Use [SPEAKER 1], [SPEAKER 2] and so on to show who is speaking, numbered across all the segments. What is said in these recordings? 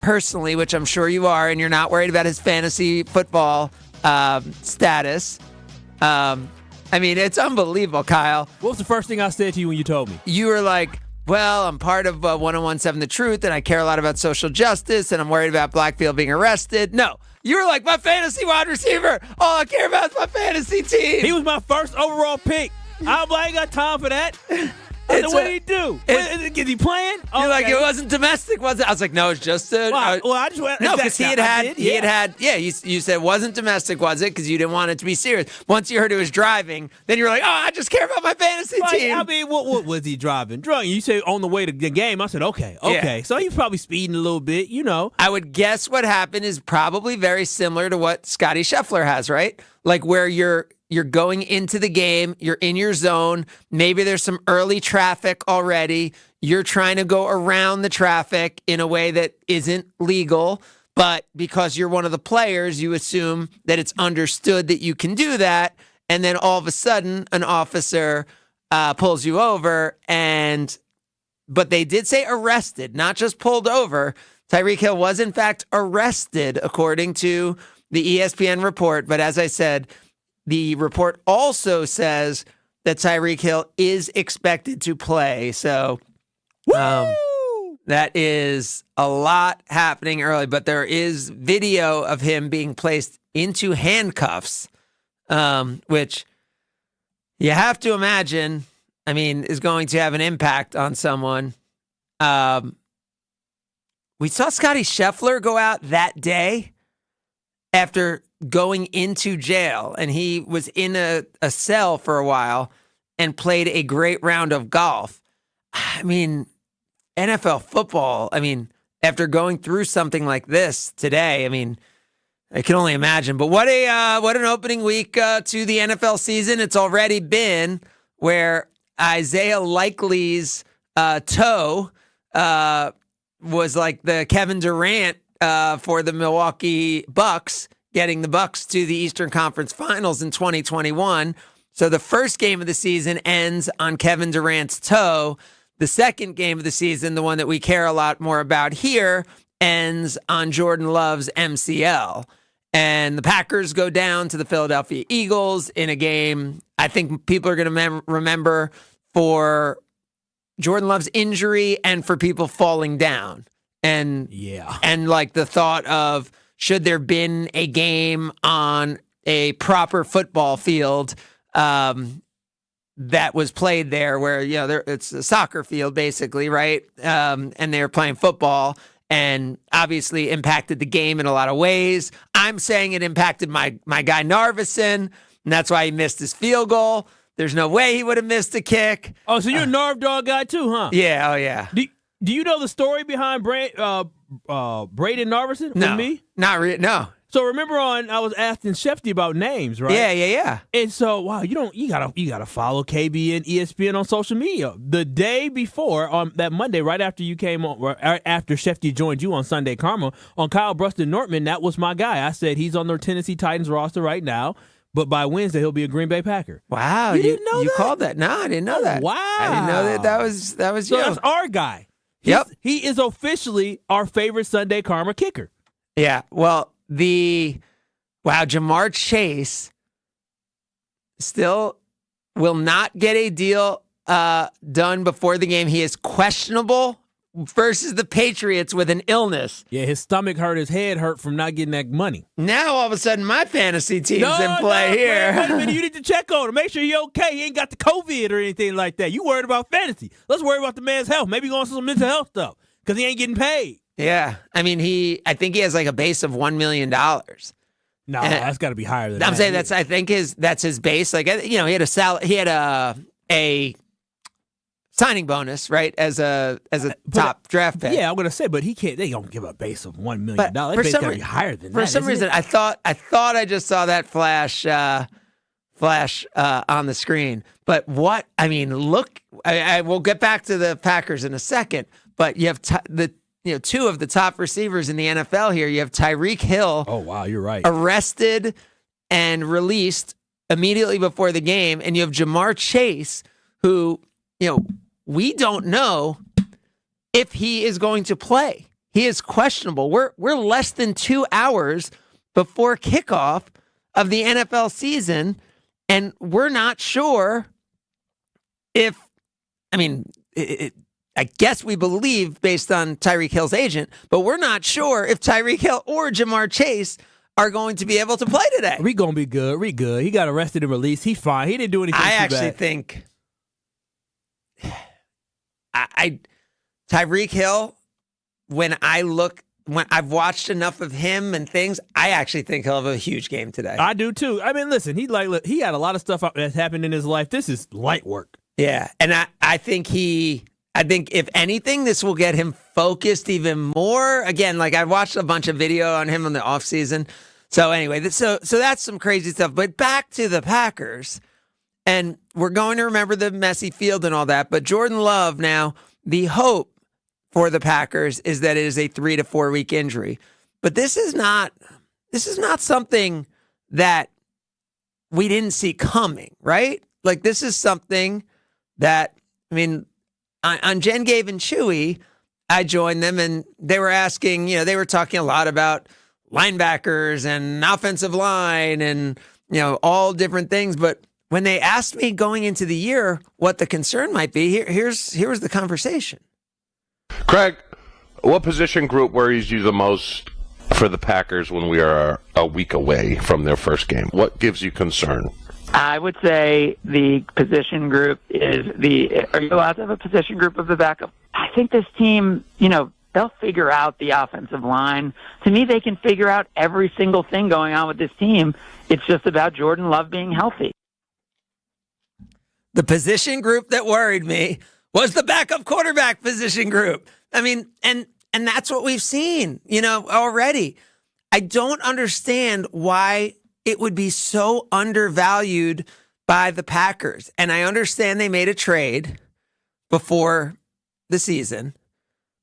[SPEAKER 1] personally, which I'm sure you are, and you're not worried about his fantasy football status. I mean, it's unbelievable, Kyle.
[SPEAKER 2] What was the first thing I said to you when you told me?
[SPEAKER 1] You were like, well, I'm part of 1017 The Truth, and I care a lot about social justice, and I'm worried about black people being arrested. No. You were like, my fantasy wide receiver. All I care about is my fantasy team.
[SPEAKER 2] He was my first overall pick. I'm like, I ain't got time for that. I said, what did he do? Is he playing?
[SPEAKER 1] You're like, it wasn't domestic, was it? I was like, no, it's just a...
[SPEAKER 2] Well, I just...
[SPEAKER 1] No, because you said it wasn't domestic, was it? Because you didn't want it to be serious. Once you heard it was driving, then you were like, oh, I just care about my fantasy team.
[SPEAKER 2] I mean, what was he driving? Drunk. You said on the way to the game. I said, okay.
[SPEAKER 1] Yeah.
[SPEAKER 2] So he's probably speeding a little bit, you know.
[SPEAKER 1] I would guess what happened is probably very similar to what Scotty Scheffler has, right? Like where you're going into the game, you're in your zone, maybe there's some early traffic already, you're trying to go around the traffic in a way that isn't legal, but because you're one of the players, you assume that it's understood that you can do that, and then all of a sudden, an officer pulls you over, but they did say arrested, not just pulled over. Tyreek Hill was, in fact, arrested, according to the ESPN report, but as I said, the report also says that Tyreek Hill is expected to play. So that is a lot happening early, but there is video of him being placed into handcuffs, which you have to imagine, I mean, is going to have an impact on someone. We saw Scotty Scheffler go out that day after going into jail, and he was in a cell for a while and played a great round of golf. I mean, NFL football, I mean, after going through something like this today, I mean, I can only imagine. But what an opening week to the NFL season. It's already been where Isaiah Likely's toe was like the Kevin Durant for the Milwaukee Bucks, getting the Bucks to the Eastern Conference Finals in 2021. So the first game of the season ends on Kevin Durant's toe. The second game of the season, the one that we care a lot more about here, ends on Jordan Love's MCL. And the Packers go down to the Philadelphia Eagles in a game I think people are going to remember for Jordan Love's injury and for people falling down. And like the thought of, should there been a game on a proper football field that was played there where, you know, it's a soccer field basically, right? And they were playing football and obviously impacted the game in a lot of ways. I'm saying it impacted my guy Narveson, and that's why he missed his field goal. There's no way he would have missed a kick.
[SPEAKER 2] Oh, so you're a Narv dog guy too, huh?
[SPEAKER 1] Yeah, oh yeah.
[SPEAKER 2] Do you know the story behind Braden Narveson?
[SPEAKER 1] No,
[SPEAKER 2] me?
[SPEAKER 1] Not really. No.
[SPEAKER 2] So remember I was asking Shefty about names, right?
[SPEAKER 1] Yeah.
[SPEAKER 2] And so, wow, you gotta follow KB and ESPN on social media. The day before, on that Monday, right after you came on, or after Shefty joined you on Sunday Karma, on Kyle Bruston-Nortman, that was my guy. I said he's on their Tennessee Titans roster right now, but by Wednesday he'll be a Green Bay Packer.
[SPEAKER 1] Wow,
[SPEAKER 2] you didn't know that?
[SPEAKER 1] You called that? No, I didn't know that.
[SPEAKER 2] Wow,
[SPEAKER 1] I didn't know that was
[SPEAKER 2] so
[SPEAKER 1] you.
[SPEAKER 2] That's our guy.
[SPEAKER 1] Yep,
[SPEAKER 2] he is officially our favorite Sunday Karma kicker.
[SPEAKER 1] Yeah, well, Jamar Chase still will not get a deal done before the game. He is questionable versus the Patriots with an illness.
[SPEAKER 2] Yeah, his stomach hurt, his head hurt from not getting that money.
[SPEAKER 1] Now, all of a sudden, my fantasy team's in play here.
[SPEAKER 2] Wait a minute, you need to check on him. Make sure he's okay. He ain't got the COVID or anything like that. You worried about fantasy. Let's worry about the man's health. Maybe going through some mental health stuff because he ain't getting paid.
[SPEAKER 1] Yeah. I mean, I think he has like a base of $1 million.
[SPEAKER 2] No, that's got to be higher than that.
[SPEAKER 1] I'm saying that's his base. Like, you know, he had a signing bonus, right, as a top draft pick.
[SPEAKER 2] Yeah, I'm gonna say, but they don't give a base of $1 million. That base got to be higher than that.
[SPEAKER 1] For some reason, I thought I just saw that flash on the screen. But what I mean, look, I will get back to the Packers in a second. But you have two of the top receivers in the NFL here. You have Tyreek Hill.
[SPEAKER 2] Oh wow, you're right.
[SPEAKER 1] Arrested and released immediately before the game, and you have Jamar Chase, who, you know, we don't know if he is going to play he is questionable. We're less than 2 hours before kickoff of the NFL season, and we're not sure if, I guess we believe based on Tyreek Hill's agent, but we're not sure if Tyreek Hill or Jamar Chase are going to be able to play today.
[SPEAKER 2] We gonna be good. We good. He got arrested and released. He fine. He didn't do anything
[SPEAKER 1] I
[SPEAKER 2] too
[SPEAKER 1] actually
[SPEAKER 2] bad.
[SPEAKER 1] think Tyreek Hill, when I've watched enough of him and things, I actually think he'll have a huge game today.
[SPEAKER 2] I do too. I mean, listen, he had a lot of stuff that's happened in his life. This is light work.
[SPEAKER 1] Yeah, and I think if anything, this will get him focused even more. Again, like I watched a bunch of video on him in the offseason. So anyway, so that's some crazy stuff. But back to the Packers, and we're going to remember the messy field and all that. But Jordan Love now, the hope for the Packers is that it is a 3 to 4 week injury. But this is not something that we didn't see coming, right? Like this is something that, on Jen, Gabe, and Chewy, I joined them and they were asking, they were talking a lot about linebackers and offensive line and, all different things. But when they asked me going into the year what the concern might be, here was the conversation.
[SPEAKER 3] Craig, what position group worries you the most for the Packers when we are a week away from their first game? What gives you concern?
[SPEAKER 4] I would say the position group is are you allowed to have a position group of the backup? I think this team, they'll figure out the offensive line. To me, they can figure out every single thing going on with this team. It's just about Jordan Love being healthy.
[SPEAKER 1] The position group that worried me was the backup quarterback position group. And that's what we've seen, already. I don't understand why it would be so undervalued by the Packers. And I understand they made a trade before the season,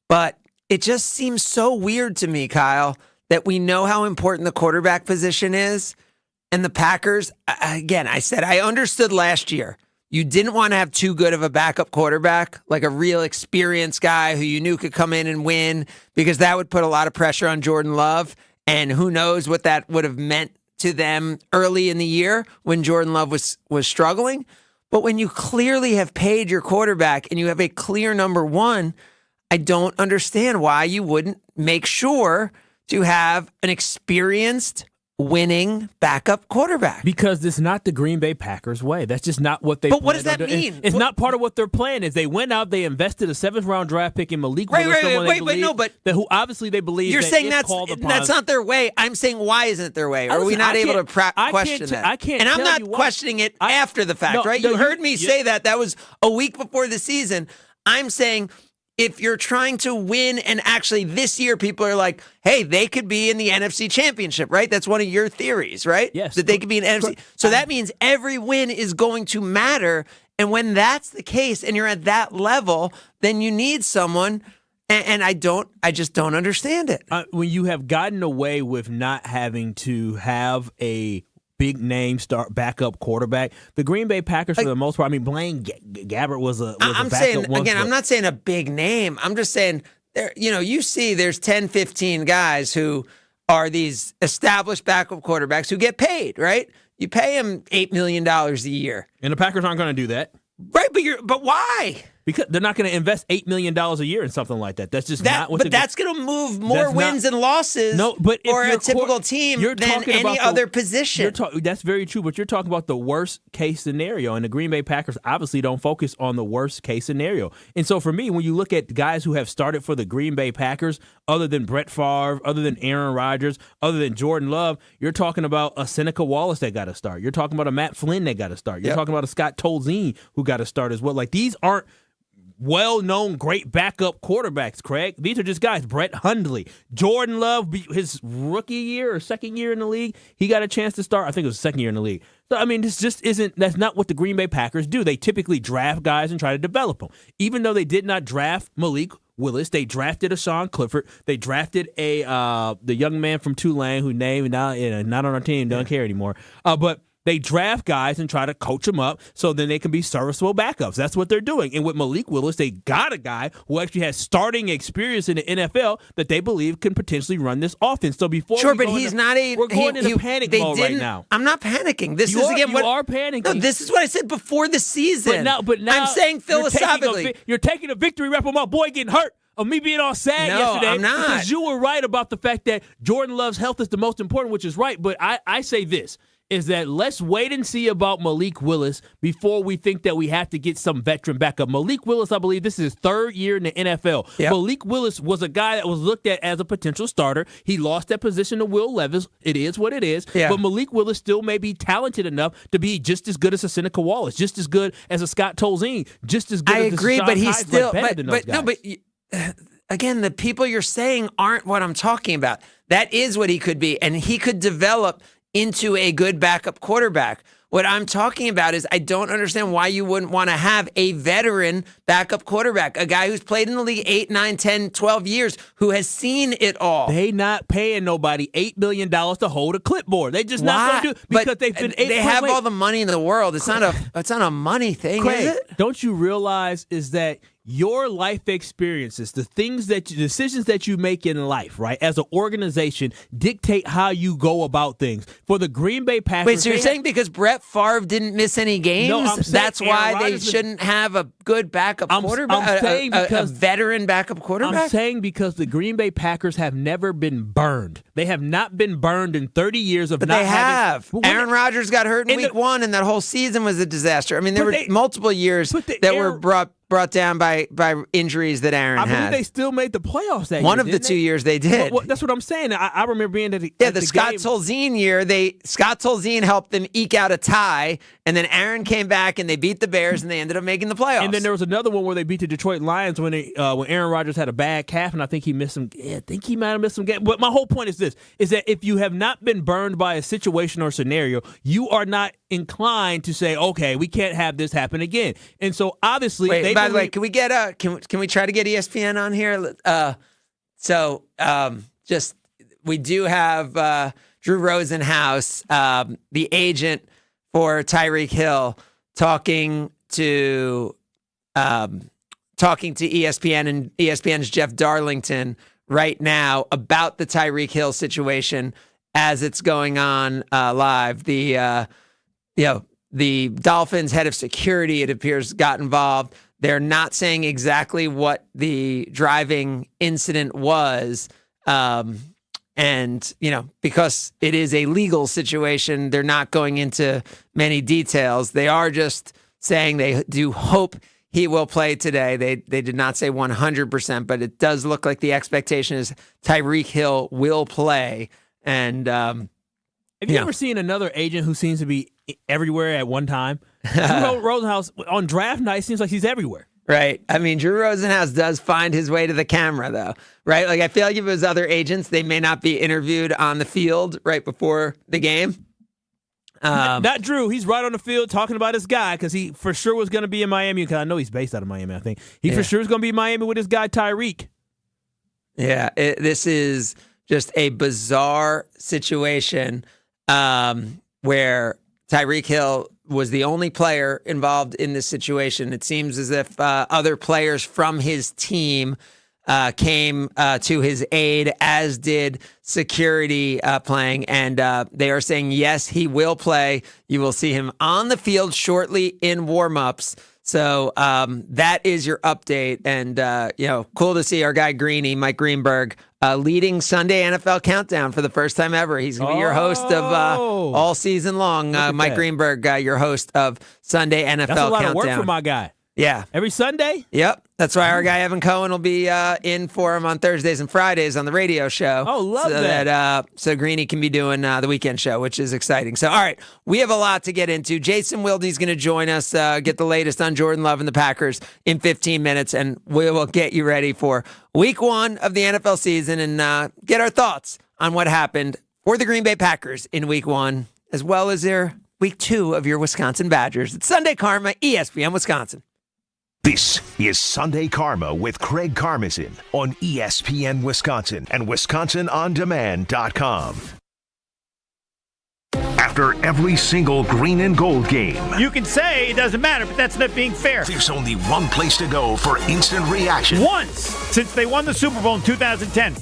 [SPEAKER 1] but it just seems so weird to me, Kyle, that we know how important the quarterback position is. And the Packers, again, I said I understood last year. You didn't want to have too good of a backup quarterback, like a real experienced guy who you knew could come in and win, because that would put a lot of pressure on Jordan Love. And who knows what that would have meant to them early in the year when Jordan Love was struggling. But when you clearly have paid your quarterback and you have a clear number one, I don't understand why you wouldn't make sure to have an experienced, winning backup quarterback.
[SPEAKER 2] Because it's not the Green Bay Packers way. That's just not what they.
[SPEAKER 1] But what does that mean?
[SPEAKER 2] It's not part of what their plan is. They went out, they invested a 7th round draft pick in Malik Willis, who obviously they believe.
[SPEAKER 1] You're saying that's
[SPEAKER 2] upon.
[SPEAKER 1] not their way. I'm saying, why isn't it their way? Or are we not able to question that?
[SPEAKER 2] I can't.
[SPEAKER 1] And I'm
[SPEAKER 2] tell
[SPEAKER 1] not questioning it after the fact, right?
[SPEAKER 2] No,
[SPEAKER 1] you heard me say that. That was a week before the season. I'm saying, if you're trying to win, and actually this year people are like, hey, they could be in the NFC Championship, right? That's one of your theories, right?
[SPEAKER 2] Yes.
[SPEAKER 1] That they could be in NFC. So that means every win is going to matter. And when that's the case and you're at that level, then you need someone. And I just don't understand it.
[SPEAKER 2] When you have gotten away with not having to have a big name start backup quarterback, the Green Bay Packers for the most part. Blaine Gabbert was a backup
[SPEAKER 1] saying
[SPEAKER 2] once,
[SPEAKER 1] again, I'm not saying a big name. I'm just saying there. You see, there's 10, 15 guys who are these established backup quarterbacks who get paid, right? You pay them $8 million a year,
[SPEAKER 2] and the Packers aren't going to do that,
[SPEAKER 1] right? But why?
[SPEAKER 2] Because they're not going to invest $8 million a year in something like that. That's just not what.
[SPEAKER 1] But that's going to move more wins and losses for a typical team than any other position.
[SPEAKER 2] That's very true, but you're talking about the worst case scenario, and the Green Bay Packers obviously don't focus on the worst case scenario. And so for me, when you look at guys who have started for the Green Bay Packers, other than Brett Favre, other than Aaron Rodgers, other than Jordan Love, you're talking about a Seneca Wallace that got to start. You're talking about a Matt Flynn that got to start. You're talking about a Scott Tolzien who got to start as well. Like, these aren't well-known, great backup quarterbacks, Craig. These are just guys. Brett Hundley, Jordan Love, his rookie year or second year in the league, he got a chance to start. I think it was his second year in the league. So, this just that's not what the Green Bay Packers do. They typically draft guys and try to develop them. Even though they did not draft Malik Willis, they drafted a Sean Clifford. They drafted the young man from Tulane who not on our team, don't care anymore. But They draft guys and try to coach them up so then they can be serviceable backups. That's what they're doing. And with Malik Willis, they got a guy who actually has starting experience in the NFL that they believe can potentially run this offense. So before
[SPEAKER 1] Sure, but he's not a.
[SPEAKER 2] we're going into panic mode right now.
[SPEAKER 1] I'm not panicking. This
[SPEAKER 2] You
[SPEAKER 1] is
[SPEAKER 2] are-
[SPEAKER 1] again
[SPEAKER 2] you
[SPEAKER 1] what
[SPEAKER 2] are panicking.
[SPEAKER 1] No, this is what I said before the season.
[SPEAKER 2] But now
[SPEAKER 1] I'm saying philosophically.
[SPEAKER 2] you're taking a victory rap on my boy getting hurt. Of me being all sad
[SPEAKER 1] No,
[SPEAKER 2] yesterday.
[SPEAKER 1] I'm not.
[SPEAKER 2] Because you were right about the fact that Jordan Love's health is the most important, which is right. But I say this, is that let's wait and see about Malik Willis before we think that we have to get some veteran backup. Malik Willis, I believe this is his third year in the NFL.
[SPEAKER 1] Yep.
[SPEAKER 2] Malik Willis was a guy that was looked at as a potential starter. He lost that position to Will Levis. It is what it is.
[SPEAKER 1] Yeah.
[SPEAKER 2] But Malik Willis still may be talented enough to be just as good as a Seneca Wallace, just as good as a Scott Tolzien, just as good
[SPEAKER 1] I
[SPEAKER 2] as
[SPEAKER 1] agree,
[SPEAKER 2] a
[SPEAKER 1] but he's
[SPEAKER 2] Heisler,
[SPEAKER 1] still.
[SPEAKER 2] better than those
[SPEAKER 1] But no,
[SPEAKER 2] guys.
[SPEAKER 1] but again, the people you're saying aren't what I'm talking about. That is what he could be, and he could develop into a good backup quarterback. What I'm talking about is I don't understand why you wouldn't want to have a veteran backup quarterback, a guy who's played in the league 8, 9, 10, 12 years, who has seen it all.
[SPEAKER 2] They not paying nobody $8 million to hold a clipboard. They just
[SPEAKER 1] Why?
[SPEAKER 2] not going to do it because
[SPEAKER 1] But
[SPEAKER 2] they've been.
[SPEAKER 1] they have all the money in the world. It's not a money thing,
[SPEAKER 2] Craig,
[SPEAKER 1] is it?
[SPEAKER 2] don't you realize is that your life experiences, the decisions that you make in life, right, as an organization, dictate how you go about things. For the Green Bay Packers,
[SPEAKER 1] Wait, so you're saying because Brett Favre didn't miss any games,
[SPEAKER 2] No, I'm saying
[SPEAKER 1] that's why
[SPEAKER 2] Aaron
[SPEAKER 1] they
[SPEAKER 2] Rodgers-
[SPEAKER 1] shouldn't have a good backup
[SPEAKER 2] I'm
[SPEAKER 1] quarterback?
[SPEAKER 2] saying
[SPEAKER 1] a
[SPEAKER 2] because-
[SPEAKER 1] veteran backup quarterback?
[SPEAKER 2] I'm saying because the Green Bay Packers have never been burned. They have not been burned in 30 years of
[SPEAKER 1] But
[SPEAKER 2] not
[SPEAKER 1] they have.
[SPEAKER 2] having.
[SPEAKER 1] Aaron Rodgers got hurt in
[SPEAKER 2] in
[SPEAKER 1] week
[SPEAKER 2] the-
[SPEAKER 1] 1, and that whole season was a disaster. I mean, there
[SPEAKER 2] But
[SPEAKER 1] were
[SPEAKER 2] they-
[SPEAKER 1] multiple years
[SPEAKER 2] but the
[SPEAKER 1] that were
[SPEAKER 2] Aaron-
[SPEAKER 1] brought down by injuries that Aaron
[SPEAKER 2] I believe
[SPEAKER 1] had.
[SPEAKER 2] they still made the playoffs that
[SPEAKER 1] One
[SPEAKER 2] year.
[SPEAKER 1] of the
[SPEAKER 2] didn't
[SPEAKER 1] 2
[SPEAKER 2] they?
[SPEAKER 1] years they did.
[SPEAKER 2] Well, that's what I'm saying. I remember being at the
[SPEAKER 1] Yeah,
[SPEAKER 2] at
[SPEAKER 1] the Scott
[SPEAKER 2] game.
[SPEAKER 1] Tolzien year, Scott Tolzien helped them eke out a tie, and then Aaron came back and they beat the Bears and they ended up making the playoffs.
[SPEAKER 2] And then there was another one where they beat the Detroit Lions when Aaron Rodgers had a bad calf, and I think he missed some. Yeah, I think he might have missed some games. But my whole point is this: is that if you have not been burned by a situation or scenario, you are not inclined to say, "Okay, we can't have this happen again." And so obviously,
[SPEAKER 1] Wait,
[SPEAKER 2] they
[SPEAKER 1] by the way,
[SPEAKER 2] believe-
[SPEAKER 1] can we get can we try to get ESPN on here? Just we do have Drew Rosenhaus, the agent for Tyreek Hill, talking to ESPN and ESPN's Jeff Darlington right now about the Tyreek Hill situation as it's going on live. The Dolphins head of security, it appears, got involved. They're not saying exactly what the driving incident was. And, because it is a legal situation, they're not going into many details. They are just saying they do hope he will play today. They did not say 100%, but it does look like the expectation is Tyreek Hill will play. And
[SPEAKER 2] have you ever seen another agent who seems to be everywhere at one time? Drew Rosenhaus on draft night seems like he's everywhere.
[SPEAKER 1] Right. I mean, Drew Rosenhaus does find his way to the camera, though, right? Like, I feel like if it was other agents, they may not be interviewed on the field right before the game.
[SPEAKER 2] Not Drew. He's right on the field talking about his guy because he for sure was going to be in Miami. Because I know he's based out of Miami, I think. He for sure is going to be in Miami with his guy Tyreek.
[SPEAKER 1] Yeah, this is just a bizarre situation where Tyreek Hill was the only player involved in this situation. It seems as if other players from his team came to his aid, as did security playing. And they are saying, yes, he will play. You will see him on the field shortly in warmups. So that is your update. And, cool to see our guy Greeny, Mike Greenberg, leading Sunday NFL Countdown for the first time ever. He's going to be your host of all season long. Mike Greenberg, your host of Sunday NFL Countdown.
[SPEAKER 2] That's a lot of work for my guy.
[SPEAKER 1] Yeah.
[SPEAKER 2] Every Sunday?
[SPEAKER 1] Yep. That's why our guy Evan Cohen will be in for him on Thursdays and Fridays on the radio show.
[SPEAKER 2] Oh, love
[SPEAKER 1] so
[SPEAKER 2] that.
[SPEAKER 1] So Greeny can be doing the weekend show, which is exciting. So, all right, we have a lot to get into. Jason Wilde's going to join us, get the latest on Jordan Love and the Packers in 15 minutes, and we will get you ready for week 1 of the NFL season and get our thoughts on what happened for the Green Bay Packers in week 1, as well as their week 2 of your Wisconsin Badgers. It's Sunday Karma, ESPN Wisconsin.
[SPEAKER 5] This is Sunday Karma with Craig Karmazin on ESPN Wisconsin and WisconsinOnDemand.com. After after every single green and gold game.
[SPEAKER 6] You can say it doesn't matter, but that's not being fair.
[SPEAKER 5] There's only one place to go for instant reaction.
[SPEAKER 6] Once, since they won the Super Bowl in 2010,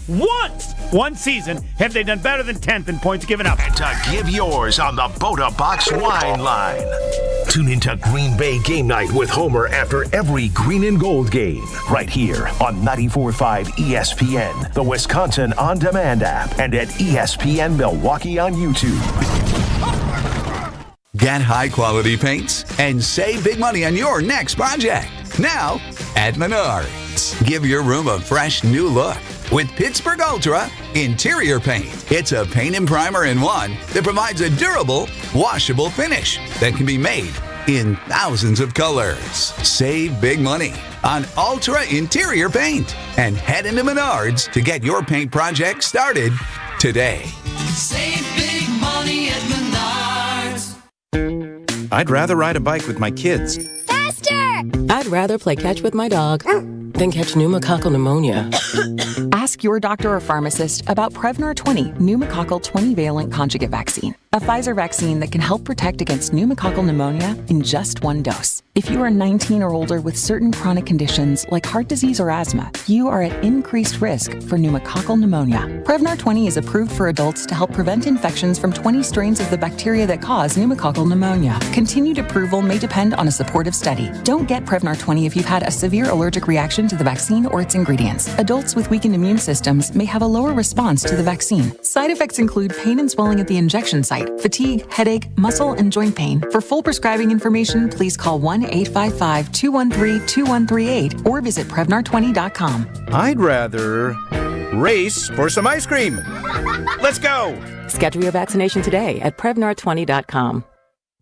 [SPEAKER 6] one season, have they done better than 10th in points given up.
[SPEAKER 5] And to give yours on the Boda Box wine line. Tune into Green Bay Game Night with Homer after every green and gold game. Right here on 94.5 ESPN, the Wisconsin On Demand app, and at ESPN Milwaukee on YouTube.
[SPEAKER 7] Get high-quality paints and save big money on your next project. Now at Menards. Give your room a fresh new look with Pittsburgh Ultra Interior Paint. It's a paint and primer in one that provides a durable, washable finish that can be made in thousands of colors. Save big money on Ultra Interior Paint and head into Menards to get your paint project started today.
[SPEAKER 8] Save big money at Menards.
[SPEAKER 9] I'd rather ride a bike with my kids.
[SPEAKER 10] Faster! I'd rather play catch with my dog than catch pneumococcal pneumonia.
[SPEAKER 11] Ask your doctor or pharmacist about Prevnar 20 pneumococcal 20-valent conjugate vaccine, a Pfizer vaccine that can help protect against pneumococcal pneumonia in just one dose. If you are 19 or older with certain chronic conditions like heart disease or asthma, you are at increased risk for pneumococcal pneumonia. Prevnar 20 is approved for adults to help prevent infections from 20 strains of the bacteria that cause pneumococcal pneumonia. Continued approval may depend on a supportive study. Don't get Prevnar 20 if you've had a severe allergic reaction to the vaccine or its ingredients. Adults with weakened immune systems may have a lower response to the vaccine. Side effects include pain and swelling at the injection site, fatigue, headache, muscle, and joint pain. For full prescribing information, please call 1-855-213-2138 or visit Prevnar20.com.
[SPEAKER 9] I'd rather race for some ice cream. Let's go!
[SPEAKER 10] Schedule your vaccination today at Prevnar20.com.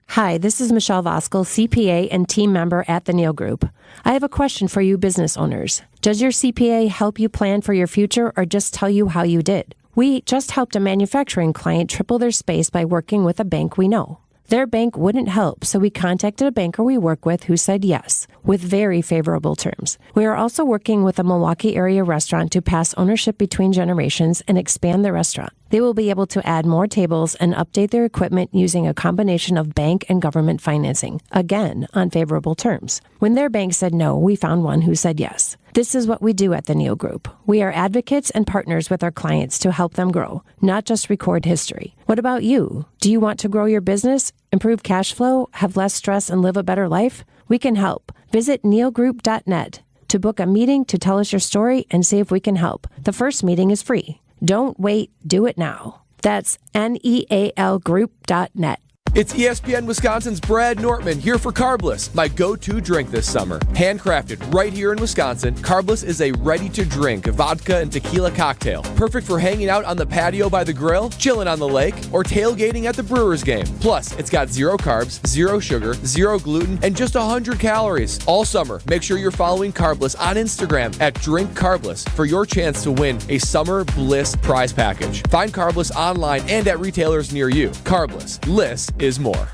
[SPEAKER 12] Hi, this is Michelle Voskel, CPA and team member at the Neal Group. I have a question for you business owners. Does your CPA help you plan for your future or just tell you how you did? We just helped a manufacturing client triple their space by working with a bank we know. Their bank wouldn't help, so we contacted a banker we work with who said yes, with very favorable terms. We are also working with a Milwaukee area restaurant to pass ownership between generations and expand the restaurant. They will be able to add more tables and update their equipment using a combination of bank and government financing, again, on favorable terms. When their bank said no, we found one who said yes. This is what we do at the Neal Group. We are advocates and partners with our clients to help them grow, not just record history. What about you? Do you want to grow your business, improve cash flow, have less stress, and live a better life? We can help. Visit nealgroup.net to book a meeting to tell us your story and see if we can help. The first meeting is free. Don't wait. Do it now. That's nealgroup.net.
[SPEAKER 13] It's ESPN Wisconsin's Brad Nortman here for Carbless, my go-to drink this summer. Handcrafted right here in Wisconsin, Carbless is a ready-to-drink vodka and tequila cocktail. Perfect for hanging out on the patio by the grill, chilling on the lake, or tailgating at the Brewers game. Plus, it's got 0 carbs, 0 sugar, 0 gluten, and just 100 calories. All summer, make sure you're following Carbless on Instagram at Drink Carbless for your chance to win a Summer Bliss prize package. Find Carbless online and at retailers near you. Carbless. Liss is more.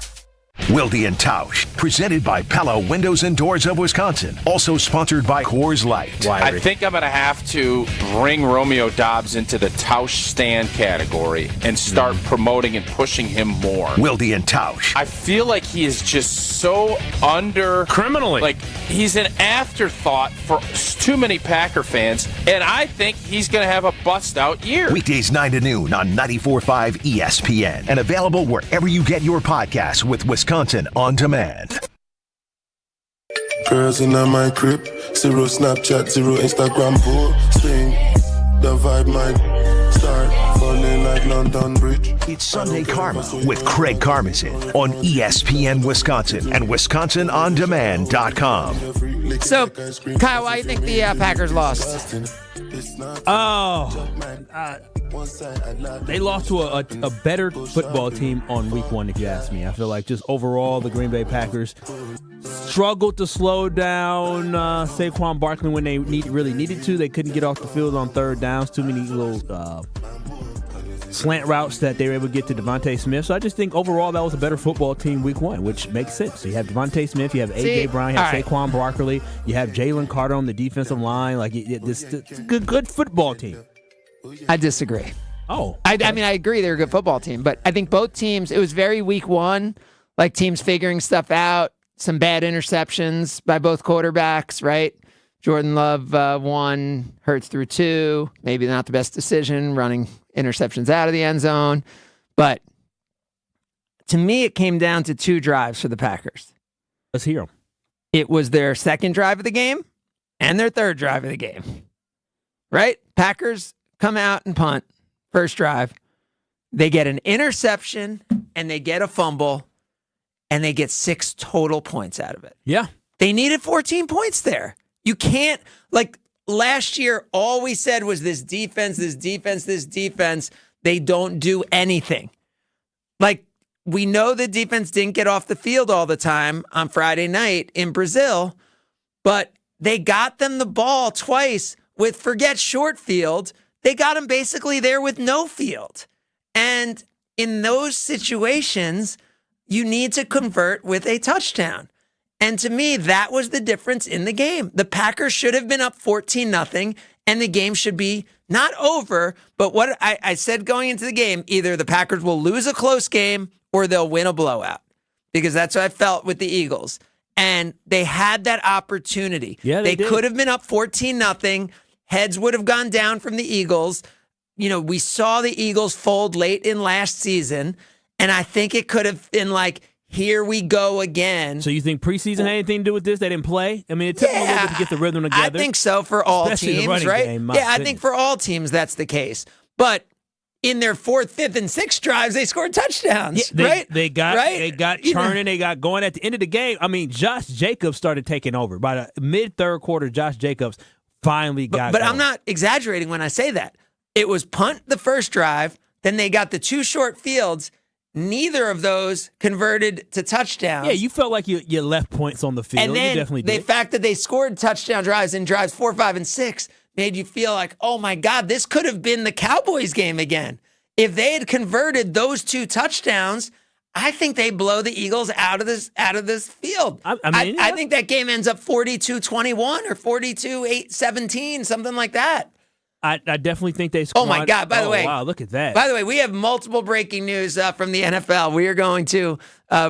[SPEAKER 5] Wilde and Tausch, presented by Pella Windows and Doors of Wisconsin. Also sponsored by Coors Light.
[SPEAKER 14] I think I'm going to have to bring Romeo Dobbs into the Tausch stand category and start promoting and pushing him more.
[SPEAKER 5] Wilde and Tausch.
[SPEAKER 14] I feel like he is just so
[SPEAKER 9] criminally.
[SPEAKER 14] Like, he's an afterthought for too many Packer fans, and I think he's going to have a bust-out year.
[SPEAKER 5] Weekdays 9 to noon on 94.5 ESPN and available wherever you get your podcasts with Wisconsin On Demand.
[SPEAKER 15] Girls in my crib, 0 Snapchat, 0 Instagram posting. The vibe might start falling like London Bridge.
[SPEAKER 5] It's Sunday Karma with Craig Karmazin on ESPN Wisconsin and WisconsinOnDemand.com.
[SPEAKER 1] So, Kyle, why do you think the Packers lost?
[SPEAKER 2] They lost to a better football team on week 1, if you ask me. I feel like just overall the Green Bay Packers struggled to slow down Saquon Barkley when they really needed to. They couldn't get off the field on third downs. Too many little slant routes that they were able to get to Devontae Smith. So I just think overall that was a better football team week 1, which makes sense. So you have Devontae Smith, you have A.J. Brown, you have Saquon Barkley, you have Jalen Carter on the defensive line. Like, it's a good football team.
[SPEAKER 1] I disagree.
[SPEAKER 2] Oh.
[SPEAKER 1] I mean, I agree they're a good football team, but I think both teams, it was very week one, like teams figuring stuff out, some bad interceptions by both quarterbacks, right? Jordan Love one, Hurts threw two, maybe not the best decision, running interceptions out of the end zone. But to me, it came down to 2 drives for the Packers.
[SPEAKER 2] Let's hear them.
[SPEAKER 1] It was their second drive of the game and their third drive of the game, right? Packers come out and punt, first drive. They get an interception and they get a fumble and they get 6 total points out of it.
[SPEAKER 2] Yeah.
[SPEAKER 1] They needed 14 points there. You can't, like last year, all we said was this defense. They don't do anything. Like, we know the defense didn't get off the field all the time on Friday night in Brazil, but they got them the ball twice with, forget short field, they got them basically there with no field. And in those situations, you need to convert with a touchdown. And to me, that was the difference in the game. The Packers should have been up 14-0, and the game should be not over, but what I said going into the game, either the Packers will lose a close game or they'll win a blowout, because that's what I felt with the Eagles. And they had that opportunity.
[SPEAKER 2] Yeah, they did.
[SPEAKER 1] could have been up 14-0. Heads would have gone down from the Eagles. You know, we saw the Eagles fold late in last season, and I think it could have been like, here we go again.
[SPEAKER 2] So you think preseason had anything to do with this? They didn't play? I mean, it took them a little bit to get the rhythm together.
[SPEAKER 1] I think so for all
[SPEAKER 2] Especially the
[SPEAKER 1] teams,
[SPEAKER 2] running
[SPEAKER 1] right?
[SPEAKER 2] game, my
[SPEAKER 1] I
[SPEAKER 2] goodness.
[SPEAKER 1] think for all teams that's the case. But in their 4th, 5th, and 6th drives, they scored touchdowns, right?
[SPEAKER 2] They got churning. They got going at the end of the game. I mean, Josh Jacobs started taking over. By the mid-third quarter, Josh Jacobs finally got
[SPEAKER 1] But
[SPEAKER 2] going.
[SPEAKER 1] I'm not exaggerating when I say that. It was punt the first drive, then they got the 2 short fields. Neither of those converted to touchdowns.
[SPEAKER 2] Yeah, you felt like you left points on the field.
[SPEAKER 1] And then
[SPEAKER 2] you definitely
[SPEAKER 1] the
[SPEAKER 2] did.
[SPEAKER 1] fact that they scored touchdown drives in drives 4, 5, and 6 made you feel like, oh my God, this could have been the Cowboys game again. If they had converted those 2 touchdowns, I think they blow the Eagles out of this field. I think that game ends up 42-21 or 42-17, something like that.
[SPEAKER 2] I definitely think they scored.
[SPEAKER 1] Oh, my God. By the way.
[SPEAKER 2] Wow, look at that.
[SPEAKER 1] By the way, we have multiple breaking news from the NFL. We are going to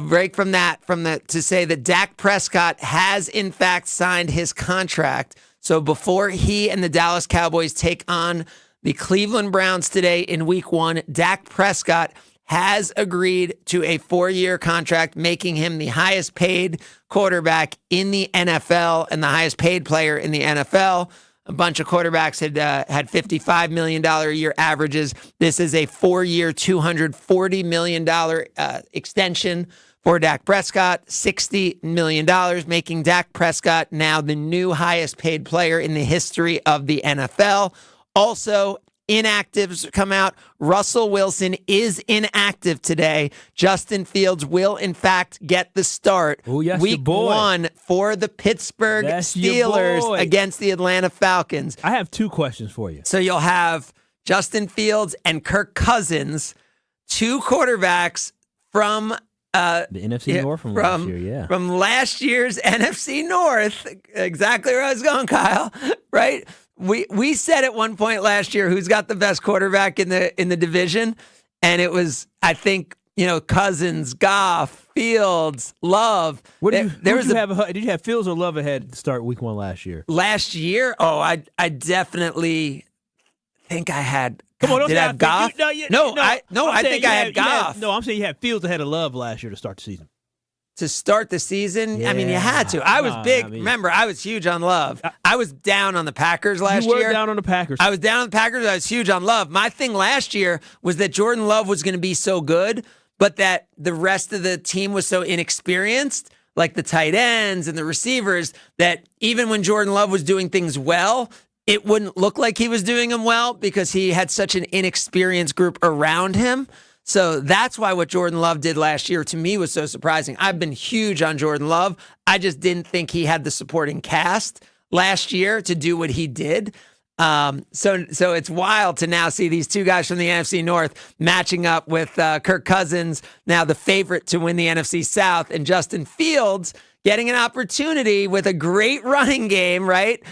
[SPEAKER 1] break from that to say that Dak Prescott has, in fact, signed his contract. So before he and the Dallas Cowboys take on the Cleveland Browns today in week 1, Dak Prescott has agreed to a 4-year contract, making him the highest paid quarterback in the NFL and the highest paid player in the NFL. A bunch of quarterbacks had $55 million a year averages. This is a 4-year, $240 million extension for Dak Prescott, $60 million, making Dak Prescott now the new highest paid player in the history of the NFL. Also, inactives come out. Russell Wilson is inactive today. Justin Fields will, in fact, get the start.
[SPEAKER 2] Ooh, yes,
[SPEAKER 1] week
[SPEAKER 2] your boy.
[SPEAKER 1] 1 for the Pittsburgh
[SPEAKER 2] That's your
[SPEAKER 1] Steelers
[SPEAKER 2] boy.
[SPEAKER 1] against the Atlanta Falcons.
[SPEAKER 2] I have 2 questions for you.
[SPEAKER 1] So you'll have Justin Fields and Kirk Cousins, 2 quarterbacks from
[SPEAKER 2] The NFC North from last year, yeah.
[SPEAKER 1] from last year's NFC North. Exactly where I was going, Kyle. Right? We said at one point last year who's got the best quarterback in the division, and it was, I think, Cousins, Goff, Fields, Love.
[SPEAKER 2] Did you have Fields or Love ahead to start week 1 last year?
[SPEAKER 1] Last year? Oh, I definitely think I had.
[SPEAKER 2] Come on,
[SPEAKER 1] did I have Goff? I think I had Goff.
[SPEAKER 2] I'm saying you had Fields ahead of Love last year to start the season.
[SPEAKER 1] To start the season, I mean, you had to. I was big. Remember, I was huge on Love. I was down on the Packers last year.
[SPEAKER 2] You were down on the Packers.
[SPEAKER 1] I was down on the Packers. I was huge on Love. My thing last year was that Jordan Love was going to be so good, but that the rest of the team was so inexperienced, like the tight ends and the receivers, that even when Jordan Love was doing things well, it wouldn't look like he was doing them well because he had such an inexperienced group around him. So that's why what Jordan Love did last year to me was so surprising. I've been huge on Jordan Love. I just didn't think he had the supporting cast last year to do what he did. So it's wild to now see these 2 guys from the NFC North matching up with Kirk Cousins, now the favorite to win the NFC South, and Justin Fields getting an opportunity with a great running game, right?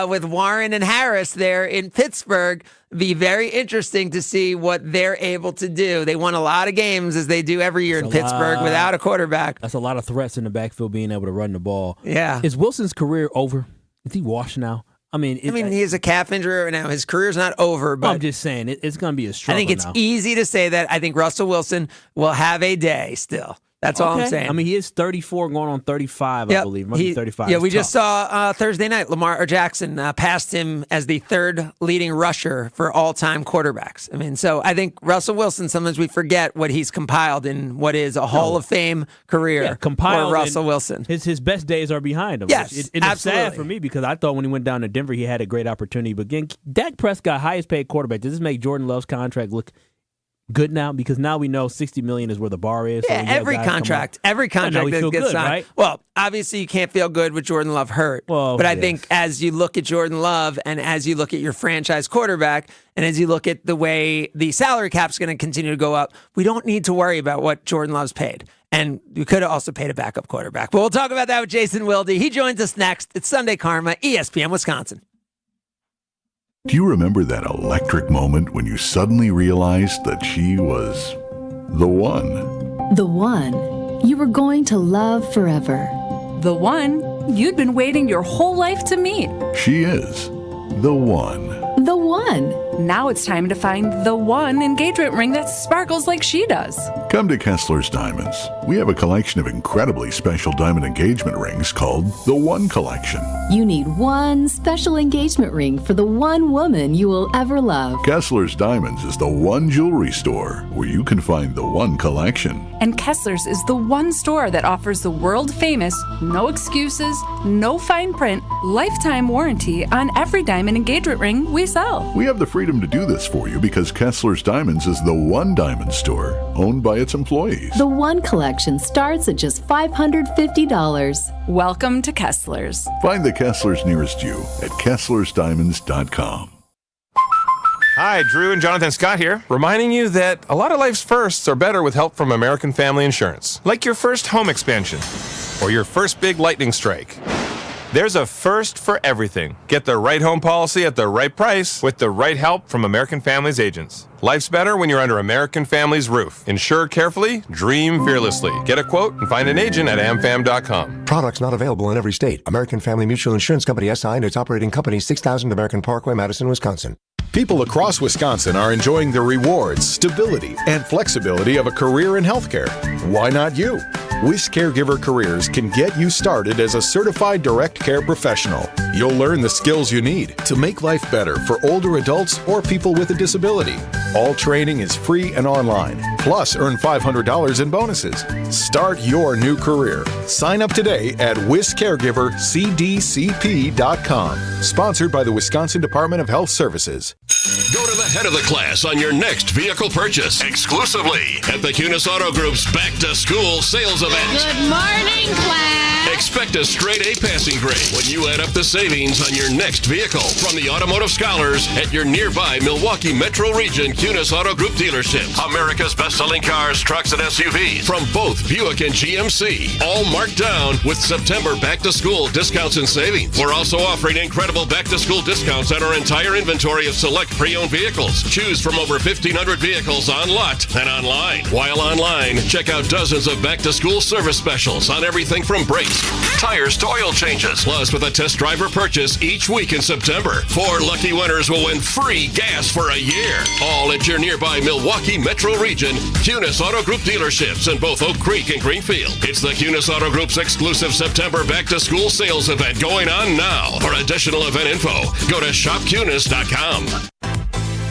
[SPEAKER 1] With Warren and Harris there in Pittsburgh. Be very interesting to see what they're able to do. They won a lot of games, as they do every year in Pittsburgh, without a quarterback.
[SPEAKER 2] That's a lot of threats in the backfield being able to run the ball.
[SPEAKER 1] Yeah.
[SPEAKER 2] Is Wilson's career over? Is he washed now? I mean,
[SPEAKER 1] he has a calf injury right now. His career's not over, but
[SPEAKER 2] I'm just saying it's going to be a struggle.
[SPEAKER 1] I think it's easy to say that. I think Russell Wilson will have a day still. That's all I'm saying.
[SPEAKER 2] I mean, he is 34 going on 35, I believe. Might be 35.
[SPEAKER 1] Yeah,
[SPEAKER 2] It's
[SPEAKER 1] we
[SPEAKER 2] tough.
[SPEAKER 1] just saw Thursday night, Lamar Jackson passed him as the third leading rusher for all-time quarterbacks. I mean, so I think Russell Wilson, sometimes we forget what he's compiled in what is a Hall of Fame career
[SPEAKER 2] compiled
[SPEAKER 1] for Russell Wilson.
[SPEAKER 2] His best days are behind him.
[SPEAKER 1] Yes,
[SPEAKER 2] it's
[SPEAKER 1] absolutely.
[SPEAKER 2] sad for me because I thought when he went down to Denver, he had a great opportunity. But again, Dak Prescott, highest paid quarterback. Does this make Jordan Love's contract look good now? Because now we know $60 million is where the bar is.
[SPEAKER 1] Yeah,
[SPEAKER 2] so
[SPEAKER 1] every contract that
[SPEAKER 2] feel
[SPEAKER 1] gets
[SPEAKER 2] good,
[SPEAKER 1] signed.
[SPEAKER 2] right?
[SPEAKER 1] Well, obviously you can't feel good with Jordan Love hurt. But I think as you look at Jordan Love and as you look at your franchise quarterback and as you look at the way the salary cap's going to continue to go up, we don't need to worry about what Jordan Love's paid. And we could have also paid a backup quarterback. But we'll talk about that with Jason Wilde. He joins us next. It's Sunday Karma, ESPN Wisconsin.
[SPEAKER 16] Do you remember that electric moment when you suddenly realized that she was the one?
[SPEAKER 17] The one you were going to love forever.
[SPEAKER 18] The one you'd been waiting your whole life to meet.
[SPEAKER 16] She is the one.
[SPEAKER 17] The one.
[SPEAKER 18] Now it's time to find the one engagement ring that sparkles like she does.
[SPEAKER 16] Come to Kessler's Diamonds. We have a collection of incredibly special diamond engagement rings called the One Collection.
[SPEAKER 17] You need one special engagement ring for the one woman you will ever love.
[SPEAKER 16] Kessler's Diamonds is the one jewelry store where you can find the One Collection.
[SPEAKER 18] And Kessler's is the one store that offers the world-famous, no excuses, no fine print, lifetime warranty on every diamond engagement ring we sell.
[SPEAKER 16] We have the freedom to do this for you because Kessler's Diamonds is the one diamond store owned by its employees.
[SPEAKER 17] The One Collection starts at just $550.
[SPEAKER 18] Welcome to Kessler's.
[SPEAKER 16] Find the Kesslers nearest you at KesslersDiamonds.com.
[SPEAKER 9] Hi, Drew and Jonathan Scott here, reminding you that a lot of life's firsts are better with help from American Family Insurance. Like your first home expansion or your first big lightning strike. There's a first for everything. Get the right home policy at the right price with the right help from American Family's agents. Life's better when you're under American Family's roof. Insure carefully, dream fearlessly. Get a quote and find an agent at amfam.com.
[SPEAKER 19] Products not available in every state. American Family Mutual Insurance Company SI and its operating company 6000 American Parkway, Madison, Wisconsin.
[SPEAKER 20] People across Wisconsin are enjoying the rewards, stability, and flexibility of a career in healthcare. Why not you? WIS Caregiver Careers can get you started as a certified direct care professional. You'll learn the skills you need to make life better for older adults or people with a disability. All training is free and online. Plus, earn $500 in bonuses. Start your new career. Sign up today at WisCaregiverCDCP.com. Sponsored by the Wisconsin Department of Health Services.
[SPEAKER 21] Go to the head of the class on your next vehicle purchase exclusively at the Kunis Auto Group's Back to School sales event.
[SPEAKER 22] Good morning, class.
[SPEAKER 21] Expect a straight A passing grade when you add up the savings on your next vehicle from the automotive scholars at your nearby Milwaukee Metro Region Kunis Auto Group dealership. America's best-selling cars, trucks, and SUVs from both Buick and GMC, all marked down with September back-to-school discounts and savings. We're also offering incredible back-to-school discounts on our entire inventory of select pre-owned vehicles. Choose from over 1,500 vehicles on lot and online. While online, check out dozens of back-to-school service specials on everything from brakes, tires to oil changes. Plus, with a test driver purchase each week in September, 4 lucky winners will win free gas for a year. All at your nearby Milwaukee Metro Region Kunis Auto Group dealerships in both Oak Creek and Greenfield. It's the Kunis Auto Group's exclusive September back-to-school sales event going on now. For additional event info, go to shopkunis.com.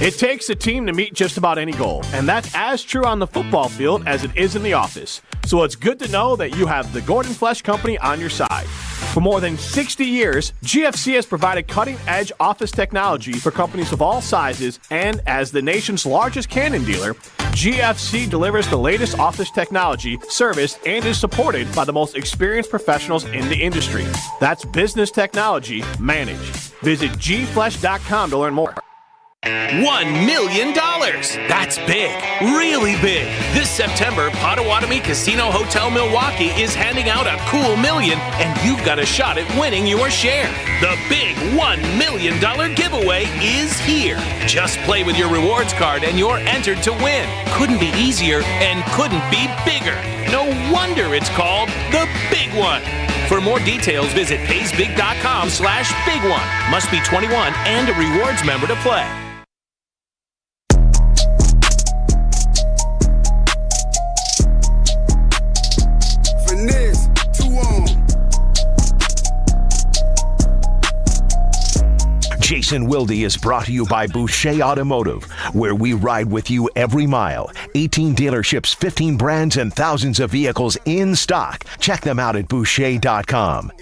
[SPEAKER 9] It takes a team to meet just about any goal, and that's as true on the football field as it is in the office. So it's good to know that you have the Gordon Flesch Company on your side. For more than 60 years, GFC has provided cutting-edge office technology for companies of all sizes, and as the nation's largest Canon dealer, GFC delivers the latest office technology, service, and is supported by the most experienced professionals in the industry. That's business technology managed. Visit gflesh.com to learn more.
[SPEAKER 3] $1 million. That's big, really big. This September, Potawatomi Casino Hotel Milwaukee is handing out a cool million, and you've got a shot at winning your share. The big $1 million giveaway is here. Just play with your rewards card and you're entered to win. Couldn't be easier and couldn't be bigger. No wonder it's called the Big One. For more details, visit paysbig.com/big one. Must be 21 and a rewards member to play.
[SPEAKER 5] Jason Wilde is brought to you by Boucher Automotive, where we ride with you every mile. 18 dealerships, 15 brands, and thousands of vehicles in stock. Check them out at Boucher.com.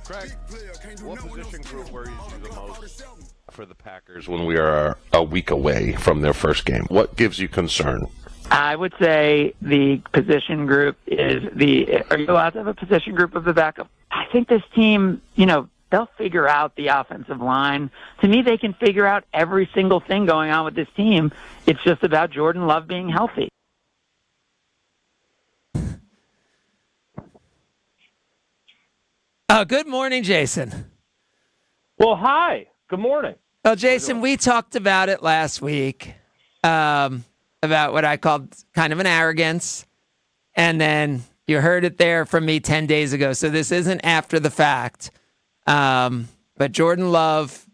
[SPEAKER 14] Craig, what position group worries you the most for the Packers when we are a week away from their first game? What gives you concern?
[SPEAKER 4] I would say the position group is are you allowed to have a position group of the backup? I think this team, they'll figure out the offensive line. To me, they can figure out every single thing going on with this team. It's just about Jordan Love being healthy.
[SPEAKER 1] Good morning, Jason.
[SPEAKER 9] Well, hi. Good morning.
[SPEAKER 1] Well, Jason, we talked about it last week, about what I called kind of an arrogance, and then you heard it there from me 10 days ago. So this isn't after the fact. But Jordan Love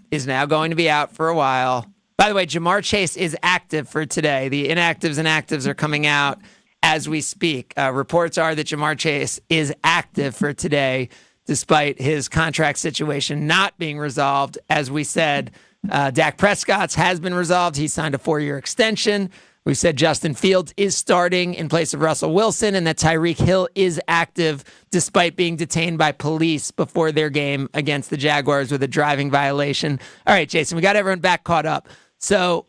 [SPEAKER 1] is now going to be out for a while. By the way, Jamar Chase is active for today. The inactives and actives are coming out as we speak. Reports are that Jamar Chase is active for today, despite his contract situation not being resolved. As we said, Dak Prescott's has been resolved. He signed a 4-year extension. We said Justin Fields is starting in place of Russell Wilson, and that Tyreek Hill is active despite being detained by police before their game against the Jaguars with a driving violation. All right, Jason, we got everyone back caught up. So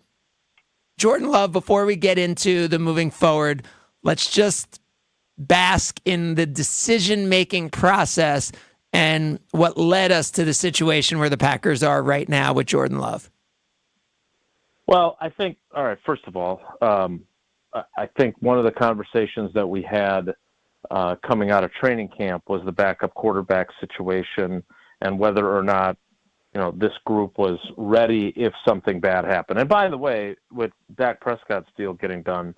[SPEAKER 1] Jordan Love, before we get into the moving forward, let's just bask in the decision-making process and what led us to the situation where the Packers are right now with Jordan Love.
[SPEAKER 9] Well, I think, all right, first of all, I think one of the conversations that we had coming out of training camp was the backup quarterback situation and whether or not, this group was ready if something bad happened. And by the way, with Dak Prescott's deal getting done,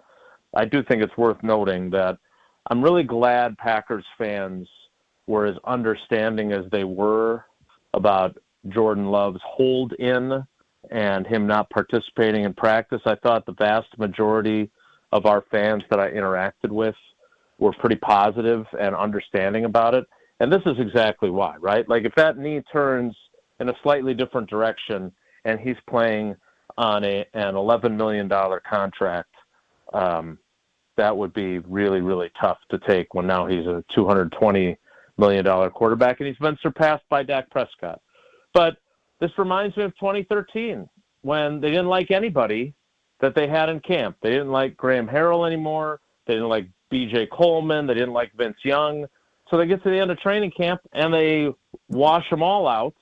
[SPEAKER 9] I do think it's worth noting that I'm really glad Packers fans were as understanding as they were about Jordan Love's hold in and him not participating in practice. I thought the vast majority of our fans that I interacted with were pretty positive and understanding about it. And this is exactly why, right? Like if that knee turns in a slightly different direction and he's playing on an $11 million contract, that would be really, really tough to take when now he's a $220 million quarterback and he's been surpassed by Dak Prescott. But this reminds me of 2013 when they didn't like anybody that they had in camp. They didn't like Graham Harrell anymore. They didn't like B.J. Coleman. They didn't like Vince Young. So they get to the end of training camp and they wash them all out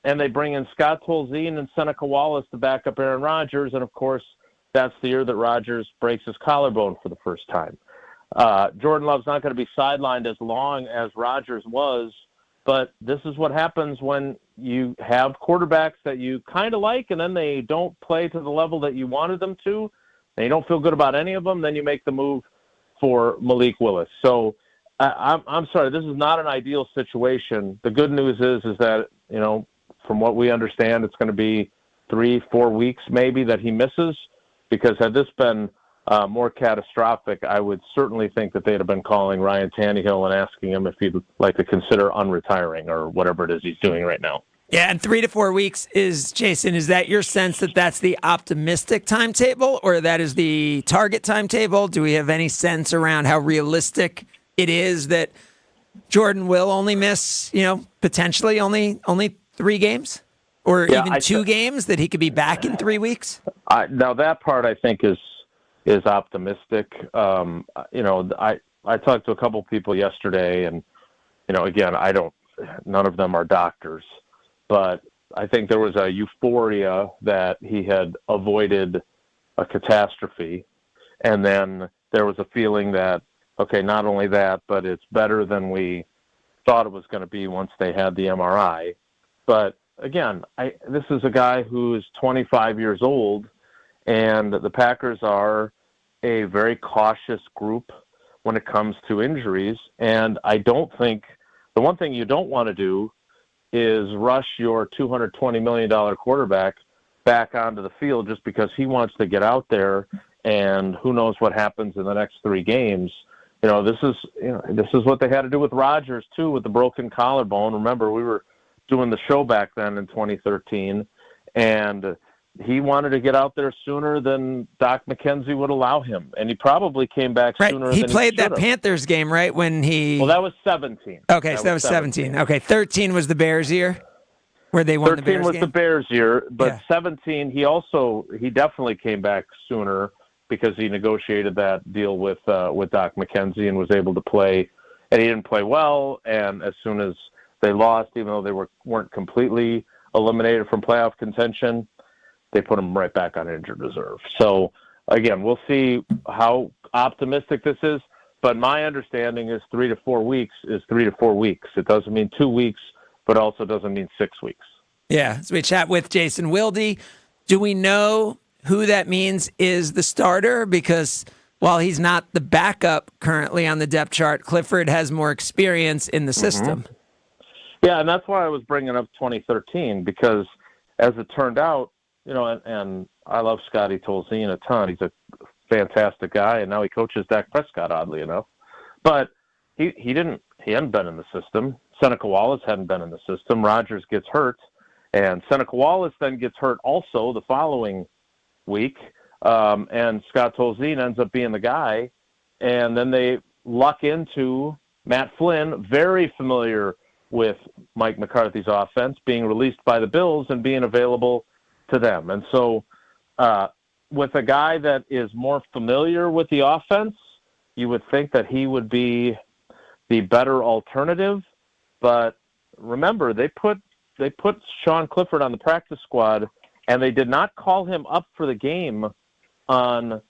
[SPEAKER 9] and they bring in Scott Tolzien and Seneca Wallace to back up Aaron Rodgers. And, of course, that's the year that Rodgers breaks his collarbone for the first time. Jordan Love's not going to be sidelined as long as Rodgers was, but this is what happens when you have quarterbacks that you kind of like and then they don't play to the level that you wanted them to, and you don't feel good about any of them, then you make the move for Malik Willis. So I'm sorry, this is not an ideal situation. The good news is that, from what we understand, it's going to be 3-4 weeks maybe that he misses, because had this been more catastrophic, I would certainly think that they'd have been calling Ryan Tannehill and asking him if he'd like to consider unretiring or whatever it is he's doing right now.
[SPEAKER 1] Yeah, and 3 to 4 weeks is that your sense that that's the optimistic timetable or that is the target timetable? Do we have any sense around how realistic it is that Jordan will only miss, potentially only 3 games or even 2 games, that he could be back in 3 weeks?
[SPEAKER 9] Now that part I think is
[SPEAKER 14] is optimistic. I talked to a couple people yesterday, and again, none of them are doctors, but I think there was a euphoria that he had avoided a catastrophe, and then there was a feeling that, okay, not only that, but it's better than we thought it was going to be once they had the MRI. But again, this is a guy who is 25 years old, and the Packers are a very cautious group when it comes to injuries. And I don't think the one thing you don't want to do is rush your $220 million quarterback back onto the field just because he wants to get out there, and who knows what happens in the next 3 games. This is what they had to do with Rodgers too, with the broken collarbone. Remember, we were doing the show back then in 2013, and he wanted to get out there sooner than Doc McKenzie would allow him, and he probably came back sooner than
[SPEAKER 1] he played
[SPEAKER 14] he
[SPEAKER 1] that
[SPEAKER 14] should've.
[SPEAKER 1] Panthers game, right, when he...
[SPEAKER 14] Well, that was 17.
[SPEAKER 1] Okay, so that was 17. Okay, 13 was the Bears year, where they won the Bears
[SPEAKER 14] 13 was
[SPEAKER 1] game?
[SPEAKER 14] the Bears year, but
[SPEAKER 1] Yeah.
[SPEAKER 14] 17, he definitely came back sooner because he negotiated that deal with Doc McKenzie and was able to play, and he didn't play well, and as soon as they lost, even though they weren't completely eliminated from playoff contention, they put him right back on injured reserve. So, again, we'll see how optimistic this is, but my understanding is 3 to 4 weeks is 3 to 4 weeks. It doesn't mean 2 weeks, but also doesn't mean 6 weeks.
[SPEAKER 1] Yeah, so we chat with Jason Wilde. Do we know who that means is the starter? Because while he's not the backup currently on the depth chart, Clifford has more experience in the system.
[SPEAKER 14] Yeah, and that's why I was bringing up 2013, because as it turned out, and I love Scotty Tolzien a ton. He's a fantastic guy, and now he coaches Dak Prescott, oddly enough. But he hadn't been in the system. Seneca Wallace hadn't been in the system. Rodgers gets hurt, and Seneca Wallace then gets hurt also the following week, and Scott Tolzien ends up being the guy, and then they luck into Matt Flynn, very familiar with Mike McCarthy's offense, being released by the Bills and being available to them. And so with a guy that is more familiar with the offense, you would think that he would be the better alternative. But remember, they put Sean Clifford on the practice squad, and they did not call him up for the game on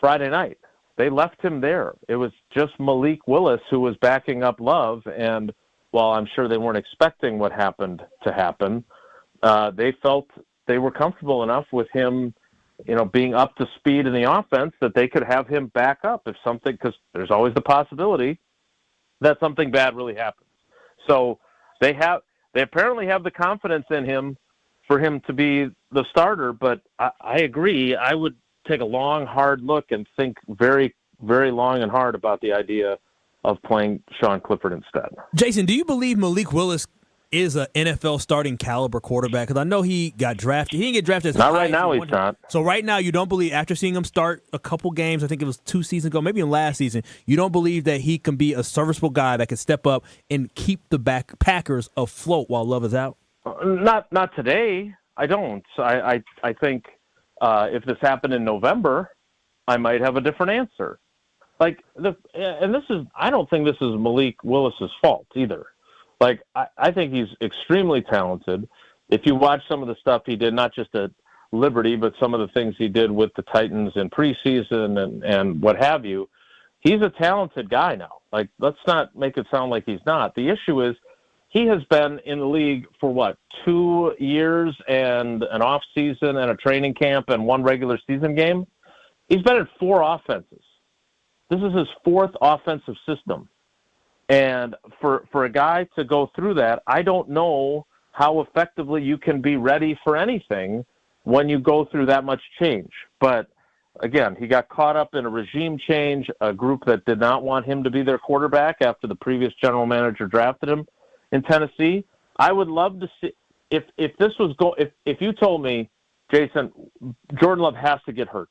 [SPEAKER 14] Friday night. They left him there. It was just Malik Willis who was backing up Love, and while I'm sure they weren't expecting what happened to happen, they felt they were comfortable enough with him, being up to speed in the offense that they could have him back up if something, because there's always the possibility that something bad really happens. So they apparently have the confidence in him for him to be the starter, but I agree. I would take a long, hard look and think very, very long and hard about the idea of playing Sean Clifford instead.
[SPEAKER 2] Jason, do you believe Malik Willis is an NFL starting caliber quarterback? Because I know he got drafted. He didn't get drafted as
[SPEAKER 14] not
[SPEAKER 2] high
[SPEAKER 14] right
[SPEAKER 2] as
[SPEAKER 14] now.
[SPEAKER 2] he
[SPEAKER 14] He's
[SPEAKER 2] wanted.
[SPEAKER 14] not.
[SPEAKER 2] So right now, you don't believe, after seeing him start a couple games, I think it was 2 seasons ago, maybe in last season, you don't believe that he can be a serviceable guy that can step up and keep the Packers afloat while Love is out?
[SPEAKER 14] Not today. I don't. I think if this happened in November, I might have a different answer. I don't think this is Malik Willis's fault either. I think he's extremely talented. If you watch some of the stuff he did, not just at Liberty, but some of the things he did with the Titans in preseason and what have you, he's a talented guy now. Let's not make it sound like he's not. The issue is he has been in the league for 2 years and an off season and a training camp and 1 regular season game. He's been in 4 offenses. This is his 4th offensive system. And for a guy to go through that, I don't know how effectively you can be ready for anything when you go through that much change. But again, he got caught up in a regime change, a group that did not want him to be their quarterback after the previous general manager drafted him in Tennessee. I would love to see if you told me, Jason, Jordan Love has to get hurt.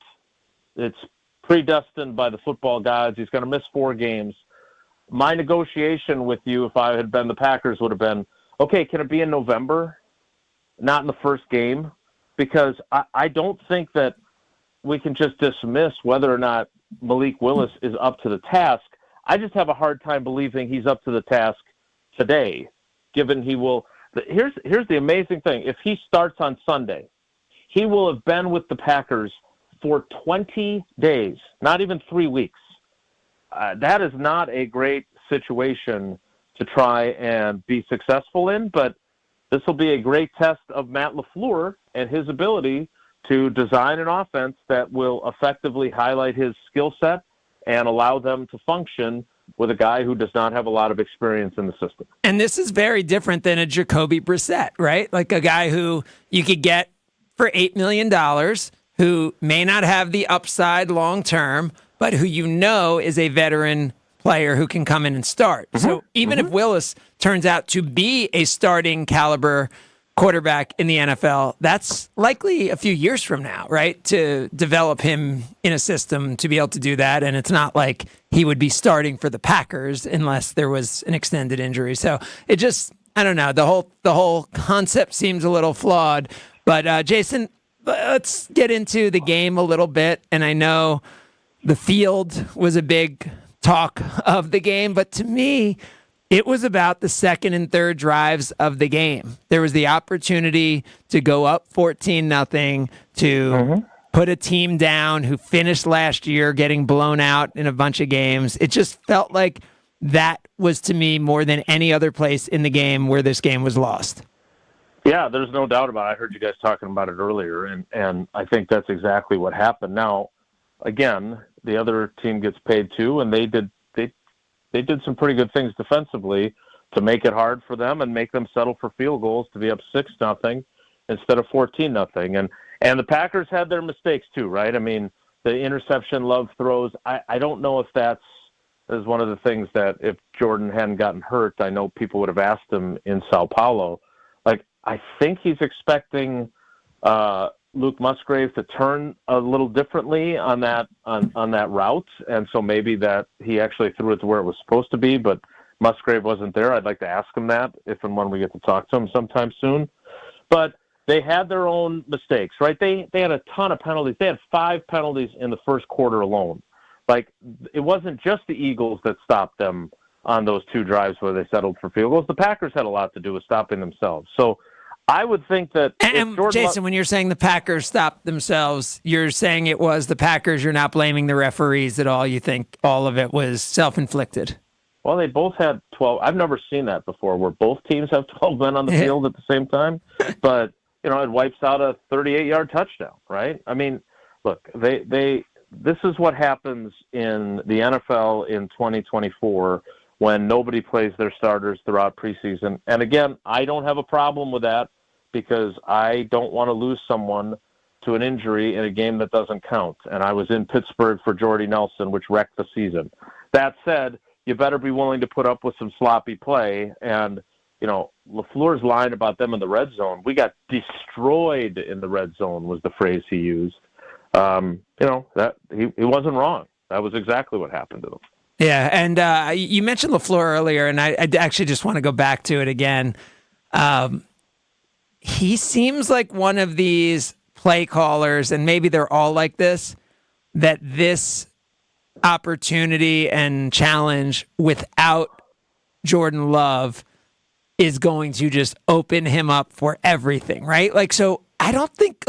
[SPEAKER 14] It's predestined by the football gods. He's going to miss 4 games. My negotiation with you, if I had been the Packers, would have been, okay, can it be in November, not in the first game? Because I don't think that we can just dismiss whether or not Malik Willis is up to the task. I just have a hard time believing he's up to the task today, given he will. Here's the amazing thing. If he starts on Sunday, he will have been with the Packers for 20 days, not even 3 weeks. That is not a great situation to try and be successful in, but this will be a great test of Matt LaFleur and his ability to design an offense that will effectively highlight his skill set and allow them to function with a guy who does not have a lot of experience in the system.
[SPEAKER 1] And this is very different than a Jacoby Brissett, right? Like a guy who you could get for $8 million, who may not have the upside long term, but who you know is a veteran player who can come in and start. So even if Willis turns out to be a starting caliber quarterback in the NFL, that's likely a few years from now, right? To develop him in a system to be able to do that. And it's not like he would be starting for the Packers unless there was an extended injury. So it just, I don't know, the whole concept seems a little flawed. But Jason, let's get into the game a little bit. And I know the field was a big talk of the game, but to me, it was about the second and third drives of the game. There was the opportunity to go up 14-0, to put a team down who finished last year getting blown out in a bunch of games. It just felt like that was, to me, more than any other place in the game where this game was lost.
[SPEAKER 14] Yeah, there's no doubt about it. I heard you guys talking about it earlier, and I think that's exactly what happened. Now, again, the other team gets paid too, and they did some pretty good things defensively to make it hard for them and make them settle for field goals to be up 6-0 instead of 14-0. And the Packers had their mistakes too, right? I mean, the interception Love throws, I don't know if that is one of the things that if Jordan hadn't gotten hurt, I know people would have asked him in Sao Paulo. Like, I think he's expecting Luke Musgrave to turn a little differently on that route, and so maybe that he actually threw it to where it was supposed to be, but Musgrave wasn't there. I'd like to ask him that if and when we get to talk to him sometime soon. But they had their own mistakes, right? They had a ton of penalties. They had 5 penalties in the first quarter alone. Like, it wasn't just the Eagles that stopped them on those 2 drives where they settled for field goals. The Packers had a lot to do with stopping themselves. So I would think that...
[SPEAKER 1] And Jason, when you're saying the Packers stopped themselves, you're saying it was the Packers. You're not blaming the referees at all. You think all of it was self-inflicted.
[SPEAKER 14] Well, they both had 12. I've never seen that before, where both teams have 12 men on the field at the same time. But, it wipes out a 38-yard touchdown, right? I mean, look, this is what happens in the NFL in 2024 when nobody plays their starters throughout preseason. And again, I don't have a problem with that because I don't want to lose someone to an injury in a game that doesn't count. And I was in Pittsburgh for Jordy Nelson, which wrecked the season. That said, you better be willing to put up with some sloppy play. And, LaFleur's line about them in the red zone, we got destroyed in the red zone was the phrase he used. That he wasn't wrong. That was exactly what happened to them.
[SPEAKER 1] Yeah, and you mentioned LaFleur earlier, and I actually just want to go back to it again. He seems like one of these play callers, and maybe they're all like this, that this opportunity and challenge without Jordan Love is going to just open him up for everything, right? Like, so I don't think,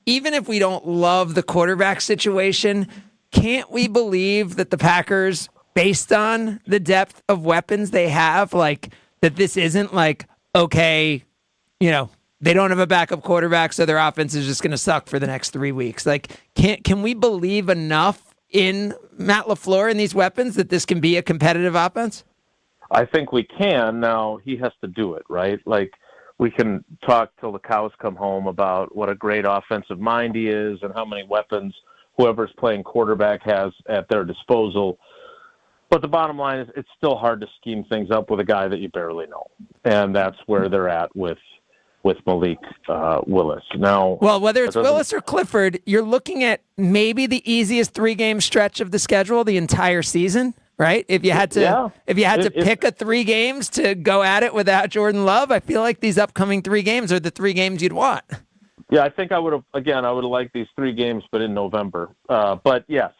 [SPEAKER 1] even if we don't love the quarterback situation, can't we believe that the Packers, based on the depth of weapons they have, that this isn't okay, they don't have a backup quarterback, so their offense is just going to suck for the next 3 weeks. Can we believe enough in Matt LaFleur and these weapons that this can be a competitive offense?
[SPEAKER 14] I think we can. Now, he has to do it, right? We can talk till the cows come home about what a great offensive mind he is and how many weapons whoever's playing quarterback has at their disposal. But the bottom line is it's still hard to scheme things up with a guy that you barely know. And that's where they're at with Malik Willis. Now,
[SPEAKER 1] well, whether it's Willis or Clifford, you're looking at maybe the easiest 3-game stretch of the schedule the entire season, right? If you had to pick a 3 games to go at it without Jordan Love, I feel like these upcoming 3 games are the 3 games you'd want.
[SPEAKER 14] Yeah, I think I would have liked these 3 games, but in November. But yes,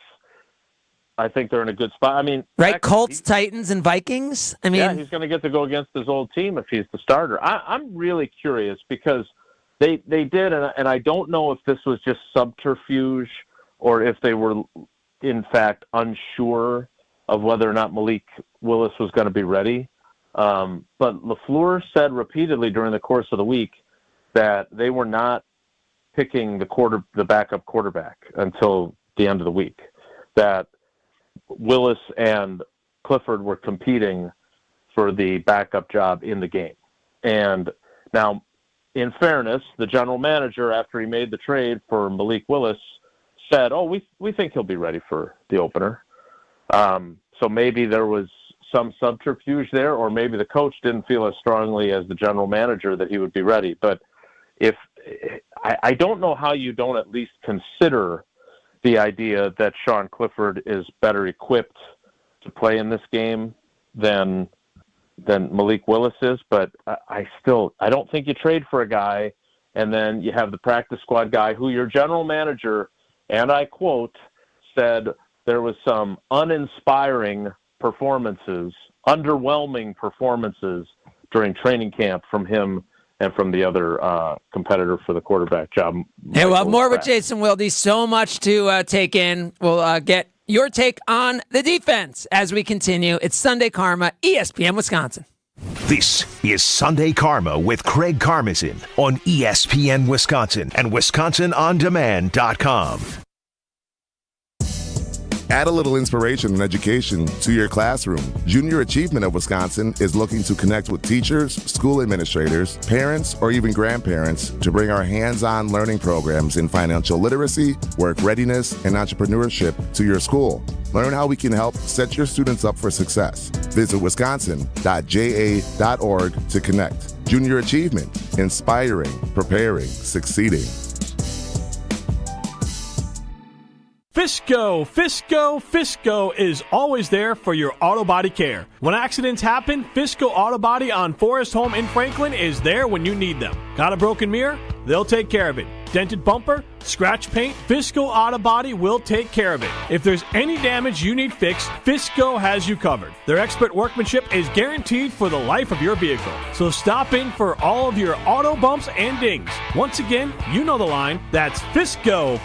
[SPEAKER 14] I think they're in a good spot. I mean,
[SPEAKER 1] right? Colts, Titans, and Vikings. I mean,
[SPEAKER 14] yeah, he's going to get to go against his old team if he's the starter. I'm really curious because they did, and I don't know if this was just subterfuge or if they were, in fact, unsure of whether or not Malik Willis was going to be ready. But LaFleur said repeatedly during the course of the week that they were not picking the backup quarterback until the end of the week, that Willis and Clifford were competing for the backup job in the game. And now, in fairness, the general manager, after he made the trade for Malik Willis, said, we think he'll be ready for the opener. So maybe there was some subterfuge there, or maybe the coach didn't feel as strongly as the general manager that he would be ready. But I don't know how you don't at least consider the idea that Sean Clifford is better equipped to play in this game than Malik Willis is. But I don't think you trade for a guy and then you have the practice squad guy who your general manager, and I quote, said there was some uninspiring performances, underwhelming performances during training camp from him and from the other competitor for the quarterback job.
[SPEAKER 1] Hey, we'll have more with Jason Wilde. So much to take in. We'll get your take on the defense as we continue. It's Sunday Karma, ESPN Wisconsin.
[SPEAKER 5] This is Sunday Karma with Craig Karmazin on ESPN Wisconsin and WisconsinOnDemand.com.
[SPEAKER 6] Add a little inspiration and education to your classroom. Junior Achievement of Wisconsin is looking to connect with teachers, school administrators, parents, or even grandparents to bring our hands-on learning programs in financial literacy, work readiness, and entrepreneurship to your school. Learn how we can help set your students up for success. Visit wisconsin.ja.org to connect. Junior Achievement, inspiring, preparing, succeeding.
[SPEAKER 9] Fisco is always there for your auto body care. When accidents happen, Fisco Auto Body on Forest Home in Franklin is there when you need them. Got a broken mirror? They'll take care of it. Dented bumper? Scratch paint? Fisco Auto Body will take care of it. If there's any damage you need fixed, Fisco has you covered. Their expert workmanship is guaranteed for the life of your vehicle. So stop in for all of your auto bumps and dings. Once again, you know the line. That's Fisco.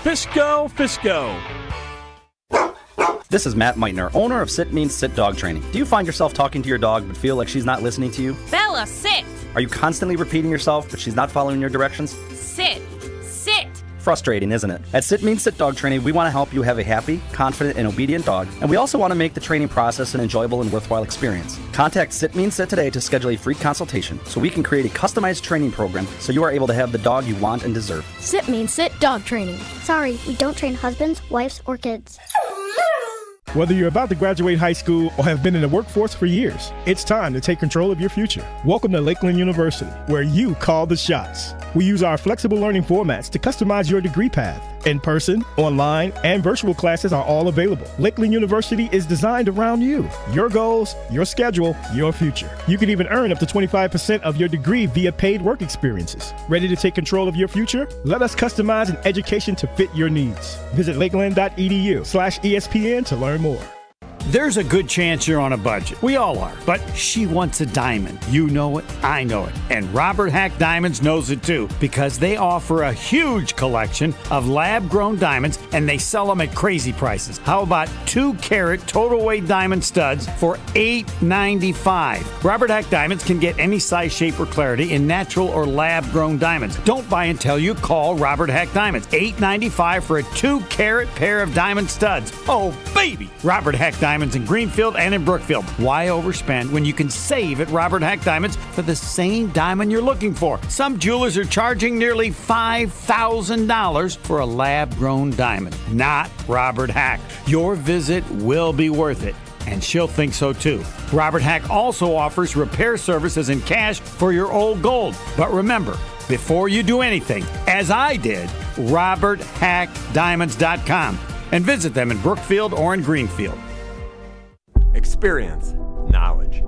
[SPEAKER 7] This is Matt Meitner, owner of Sit Means Sit Dog Training. Do you find yourself talking to your dog but feel like she's not listening to you?
[SPEAKER 23] Bella, sit!
[SPEAKER 7] Are you constantly repeating yourself but she's not following your directions?
[SPEAKER 23] Sit! Sit!
[SPEAKER 7] Frustrating, isn't it? At Sit Means Sit Dog Training, we want to help you have a happy, confident, and obedient dog, and we also want to make the training process an enjoyable and worthwhile experience. Contact Sit Means Sit today to schedule a free consultation so we can create a customized training program so you are able to have the dog you want and deserve.
[SPEAKER 24] Sit Means Sit Dog Training. Sorry, we don't train husbands, wives, or kids.
[SPEAKER 25] Whether you're about to graduate high school or have been in the workforce for years, it's time to take control of your future. Welcome to Lakeland University, where you call the shots. We use our flexible learning formats to customize your degree path. In-person, online, and virtual classes are all available. Lakeland University is designed around you, your goals, your schedule, your future. You can even earn up to 25% of your degree via paid work experiences. Ready to take control of your future? Let us customize an education to fit your needs. Visit lakeland.edu/ESPN to learn more.
[SPEAKER 26] There's a good chance you're on a budget. We all are. But she wants a diamond. You know it. I know it. And Robert Hack Diamonds knows it too, because they offer a huge collection of lab-grown diamonds and they sell them at crazy prices. How about 2-carat total weight diamond studs for $8.95? Robert Hack Diamonds can get any size, shape, or clarity in natural or lab-grown diamonds. Don't buy until you call Robert Hack Diamonds. $8.95 for a 2-carat pair of diamond studs. Oh, baby! Robert Hack Diamonds in Greenfield and in Brookfield. Why overspend when you can save at Robert Hack Diamonds for the same diamond you're looking for? Some jewelers are charging nearly $5,000 for a lab-grown diamond. Not Robert Hack. Your visit will be worth it, and she'll think so too. Robert Hack also offers repair services and cash for your old gold. But remember, before you do anything, as I did, RobertHackDiamonds.com, and visit them in Brookfield or in Greenfield.
[SPEAKER 27] Experience, knowledge,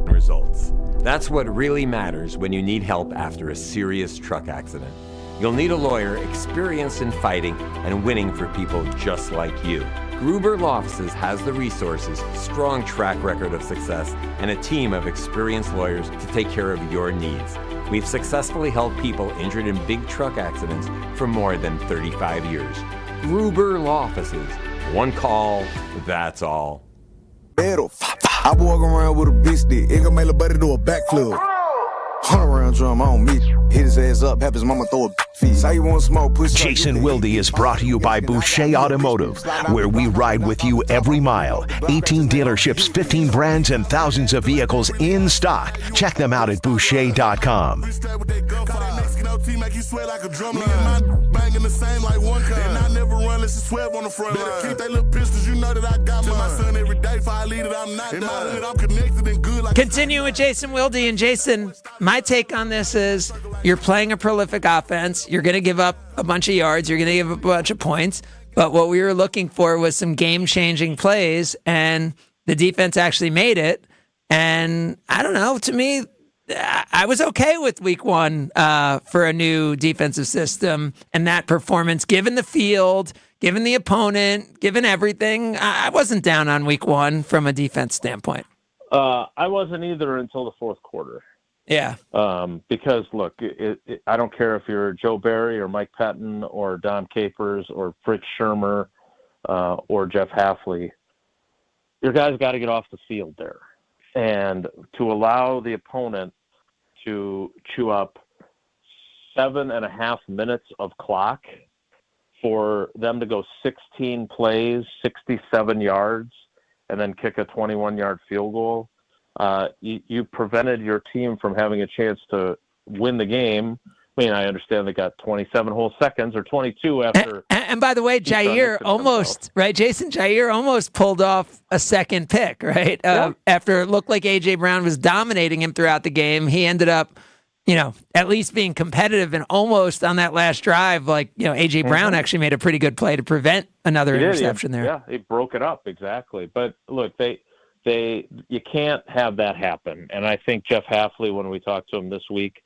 [SPEAKER 27] results. That's what really matters when you need help after a serious truck accident.
[SPEAKER 8] You'll need a lawyer experienced in fighting and winning for people just like you. Gruber Law Offices has the resources, strong track record of success, and a team of experienced lawyers to take care of your needs. We've successfully helped people injured in big truck accidents for more than 35 years. Gruber Law Offices. One call, that's all.
[SPEAKER 10] I walk around with a big stick. It can make a buddy do a backflip. 100 round drum on me. Hit his ass up, have his mama throw a feast. How you want smoke? Push
[SPEAKER 5] Jason Wilde is brought to you by Boucher Automotive, where we ride with you every mile. 18 dealerships, 15 brands, and thousands of vehicles in stock. Check them out at Boucher.com.
[SPEAKER 11] Make you sweat like a drum line. Banging the same like one kind. And I never run unless you sweat on the front line. Keep that little pistols, you know that I got mine. My son every day, if I lead it, I'm not in my hood, I'm connected and good like.
[SPEAKER 1] Continue with Jason Wilde. And Jason, my take on this is you're playing a prolific offense. You're going to give up a bunch of yards. You're going to give up a bunch of points. But what we were looking for was some game-changing plays, and the defense actually made it. And I don't know, to me, I was okay with week one for a new defensive system and that performance, given the field, given the opponent, given everything. I wasn't down on week one from a defense standpoint.
[SPEAKER 14] I wasn't either until the fourth quarter.
[SPEAKER 1] Yeah.
[SPEAKER 14] Because, look, I don't care if you're Joe Barry or Mike Pettin or Don Capers or Fritz Shermer or Jeff Hafley. Your guys got to get off the field there. And to allow the opponent to chew up 7.5 minutes of clock for them to go 16 plays, 67 yards, and then kick a 21-yard field goal, you prevented your team from having a chance to win the game. I mean, I understand they got 27 whole seconds or 22 after.
[SPEAKER 1] And by the way, Jair almost, right? Jason Jair almost pulled off a second pick, right?
[SPEAKER 14] Yeah.
[SPEAKER 1] After it looked like A.J. Brown was dominating him throughout the game, he ended up, at least being competitive and almost on that last drive, A.J. Brown actually made a pretty good play to prevent another interception there.
[SPEAKER 14] Yeah, he broke it up, exactly. But look, you can't have that happen. And I think Jeff Hafley, when we talked to him this week,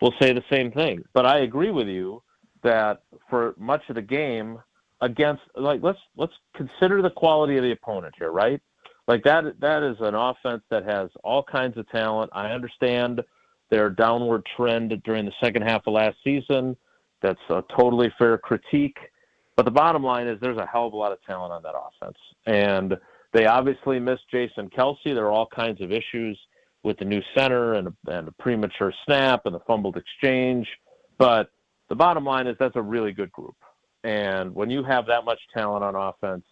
[SPEAKER 14] will say the same thing. But I agree with you that for much of the game against, let's consider the quality of the opponent here, right? That is an offense that has all kinds of talent. I understand their downward trend during the second half of last season. That's a totally fair critique. But the bottom line is there's a hell of a lot of talent on that offense. And they obviously missed Jason Kelsey. There are all kinds of issues with the new center and a premature snap and the fumbled exchange. But the bottom line is that's a really good group. And when you have that much talent on offense,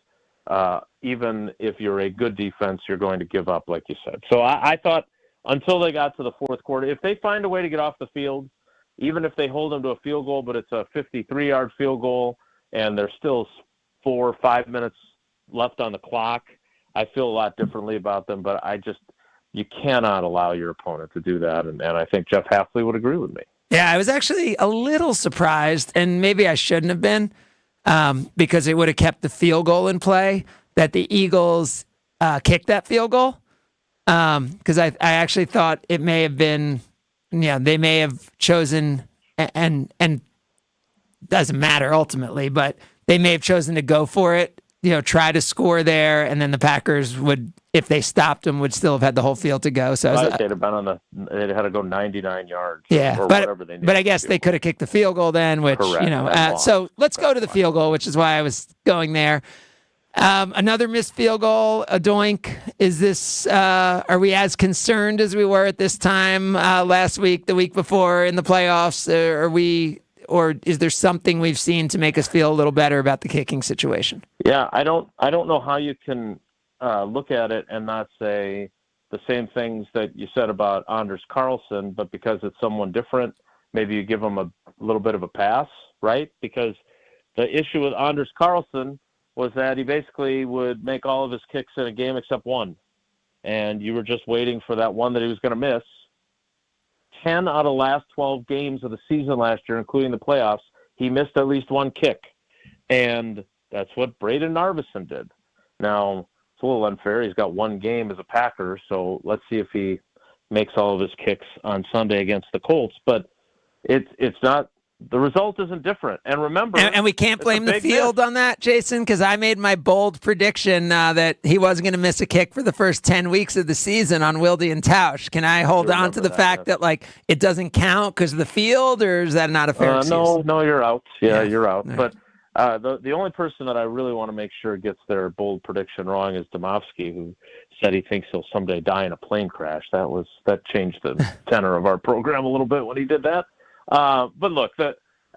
[SPEAKER 14] even if you're a good defense, you're going to give up, like you said. So I thought until they got to the fourth quarter, if they find a way to get off the field, even if they hold them to a field goal, but it's a 53-yard field goal and there's still 4 or 5 minutes left on the clock, I feel a lot differently about them. But you cannot allow your opponent to do that. And I think Jeff Hafley would agree with me.
[SPEAKER 1] Yeah, I was actually a little surprised, and maybe I shouldn't have been, because it would have kept the field goal in play, that the Eagles kicked that field goal. Because I actually thought it may have been, they may have chosen, and doesn't matter ultimately, but they may have chosen to go for it, try to score there, and then the Packers would, if they stopped them, would still have had the whole field to go. So
[SPEAKER 14] they'd have been they'd had to go 99 yards.
[SPEAKER 1] Yeah,
[SPEAKER 14] or
[SPEAKER 1] but
[SPEAKER 14] whatever they needed
[SPEAKER 1] I guess they could have kicked the field goal then, which
[SPEAKER 14] Correct.
[SPEAKER 1] So let's go to the field goal, which is why I was going there. Another missed field goal, a doink. Is this? Are we as concerned as we were at this time last week, the week before in the playoffs? Or is there something we've seen to make us feel a little better about the kicking situation?
[SPEAKER 14] Yeah, I don't know how you can look at it and not say the same things that you said about Anders Carlson, but because it's someone different, maybe you give him a little bit of a pass, right? Because the issue with Anders Carlson was that he basically would make all of his kicks in a game except one. And you were just waiting for that one that he was going to miss. 10 out of the last 12 games of the season last year, including the playoffs, he missed at least one kick. And that's what Braden Narveson did. Now, it's a little unfair. He's got one game as a Packer, so let's see if he makes all of his kicks on Sunday against the Colts. But it's not the result isn't different. And remember,
[SPEAKER 1] and we can't blame the field on that, Jason, because I made my bold prediction that he wasn't going to miss a kick for the first 10 weeks of the season on Wilde and Tausch. Can I hold on to the fact that like it doesn't count because of the field, or is that not a fair excuse?
[SPEAKER 14] No, you're out. Yeah, you're out. But the only person that I really want to make sure gets their bold prediction wrong is Domofsky, who said he thinks he'll someday die in a plane crash. That changed the tenor of our program a little bit when he did that. But look,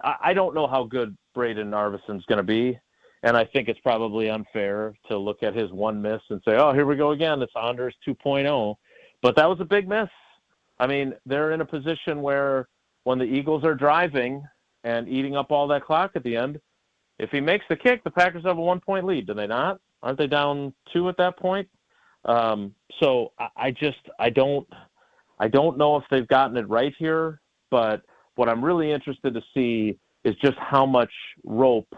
[SPEAKER 14] I don't know how good Braden Narvison's going to be, and I think it's probably unfair to look at his one miss and say, oh, here we go again. It's Anders 2.0. But that was a big miss. I mean, they're in a position where when the Eagles are driving and eating up all that clock at the end, if he makes the kick, the Packers have a 1-point lead. Do they not? Aren't they down 2 at that point? So I don't know if they've gotten it right here, but what I'm really interested to see is just how much rope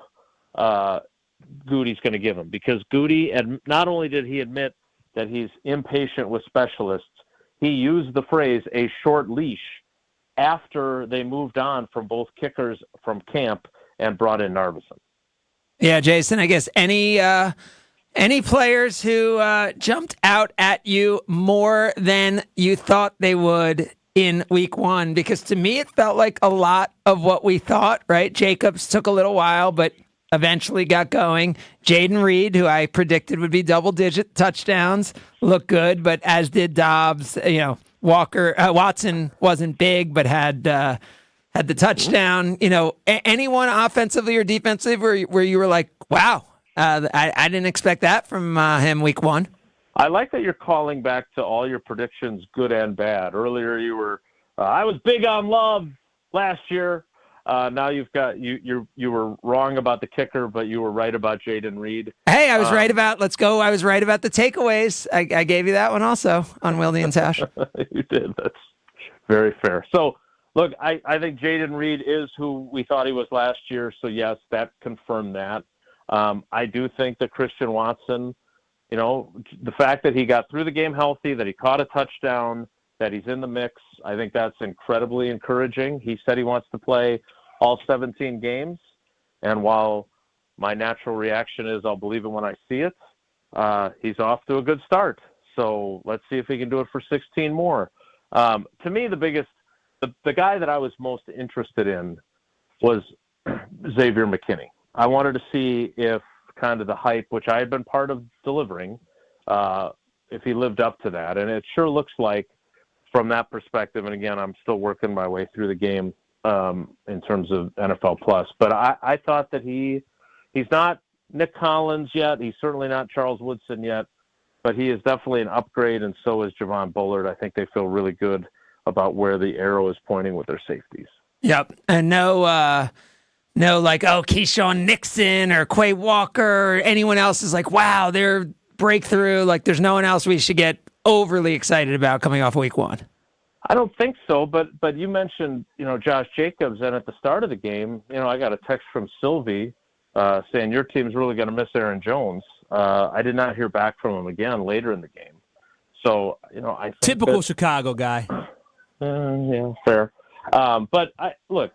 [SPEAKER 14] Goody's going to give him, because Goody, and not only did he admit that he's impatient with specialists, he used the phrase "a short leash" after they moved on from both kickers from camp and brought in Narvison.
[SPEAKER 1] Yeah, Jason, I guess any players who jumped out at you more than you thought they would in week 1? Because to me, it felt like a lot of what we thought, right? Jacobs took a little while, but eventually got going. Jaden Reed, who I predicted would be double-digit touchdowns, looked good, but as did Dobbs. Watson wasn't big, but had the touchdown. Anyone offensively or defensively where you were like, wow, I didn't expect that from him week 1.
[SPEAKER 14] I like that you're calling back to all your predictions, good and bad. Earlier you were, I was big on Love last year. Now you've got you were wrong about the kicker, but you were right about Jaden Reed.
[SPEAKER 1] Hey, I was right about. Let's go. I was right about the takeaways. I gave you that one also on Wilde and Tausch.
[SPEAKER 14] You did. That's very fair. So look, I think Jaden Reed is who we thought he was last year. So yes, that confirmed that. I do think that Christian Watson, the fact that he got through the game healthy, that he caught a touchdown, that he's in the mix, I think that's incredibly encouraging. He said he wants to play all 17 games. And while my natural reaction is I'll believe it when I see it, he's off to a good start. So let's see if he can do it for 16 more. To me, the guy that I was most interested in was Xavier McKinney. I wanted to see if kind of the hype, which I had been part of delivering, if he lived up to that. And it sure looks like from that perspective, and again, I'm still working my way through the game in terms of NFL Plus, but I thought that he's not Nick Collins yet. He's certainly not Charles Woodson yet, but he is definitely an upgrade, and so is Javon Bullard. I think they feel really good about where the arrow is pointing with their safeties.
[SPEAKER 1] Yep, and no, Keyshawn Nixon or Quay Walker or anyone else is like, wow, they're breakthrough. Like, there's no one else we should get overly excited about coming off week 1.
[SPEAKER 14] I don't think so, but you mentioned, Josh Jacobs, and at the start of the game, I got a text from Sylvie saying your team's really going to miss Aaron Jones. I did not hear back from him again later in the game. So, I think
[SPEAKER 2] typical Chicago guy.
[SPEAKER 14] Yeah, fair. But look,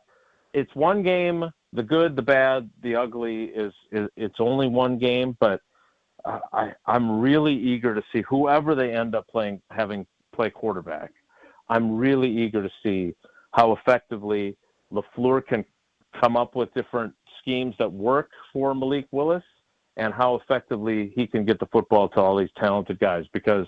[SPEAKER 14] it's one game. The good, the bad, the ugly is it's only one game, but I'm really eager to see whoever they end up having play quarterback. I'm really eager to see how effectively LaFleur can come up with different schemes that work for Malik Willis and how effectively he can get the football to all these talented guys. Because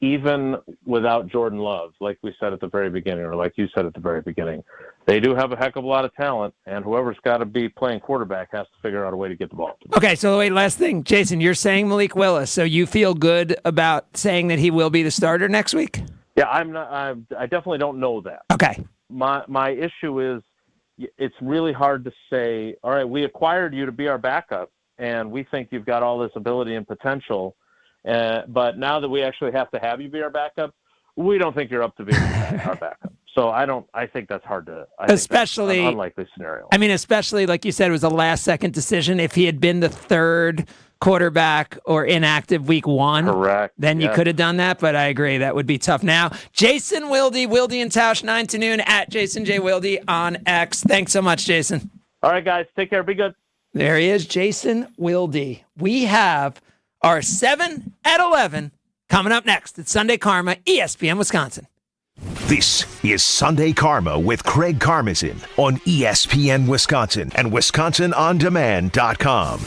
[SPEAKER 14] even without Jordan Love, like we said at the very beginning, or like you said at the very beginning, they do have a heck of a lot of talent, and whoever's got to be playing quarterback has to figure out a way to get the ball to them.
[SPEAKER 1] Okay, so wait, last thing. Jason, you're saying Malik Willis, so you feel good about saying that he will be the starter next week?
[SPEAKER 14] Yeah, I'm not. I definitely don't know that.
[SPEAKER 1] Okay.
[SPEAKER 14] My issue is it's really hard to say, all right, we acquired you to be our backup, and we think you've got all this ability and potential, but now that we actually have to have you be our backup, we don't think you're up to being our backup. So I think that's hard to,
[SPEAKER 1] especially
[SPEAKER 14] an unlikely scenario.
[SPEAKER 1] I mean, especially like you said, it was a last second decision. If he had been the third quarterback or inactive week 1,
[SPEAKER 14] correct,
[SPEAKER 1] then you could have done that, but I agree that would be tough. Now, Jason Wilde and Tausch, 9 to noon at Jason J. Wilde on X. Thanks so much, Jason.
[SPEAKER 14] All right, guys, take care. Be good.
[SPEAKER 1] There he is, Jason Wilde. We have our 7 at 11 coming up next. It's Sunday Karma, ESPN Wisconsin.
[SPEAKER 5] This is Sunday Karma with Craig Karmazin on ESPN Wisconsin and WisconsinOnDemand.com.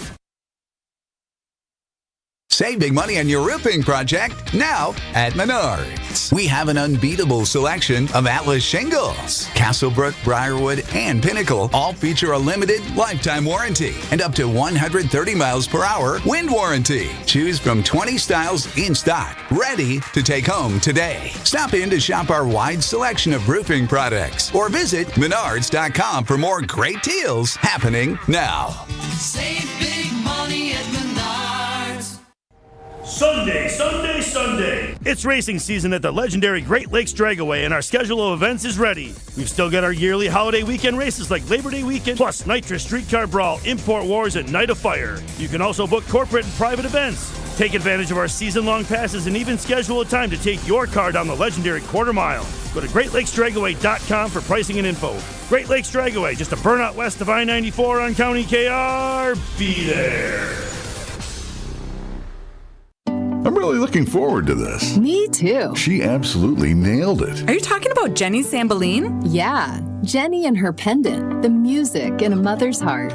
[SPEAKER 12] Save big money on your roofing project now at Menards. We have an unbeatable selection of Atlas shingles. Castlebrook, Briarwood, and Pinnacle all feature a limited lifetime warranty and up to 130 miles per hour wind warranty. Choose from 20 styles in stock, ready to take home today. Stop in to shop our wide selection of roofing products or visit Menards.com for more great deals happening now.
[SPEAKER 13] Save big money at Menards.
[SPEAKER 15] Sunday, Sunday, Sunday. It's racing season at the legendary Great Lakes Dragaway, and our schedule of events is ready. We've still got our yearly holiday weekend races like Labor Day weekend, plus Nitrous Streetcar Brawl, Import Wars, and Night of Fire. You can also book corporate and private events. Take advantage of our season-long passes and even schedule a time to take your car down the legendary quarter mile. Go to GreatLakesDragaway.com for pricing and info. Great Lakes Dragaway, just a burnout west of I-94 on County KR. Be there.
[SPEAKER 16] I'm really looking forward to this.
[SPEAKER 17] Me too.
[SPEAKER 16] She absolutely nailed it.
[SPEAKER 17] Are you talking about Jenny Sambeline? Yeah, Jenny and her pendant, the music in a mother's heart.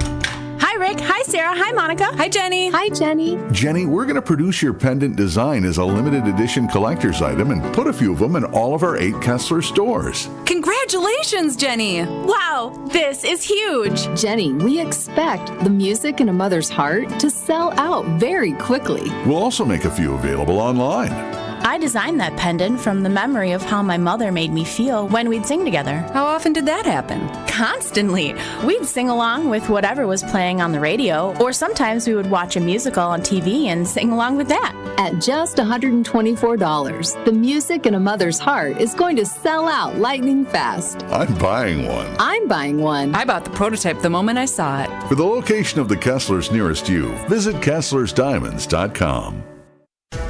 [SPEAKER 18] Hi, Rick. Hi, Sarah. Hi, Monica. Hi, Jenny.
[SPEAKER 17] Hi, Jenny.
[SPEAKER 16] Jenny, we're going to produce your pendant design as a limited edition collector's item and put a few of them in all of our 8 Kessler stores.
[SPEAKER 17] Congratulations, Jenny.
[SPEAKER 18] Wow, this is huge.
[SPEAKER 17] Jenny, we expect the music in a mother's heart to sell out very quickly.
[SPEAKER 16] We'll also make a few available online.
[SPEAKER 18] I designed that pendant from the memory of how my mother made me feel when we'd sing together.
[SPEAKER 17] How often did that happen?
[SPEAKER 18] Constantly. We'd sing along with whatever was playing on the radio, or sometimes we would watch a musical on TV and sing along with that.
[SPEAKER 17] At just $124, the music in a mother's heart is going to sell out lightning fast.
[SPEAKER 16] I'm buying one.
[SPEAKER 17] I'm buying one. I bought the prototype the moment I saw it.
[SPEAKER 16] For the location of the Kesslers nearest you, visit KesslersDiamonds.com.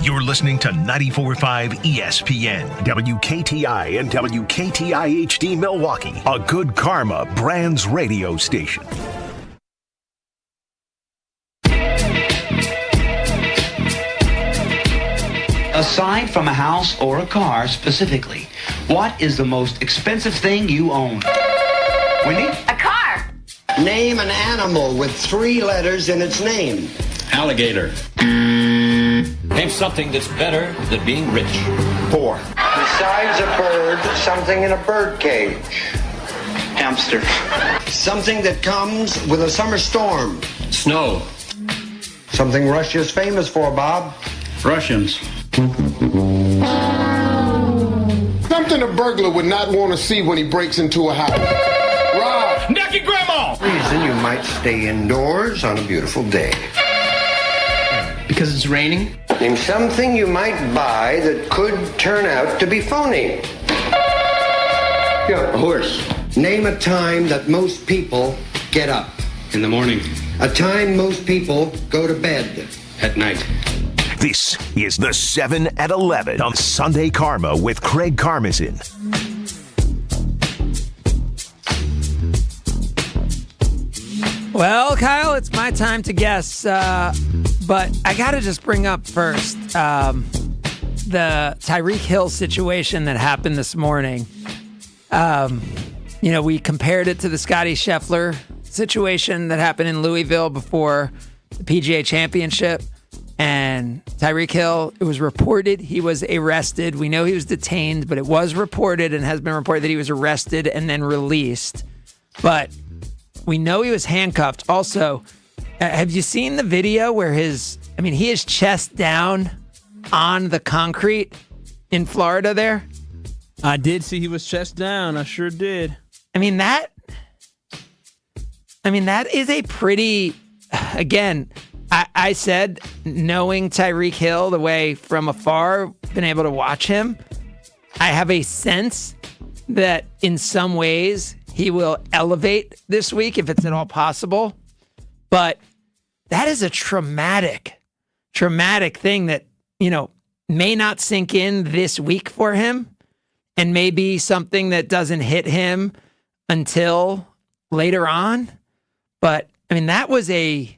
[SPEAKER 5] You're listening to 94.5 ESPN, WKTI, and WKTI HD Milwaukee, a Good Karma Brands radio station.
[SPEAKER 27] Aside from a house or a car specifically, what is the most expensive thing you own? Winnie?
[SPEAKER 28] A car.
[SPEAKER 29] Name an animal with 3 letters in its name.
[SPEAKER 30] Alligator. Name something that's better than being rich.
[SPEAKER 29] 4. Besides a bird, something in a bird cage.
[SPEAKER 30] Hamster.
[SPEAKER 29] Something that comes with a summer storm.
[SPEAKER 30] Snow.
[SPEAKER 29] Something Russia's famous for, Bob.
[SPEAKER 30] Russians.
[SPEAKER 31] Something a burglar would not want to see when he breaks into a house. Rob!
[SPEAKER 30] Naked grandma!
[SPEAKER 29] Reason you might stay indoors on a beautiful day.
[SPEAKER 30] Because it's raining?
[SPEAKER 29] Name something you might buy that could turn out to be phony.
[SPEAKER 30] Yeah, a horse.
[SPEAKER 29] Name a time that most people get up.
[SPEAKER 30] In the morning.
[SPEAKER 29] A time most people go to bed.
[SPEAKER 30] At night.
[SPEAKER 5] This is the 7 at 11 on Sunday Karma with Craig Karmazin.
[SPEAKER 1] Well, Kyle, it's my time to guess, but I got to just bring up first the Tyreek Hill situation that happened this morning. We compared it to the Scotty Scheffler situation that happened in Louisville before the PGA Championship. And Tyreek Hill, it was reported he was arrested. We know he was detained, but it was reported and has been reported that he was arrested and then released. But we know he was handcuffed. Also, have you seen the video where he is chest down on the concrete in Florida there?
[SPEAKER 2] I did see he was chest down. I sure did.
[SPEAKER 1] That is a pretty, again, I said, knowing Tyreek Hill the way from afar, been able to watch him, I have a sense that in some ways he will elevate this week if it's at all possible. But that is a traumatic traumatic thing that, may not sink in this week for him and maybe something that doesn't hit him until later on. But I mean, that was a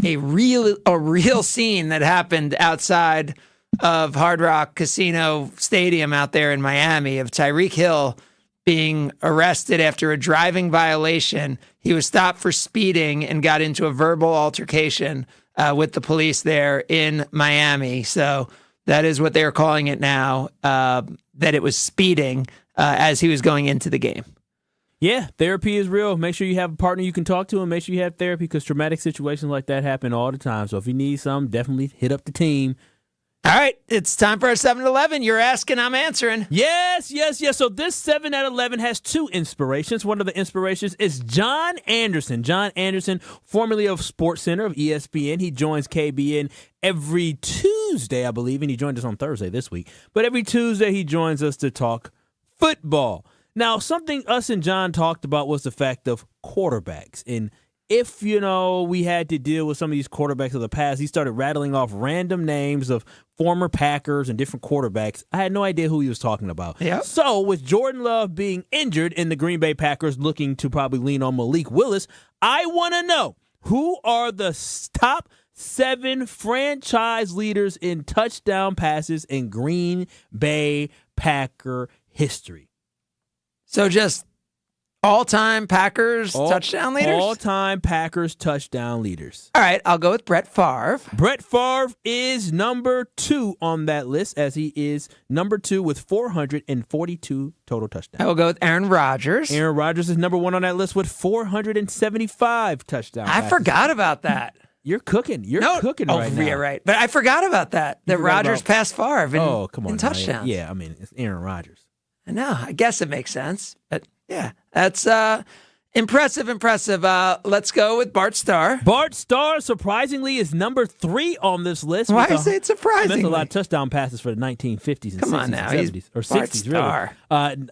[SPEAKER 1] real scene that happened outside of Hard Rock Casino Stadium out there in Miami of Tyreek Hill being arrested after a driving violation. He was stopped for speeding and got into a verbal altercation with the police there in Miami. So that is what they're calling it now, that it was speeding as he was going into the game.
[SPEAKER 2] Yeah, therapy is real. Make sure you have a partner you can talk to and make sure you have therapy because traumatic situations like that happen all the time. So if you need some, definitely hit up the team.
[SPEAKER 1] All right, it's time for our 7-Eleven. You're asking, I'm answering.
[SPEAKER 2] Yes. So this 7 at 11 has two inspirations. One of the inspirations is John Anderson. John Anderson, formerly of SportsCenter of ESPN. He joins KBN every Tuesday, I believe, and he joined us on Thursday this week. But every Tuesday he joins us to talk football. Now, something us and John talked about was the fact of quarterbacks. And if, we had to deal with some of these quarterbacks of the past, he started rattling off random names of former Packers and different quarterbacks. I had no idea who he was talking about.
[SPEAKER 1] Yep.
[SPEAKER 2] So with Jordan Love being injured and the Green Bay Packers looking to probably lean on Malik Willis, I want to know who are the top 7 franchise leaders in touchdown passes in Green Bay Packer history.
[SPEAKER 1] So just all-time Packers touchdown leaders?
[SPEAKER 2] All-time Packers touchdown leaders.
[SPEAKER 1] All right, I'll go with Brett Favre.
[SPEAKER 2] Brett Favre is number 2 on that list, as he is number 2 with 442 total touchdowns.
[SPEAKER 1] I will go with Aaron Rodgers.
[SPEAKER 2] Aaron Rodgers is number 1 on that list with 475 touchdowns.
[SPEAKER 1] I forgot about that.
[SPEAKER 2] You're cooking. You're cooking right now.
[SPEAKER 1] Yeah, right. But I forgot about that. That Rodgers passed Favre in touchdowns.
[SPEAKER 2] Yeah, I mean, it's Aaron Rodgers.
[SPEAKER 1] I know. I guess it makes sense. But yeah, that's impressive. Let's go with Bart Starr.
[SPEAKER 2] Bart Starr, surprisingly, is number 3 on this list.
[SPEAKER 1] Why is it surprising?
[SPEAKER 2] That's a lot of touchdown passes for the 1950s and 60s and 70s. Or 60s,
[SPEAKER 1] Starr.
[SPEAKER 2] really.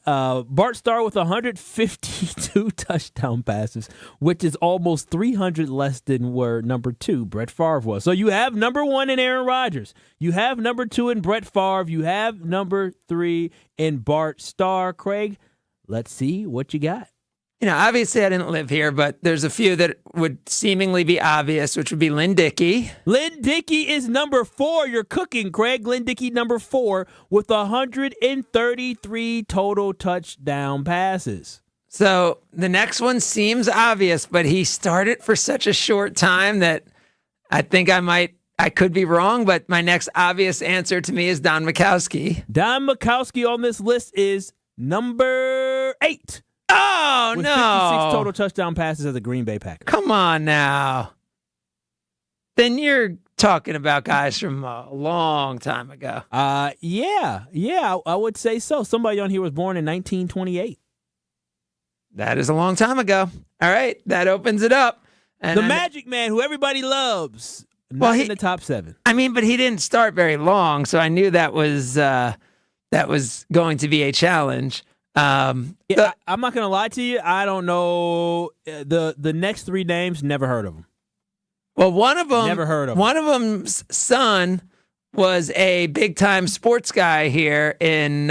[SPEAKER 2] Bart Starr with 152 touchdown passes, which is almost 300 less than where number 2, Brett Favre, was. So you have number 1 in Aaron Rodgers. You have number 2 in Brett Favre. You have number 3 in Bart Starr. Craig, let's see what you got.
[SPEAKER 1] Obviously I didn't live here, but there's a few that would seemingly be obvious, which would be Lynn Dickey.
[SPEAKER 2] Lynn Dickey is number 4. You're cooking, Craig. Lynn Dickey, number 4, with 133 total touchdown passes.
[SPEAKER 1] So the next one seems obvious, but he started for such a short time that I think I could be wrong, but my next obvious answer to me is Don Majkowski.
[SPEAKER 2] Don Majkowski on this list is number 8.
[SPEAKER 1] Oh,
[SPEAKER 2] with
[SPEAKER 1] no.
[SPEAKER 2] 56 total touchdown passes as a Green Bay Packer.
[SPEAKER 1] Come on now. Then you're talking about guys from a long time ago.
[SPEAKER 2] Yeah, I would say so. Somebody on here was born in 1928.
[SPEAKER 1] That is a long time ago. All right, that opens it up. And
[SPEAKER 2] the Magic Man, who everybody loves, not in the top 7.
[SPEAKER 1] I mean, but he didn't start very long, so I knew that was going to be a challenge.
[SPEAKER 2] I'm not going to lie to you. I don't know the next 3 names. Never heard of them.
[SPEAKER 1] Well, one of them.
[SPEAKER 2] Never heard of them.
[SPEAKER 1] One of them's son was a big-time sports guy here in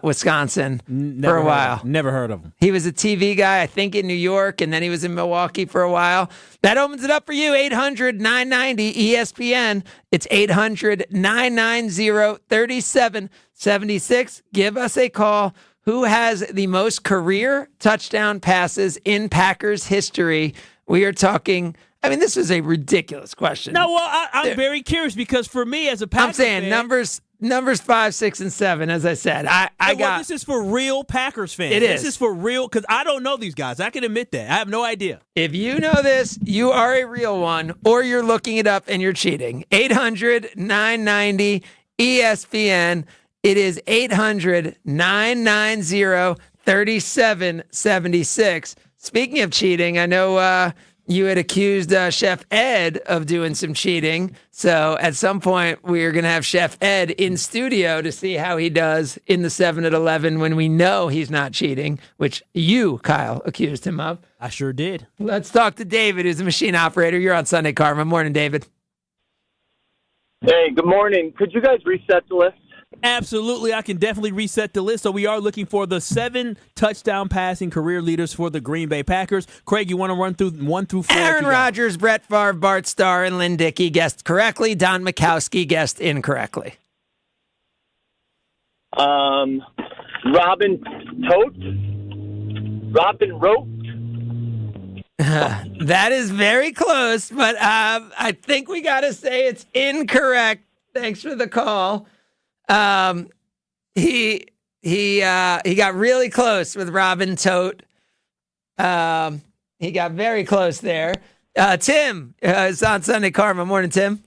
[SPEAKER 1] Wisconsin for a while.
[SPEAKER 2] Never heard of him.
[SPEAKER 1] He was a TV guy, I think, in New York, and then he was in Milwaukee for a while. That opens it up for you, 800-990-ESPN. It's 800-990-3776. Give us a call. Who has the most career touchdown passes in Packers history? We are talking. I mean, this is a ridiculous question.
[SPEAKER 2] No, well, I'm very curious because for me as a Packers
[SPEAKER 1] I'm saying
[SPEAKER 2] fan,
[SPEAKER 1] numbers 5, 6, and 7. As I said,
[SPEAKER 2] this is for real Packers fans.
[SPEAKER 1] It is.
[SPEAKER 2] This is for real because I don't know these guys. I can admit that. I have no idea.
[SPEAKER 1] If you know this, you are a real one, or you're looking it up and you're cheating. 800-990-ESPN. It is 800-990-3776. Speaking of cheating, I know you had accused Chef Ed of doing some cheating. So at some point, we're going to have Chef Ed in studio to see how he does in the 7 at 11 when we know he's not cheating, which you, Kyle, accused him of.
[SPEAKER 2] I sure did.
[SPEAKER 1] Let's talk to David, who's a machine operator. You're on Sunday Karma. Morning, David.
[SPEAKER 3] Hey, good morning. Could you guys reset the list?
[SPEAKER 2] Absolutely, I can definitely reset the list. So we are looking for the 7 touchdown passing career leaders for the Green Bay Packers. Craig, you want to run through 1 through 4?
[SPEAKER 1] Aaron Rodgers, Brett Favre, Bart Starr, and Lynn Dickey guessed correctly. Don Mikowski guessed incorrectly.
[SPEAKER 3] Robin Rote?
[SPEAKER 1] That is very close, but I think we got to say it's incorrect. Thanks for the call. He got really close with Robin Tote. He got very close there. Tim is on Sunday Karma. Morning, Tim.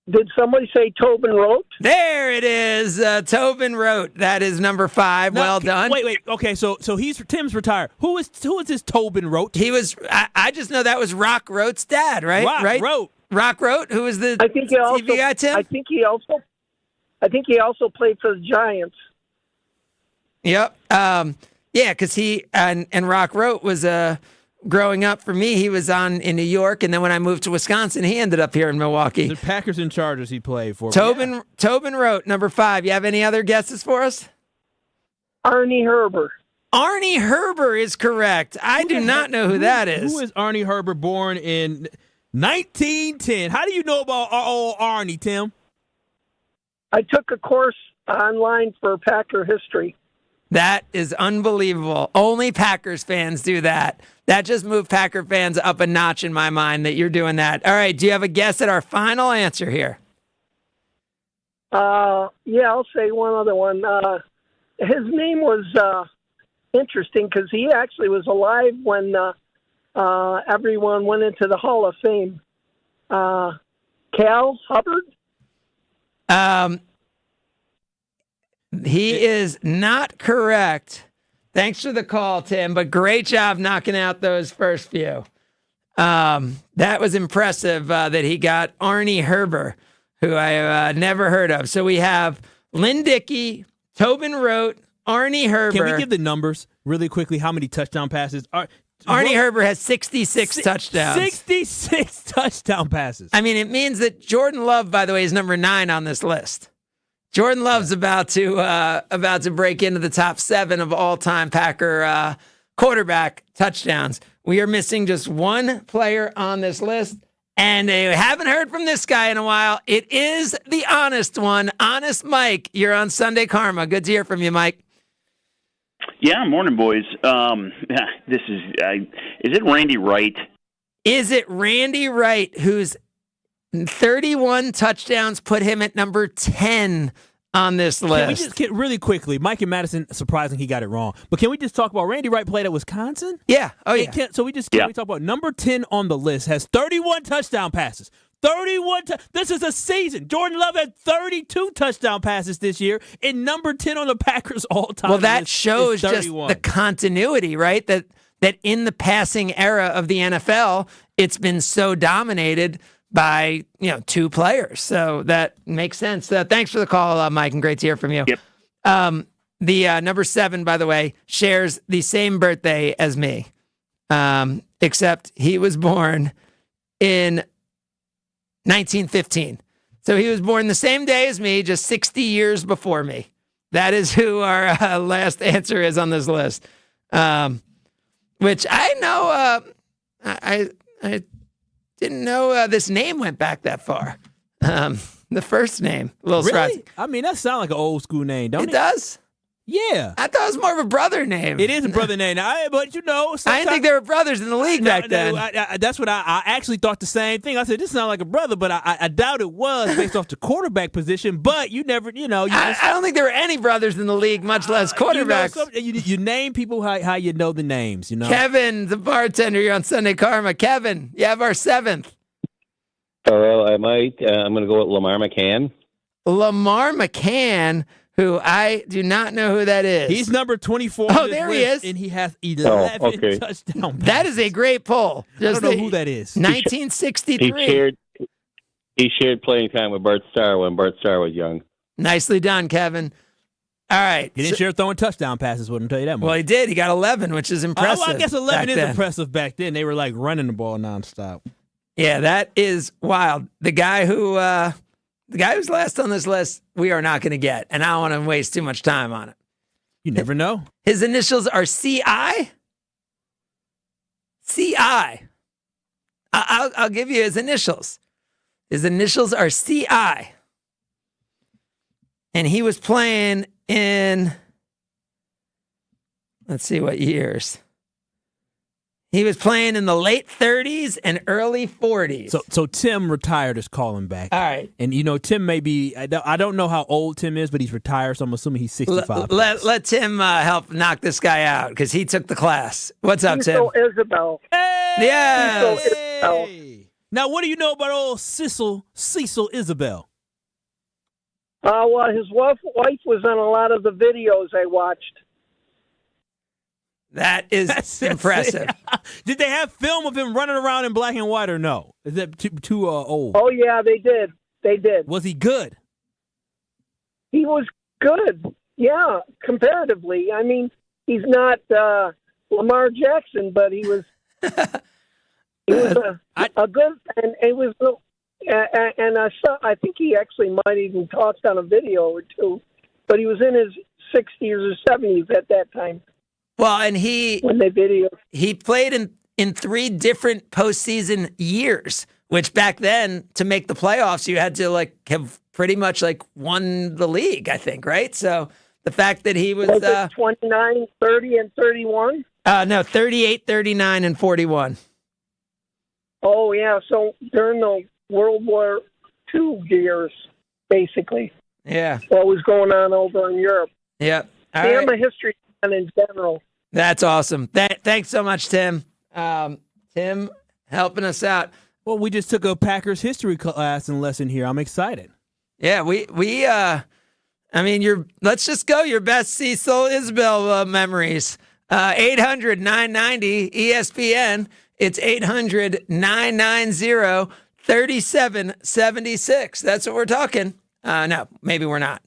[SPEAKER 4] Did somebody say Tobin Rote?
[SPEAKER 1] There it is. Tobin Rote. That is number 5.
[SPEAKER 2] Now,
[SPEAKER 1] well done.
[SPEAKER 2] Wait. Okay, so Tim's retired. Who is this Tobin Rote?
[SPEAKER 1] He was. I just know that was Rock Rote's dad, right? Rock Rote, who was the TV guy, Tim?
[SPEAKER 4] I think he also played for the Giants.
[SPEAKER 1] Yep. Yeah, because he and Rock Rote was growing up for me. He was in New York, and then when I moved to Wisconsin, he ended up here in Milwaukee.
[SPEAKER 2] The Packers and Chargers he played for.
[SPEAKER 1] Tobin Rote, number 5. You have any other guesses for us?
[SPEAKER 4] Arnie Herber.
[SPEAKER 1] Arnie Herber is correct. I do not know who that is.
[SPEAKER 2] Who is Arnie Herber, born in 1910? How do you know about old Arnie, Tim?
[SPEAKER 4] I took a course online for Packer history.
[SPEAKER 1] That is unbelievable. Only Packers fans do that. That just moved Packer fans up a notch in my mind that you're doing that. All right, do you have a guess at our final answer here?
[SPEAKER 4] Yeah, I'll say one other one. His name was interesting because he actually was alive when everyone went into the Hall of Fame. Cal Hubbard?
[SPEAKER 1] He is not correct. Thanks for the call, Tim, but great job knocking out those first few. That was impressive that he got Arnie Herber, who I never heard of. So we have Lynn Dickey, Tobin Rote, Arnie Herber.
[SPEAKER 2] Can we give the numbers really quickly? How many touchdown passes?
[SPEAKER 1] Arnie Herber has 66 touchdowns.
[SPEAKER 2] 66 touchdown passes.
[SPEAKER 1] I mean, it means that Jordan Love, by the way, is number 9 on this list. Jordan Love's about to break into the top 7 of all-time Packer quarterback touchdowns. We are missing just one player on this list, and I haven't heard from this guy in a while. It is the honest one, Honest Mike. You're on Sunday Karma. Good to hear from you, Mike.
[SPEAKER 6] Yeah, morning, boys. This is it Randy Wright?
[SPEAKER 1] Is it Randy Wright, who's 31 touchdowns put him at number 10 on this list?
[SPEAKER 2] Can we just get really quickly? Mike and Madison, surprising he got it wrong. But can we just talk about Randy Wright played at Wisconsin?
[SPEAKER 1] Yeah. Oh, yeah.
[SPEAKER 2] So we talk about number 10 on the list, has 31 touchdown passes. 31. This is a season. Jordan Love had 32 touchdown passes this year, and number 10 on the Packers all-time.
[SPEAKER 1] Well, that shows just the continuity, right? That in the passing era of the NFL, it's been so dominated by 2 players. So that makes sense. Thanks for the call, Mike, and great to hear from you.
[SPEAKER 6] Yep.
[SPEAKER 1] The number 7, by the way, shares the same birthday as me, except he was born in 1915. So he was born the same day as me, just 60 years before me. That is who our last answer is on this list, which I know I didn't know this name went back that far. The first name, a little
[SPEAKER 2] really? I mean, that sounds like an old school name, don't it?
[SPEAKER 1] It does?
[SPEAKER 2] Yeah.
[SPEAKER 1] I thought it was more of a brother name.
[SPEAKER 2] It is a brother name. But
[SPEAKER 1] I didn't think there were brothers in the league back then.
[SPEAKER 2] That's what I actually thought the same thing. I said, this sounds like a brother, but I doubt it was based off the quarterback position. But you never, I
[SPEAKER 1] don't think there were any brothers in the league, much less quarterbacks.
[SPEAKER 2] You name people how you know the names,
[SPEAKER 1] Kevin, the bartender, you're on Sunday Karma. Kevin, you have our 7th.
[SPEAKER 7] Well, I might. I'm going to go with Lamar McCann.
[SPEAKER 1] Lamar McCann, who I do not know who that is.
[SPEAKER 2] He's number 24.
[SPEAKER 1] Oh, there he is.
[SPEAKER 2] And he has 11 touchdowns.
[SPEAKER 1] That is a great poll.
[SPEAKER 2] I don't know who that is.
[SPEAKER 1] 1963.
[SPEAKER 7] He shared playing time with Bart Starr when Bart Starr was young.
[SPEAKER 1] Nicely done, Kevin. All right.
[SPEAKER 2] He didn't share throwing touchdown passes with him, tell you that much.
[SPEAKER 1] Well, he did. He got 11, which is impressive.
[SPEAKER 2] I guess 11 is impressive back then. They were like running the ball nonstop.
[SPEAKER 1] Yeah, that is wild. The guy who's last on this list, we are not going to get, and I don't want to waste too much time on it.
[SPEAKER 2] You never know.
[SPEAKER 1] His initials are CI. CI. I'll give you his initials. His initials are CI. And he was playing in, let's see what years. He was playing in the late 30s and early 40s.
[SPEAKER 2] So Tim retired is calling back.
[SPEAKER 1] All right.
[SPEAKER 2] And, Tim may be, I don't know how old Tim is, but he's retired, so I'm assuming he's 65.
[SPEAKER 1] Let Tim help knock this guy out because he took the class. What's up, Tim?
[SPEAKER 4] Cecil Isabel.
[SPEAKER 2] Hey!
[SPEAKER 1] Yes!
[SPEAKER 4] Cecil Isabel.
[SPEAKER 2] Now, what do you know about old Cecil Isabel?
[SPEAKER 4] Well, his wife was on a lot of the videos I watched.
[SPEAKER 1] That is impressive.
[SPEAKER 2] Did they have film of him running around in black and white or no? Is that too old?
[SPEAKER 4] Oh, yeah, they did. They did.
[SPEAKER 2] Was he good?
[SPEAKER 4] He was good. Yeah, comparatively. I mean, he's not Lamar Jackson, but he was a good, and it was, and I think he actually might even talked on a video or two, but he was in his 60s or 70s at that time.
[SPEAKER 1] Well, and he played in 3 different postseason years, which back then to make the playoffs, you had to have pretty much won the league, I think, right? So the fact that he was
[SPEAKER 4] it 29, 30, and 31?
[SPEAKER 1] No, 38, 39, and 41.
[SPEAKER 4] Oh, yeah. So during the World War II years, basically.
[SPEAKER 1] Yeah.
[SPEAKER 4] What was going on over in Europe.
[SPEAKER 1] Yeah.
[SPEAKER 4] I'm a history fan in general.
[SPEAKER 1] That's awesome. Thanks so much, Tim. Tim helping us out.
[SPEAKER 2] Well, we just took a Packers history class and lesson here. I'm excited.
[SPEAKER 1] Yeah, let's just go. Your best Cecil Isabel memories. 800-990-ESPN. It's 800-990-3776. That's what we're talking. No, maybe we're not.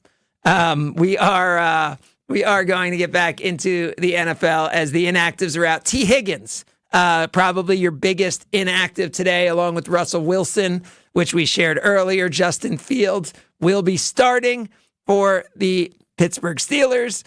[SPEAKER 1] We are going to get back into the NFL as the inactives are out. T. Higgins, probably your biggest inactive today, along with Russell Wilson, which we shared earlier. Justin Fields will be starting for the Pittsburgh Steelers.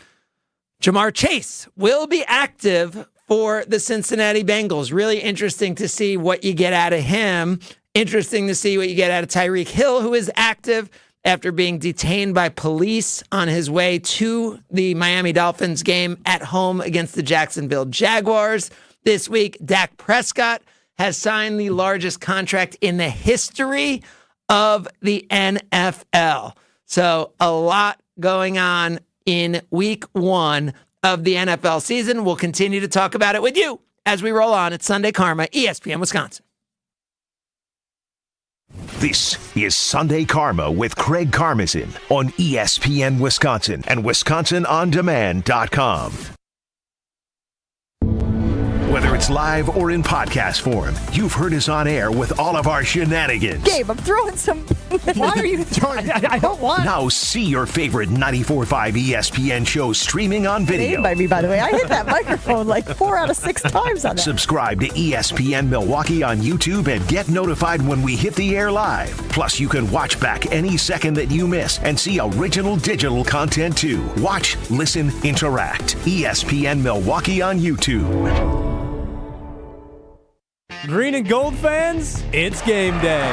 [SPEAKER 1] Jamar Chase will be active for the Cincinnati Bengals. Really interesting to see what you get out of him. Interesting to see what you get out of Tyreek Hill, who is active after being detained by police on his way to the Miami Dolphins game at home against the Jacksonville Jaguars. This week, Dak Prescott has signed the largest contract in the history of the NFL. So a lot going on in week 1 of the NFL season. We'll continue to talk about it with you as we roll on. It's Sunday Karma, ESPN Wisconsin.
[SPEAKER 5] This is Sunday Karma with Craig Karmazin on ESPN Wisconsin and WisconsinOnDemand.com. Whether it's live or in podcast form, you've heard us on air with all of our shenanigans.
[SPEAKER 8] Gabe, I'm throwing some. Why are you throwing? I don't want.
[SPEAKER 5] Now see your favorite 94.5 ESPN shows streaming on video.
[SPEAKER 8] By me, by the way, I hit that microphone 4 out of 6 times on that.
[SPEAKER 5] Subscribe to ESPN Milwaukee on YouTube and get notified when we hit the air live. Plus, you can watch back any second that you miss and see original digital content too. Watch, listen, interact. ESPN Milwaukee on YouTube.
[SPEAKER 9] Green and gold fans, it's game day.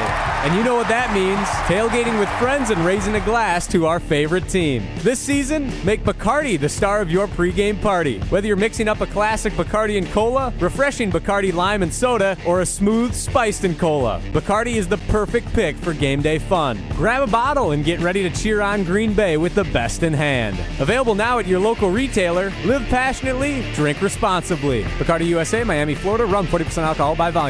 [SPEAKER 9] And you know what that means. Tailgating with friends and raising a glass to our favorite team. This season, make Bacardi the star of your pregame party. Whether you're mixing up a classic Bacardi and Cola, refreshing Bacardi Lime and Soda, or a smooth spiced and Cola, Bacardi is the perfect pick for game day fun. Grab a bottle and get ready to cheer on Green Bay with the best in hand. Available now at your local retailer. Live passionately, drink responsibly. Bacardi USA, Miami, Florida. Rum 40% alcohol by volume.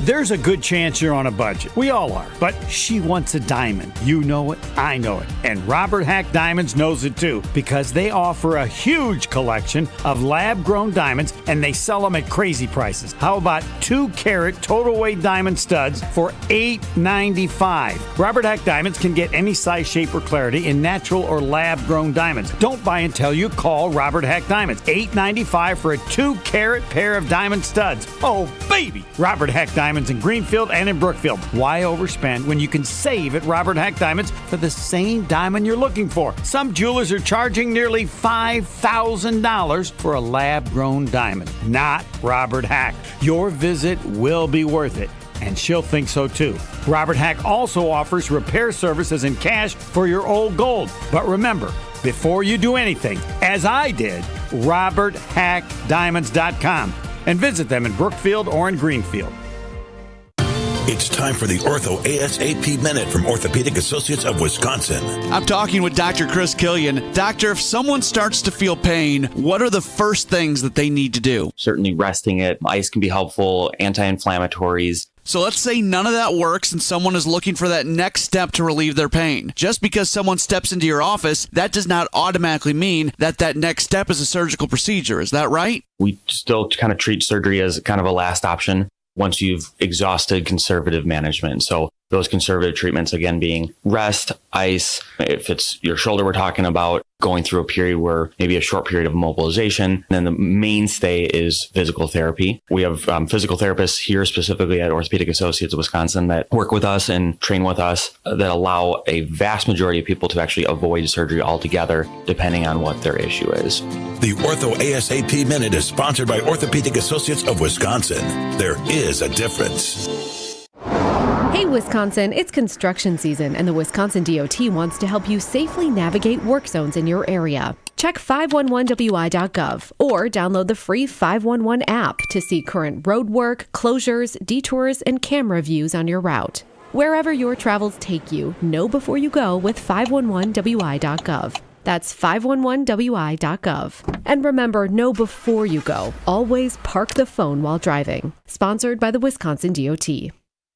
[SPEAKER 19] There's a good chance you're on a budget. We all are. But she wants a diamond. You know it. I know it. And Robert Hack Diamonds knows it too, because they offer a huge collection of lab-grown diamonds, and they sell them at crazy prices. How about 2-carat total weight diamond studs for $8.95? Robert Hack Diamonds can get any size, shape, or clarity in natural or lab-grown diamonds. Don't buy until you call Robert Hack Diamonds. $8.95 for a 2-carat pair of diamond studs. Oh, baby! Robert Hack Diamonds Diamonds in Greenfield and in Brookfield. Why overspend when you can save at Robert Hack Diamonds for the same diamond you're looking for? Some jewelers are charging nearly $5,000 for a lab-grown diamond. Not Robert Hack. Your visit will be worth it, and she'll think so too. Robert Hack also offers repair services and cash for your old gold. But remember, before you do anything, as I did, RobertHackDiamonds.com and visit them in Brookfield or in Greenfield.
[SPEAKER 10] It's time for the Ortho ASAP Minute from Orthopedic Associates of Wisconsin.
[SPEAKER 11] I'm talking with Dr. Chris Killian. Doctor, if someone starts to feel pain, what are the first things that they need to do?
[SPEAKER 14] Certainly resting it. Ice can be helpful, anti-inflammatories.
[SPEAKER 11] So let's say none of that works and someone is looking for that next step to relieve their pain. Just because someone steps into your office, that does not automatically mean that that next step is a surgical procedure. Is that right?
[SPEAKER 14] We still kind of treat surgery as kind of a last option once you've exhausted conservative management. So those conservative treatments, again, being rest, ice. If it's your shoulder we're talking about, going through a period where maybe a short period of immobilization. And then the mainstay is physical therapy. We have physical therapists here specifically at Orthopedic Associates of Wisconsin that work with us and train with us that allow a vast majority of people to actually avoid surgery altogether, depending on what their issue is.
[SPEAKER 10] The Ortho ASAP Minute is sponsored by Orthopedic Associates of Wisconsin. There is a difference.
[SPEAKER 20] Hey Wisconsin, it's construction season and the Wisconsin DOT wants to help you safely navigate work zones in your area. Check 511wi.gov or download the free 511 app to see current road work, closures, detours, and camera views on your route. Wherever your travels take you, know before you go with 511wi.gov. That's 511wi.gov. And remember, know before you go. Always park the phone while driving. Sponsored by the Wisconsin DOT.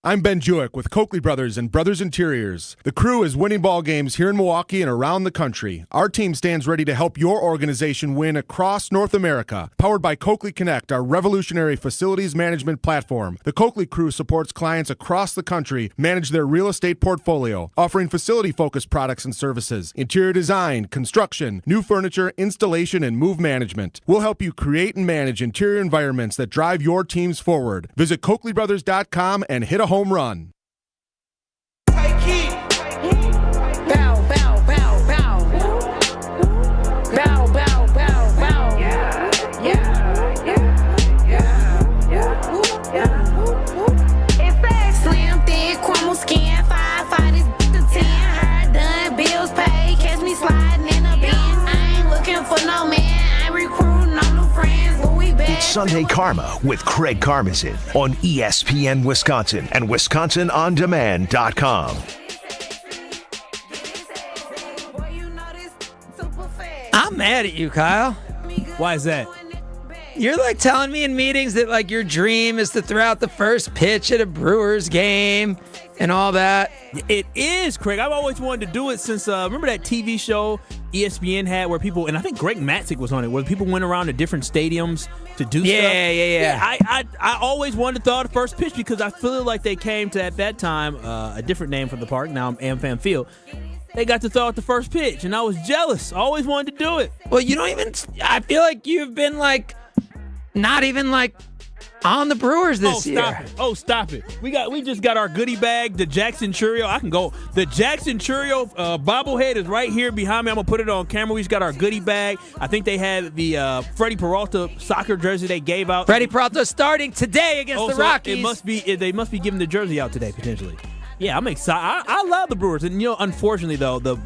[SPEAKER 21] I'm Ben Jewick with Coakley Brothers and Brothers Interiors. The crew is winning ball games here in Milwaukee and around the country. Our team stands ready to help your organization win across North America. Powered by Coakley Connect, our revolutionary facilities management platform. The Coakley crew supports clients across the country manage their real estate portfolio, offering facility-focused products and services, interior design, construction, new furniture, installation, and move management. We'll help you create and manage interior environments that drive your teams forward. Visit CoakleyBrothers.com and hit a home run.
[SPEAKER 5] Sunday Karma with Craig Karmazin on ESPN Wisconsin and WisconsinOnDemand.com.
[SPEAKER 1] I'm mad at you, Kyle.
[SPEAKER 2] Why is that?
[SPEAKER 1] You're like telling me in meetings that like your dream is to throw out the first pitch at a Brewers game and all that.
[SPEAKER 2] It is, Craig. I've always wanted to do it since, remember that TV show ESPN had where people, and I think Greg Matzik was on it, where people went around to different stadiums to do stuff.
[SPEAKER 1] Yeah.
[SPEAKER 2] I always wanted to throw out the first pitch because I feel like they came to, at that time, a different name for the park, now AmFam Field. They got to throw out the first pitch, and I was jealous. I always wanted to do it.
[SPEAKER 1] Well, you don't even, I feel like you've been like, not even like on the Brewers this year.
[SPEAKER 2] Stop it. We just got our goodie bag, the Jackson Churio. I can go. The Jackson Churio bobblehead is right here behind me. I'm going to put it on camera. We just got our goodie bag. I think they had the Freddie Peralta soccer jersey they gave out.
[SPEAKER 1] Freddie Peralta starting today against the Rockies.
[SPEAKER 2] They must be giving the jersey out today, potentially. Yeah, I'm excited. I love the Brewers. And, unfortunately, though, the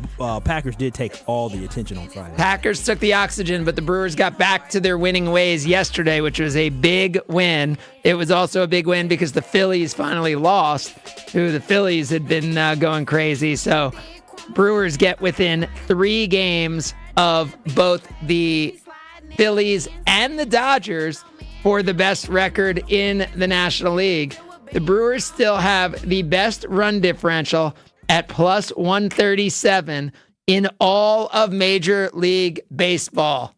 [SPEAKER 2] Packers did take all the attention on Friday.
[SPEAKER 1] Packers took the oxygen, but the Brewers got back to their winning ways yesterday, which was a big win. It was also a big win because the Phillies finally lost, who the Phillies had been going crazy. So Brewers get within 3 games of both the Phillies and the Dodgers for the best record in the National League. The Brewers still have the best run differential at plus 137 in all of Major League Baseball.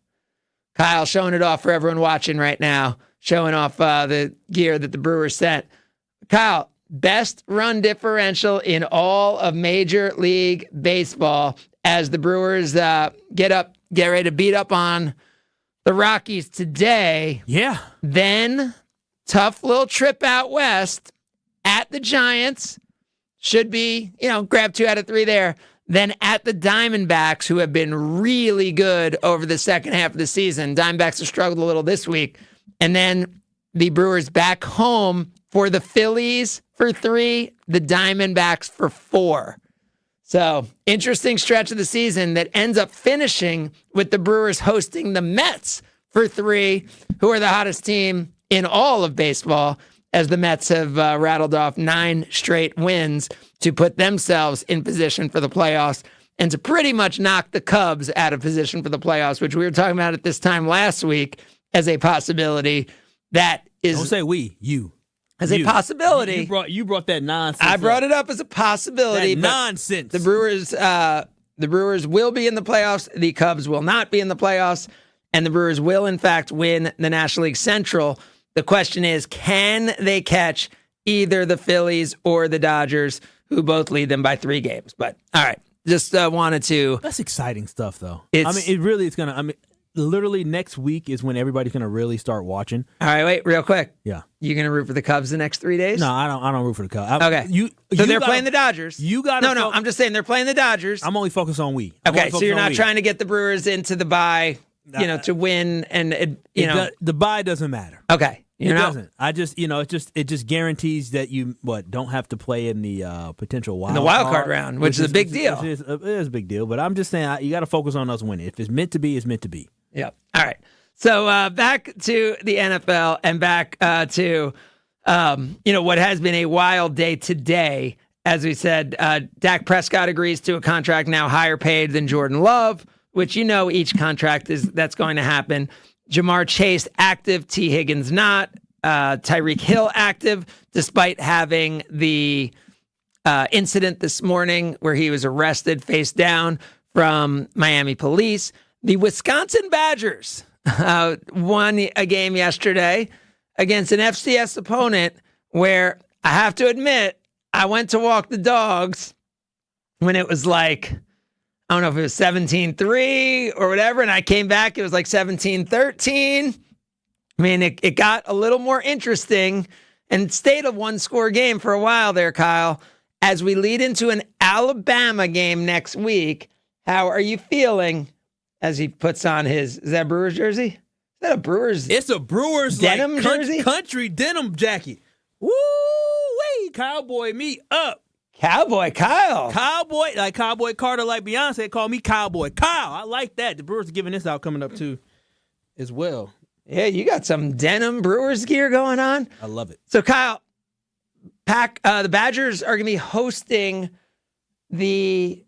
[SPEAKER 1] Kyle showing it off for everyone watching right now, showing off the gear that the Brewers sent. Kyle, best run differential in all of Major League Baseball as the Brewers get ready to beat up on the Rockies today.
[SPEAKER 2] Yeah.
[SPEAKER 1] Then tough little trip out west at the Giants, should be, grab 2 out of 3 there. Then at the Diamondbacks, who have been really good over the second half of the season. Diamondbacks have struggled a little this week. And then the Brewers back home for the Phillies for 3, the Diamondbacks for 4. So, interesting stretch of the season that ends up finishing with the Brewers hosting the Mets for 3, who are the hottest team in all of baseball, as the Mets have rattled off 9 straight wins to put themselves in position for the playoffs and to pretty much knock the Cubs out of position for the playoffs, which we were talking about at this time last week as a possibility. That is...
[SPEAKER 2] Don't say we, you.
[SPEAKER 1] As a possibility.
[SPEAKER 2] You brought that nonsense.
[SPEAKER 1] I brought it up as a possibility.
[SPEAKER 2] That nonsense.
[SPEAKER 1] The Brewers will be in the playoffs. The Cubs will not be in the playoffs. And the Brewers will, in fact, win the National League Central. The question is, can they catch either the Phillies or the Dodgers, who both lead them by 3 games? But, all right, just wanted to...
[SPEAKER 2] That's exciting stuff, though. It really is going to... literally next week is when everybody's going to really start watching.
[SPEAKER 1] All right, wait, real quick.
[SPEAKER 2] Yeah.
[SPEAKER 1] You going to root for the Cubs the next 3 days?
[SPEAKER 2] No, I don't root for the Cubs.
[SPEAKER 1] Okay. So they're playing the Dodgers.
[SPEAKER 2] You got
[SPEAKER 1] No, I'm just saying they're playing the Dodgers.
[SPEAKER 2] I'm only focused on we.
[SPEAKER 1] Okay, so you're not trying to get the Brewers into the bye, to win and,
[SPEAKER 2] the bye doesn't matter.
[SPEAKER 1] Okay.
[SPEAKER 2] It doesn't. I just, it just guarantees that you don't have to play in the potential wild
[SPEAKER 1] card round, which is a big deal.
[SPEAKER 2] It is a big deal, but I'm just saying you got to focus on us winning. If it's meant to be, it's meant to be.
[SPEAKER 1] Yep. All right. So back to the NFL and back to what has been a wild day today. As we said, Dak Prescott agrees to a contract now higher paid than Jordan Love, which each contract that's going to happen. Jamar Chase active, T. Higgins not. Tyreek Hill active, despite having the incident this morning where he was arrested face down from Miami police. The Wisconsin Badgers won a game yesterday against an FCS opponent where I have to admit, I went to walk the dogs when it was like, I don't know if it was 17-3 or whatever, and I came back, it was like 17-13. I mean, it got a little more interesting and stayed a 1-score game for a while there, Kyle. As we lead into an Alabama game next week, how are you feeling as he puts on is that a Brewers jersey? Is that a Brewers?
[SPEAKER 2] It's a Brewers
[SPEAKER 1] denim jersey?
[SPEAKER 2] Country denim jacket. Woo-wee, cowboy me up.
[SPEAKER 1] Cowboy Kyle.
[SPEAKER 2] Cowboy, like Cowboy Carter, like Beyonce, call me Cowboy Kyle. I like that. The Brewers are giving this out coming up too as well.
[SPEAKER 1] Yeah, you got some denim Brewers gear going on.
[SPEAKER 2] I love it.
[SPEAKER 1] So Kyle, the Badgers are going to be hosting the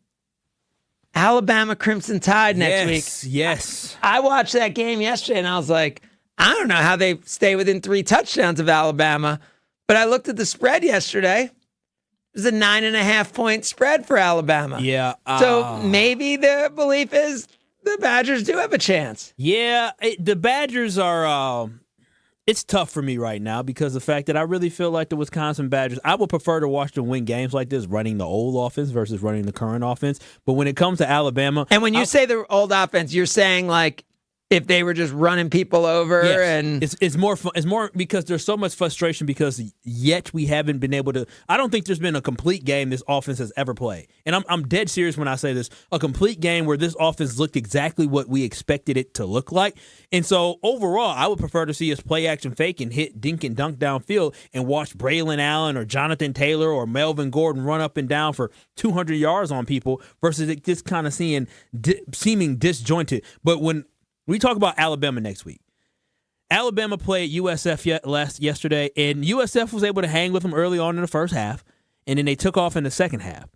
[SPEAKER 1] Alabama Crimson Tide next week.
[SPEAKER 2] Yes.
[SPEAKER 1] I watched that game yesterday and I was like, I don't know how they stay within 3 touchdowns of Alabama, but I looked at the spread yesterday. It was a 9.5-point spread for Alabama.
[SPEAKER 2] Yeah.
[SPEAKER 1] So maybe the belief is the Badgers do have a chance.
[SPEAKER 2] Yeah, the Badgers are it's tough for me right now because of the fact that I really feel like the Wisconsin Badgers, I would prefer to watch them win games like this running the old offense versus running the current offense. But when it comes to Alabama.
[SPEAKER 1] And when you say the old offense, you're saying like if they were just running people over,
[SPEAKER 2] yes.
[SPEAKER 1] And
[SPEAKER 2] it's more fun. It's more because there's so much frustration because yet we haven't been able to. I don't think there's been a complete game this offense has ever played, and I'm dead serious when I say this. A complete game where this offense looked exactly what we expected it to look like, and so overall, I would prefer to see us play action fake and hit dink and dunk downfield and watch Braylon Allen or Jonathan Taylor or Melvin Gordon run up and down for 200 yards on people versus it just kind of seeming disjointed. But when we talk about Alabama next week. Alabama played USF yesterday, and USF was able to hang with them early on in the first half, and then they took off in the second half.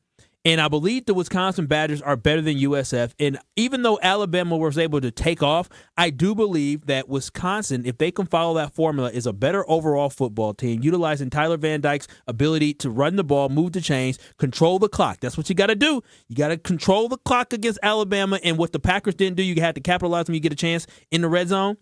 [SPEAKER 2] And I believe the Wisconsin Badgers are better than USF. And even though Alabama was able to take off, I do believe that Wisconsin, if they can follow that formula, is a better overall football team, utilizing Tyler Van Dyke's ability to run the ball, move the chains, control the clock. That's what you got to do. You got to control the clock against Alabama. And what the Packers didn't do, you had to capitalize when you get a chance in the red zone.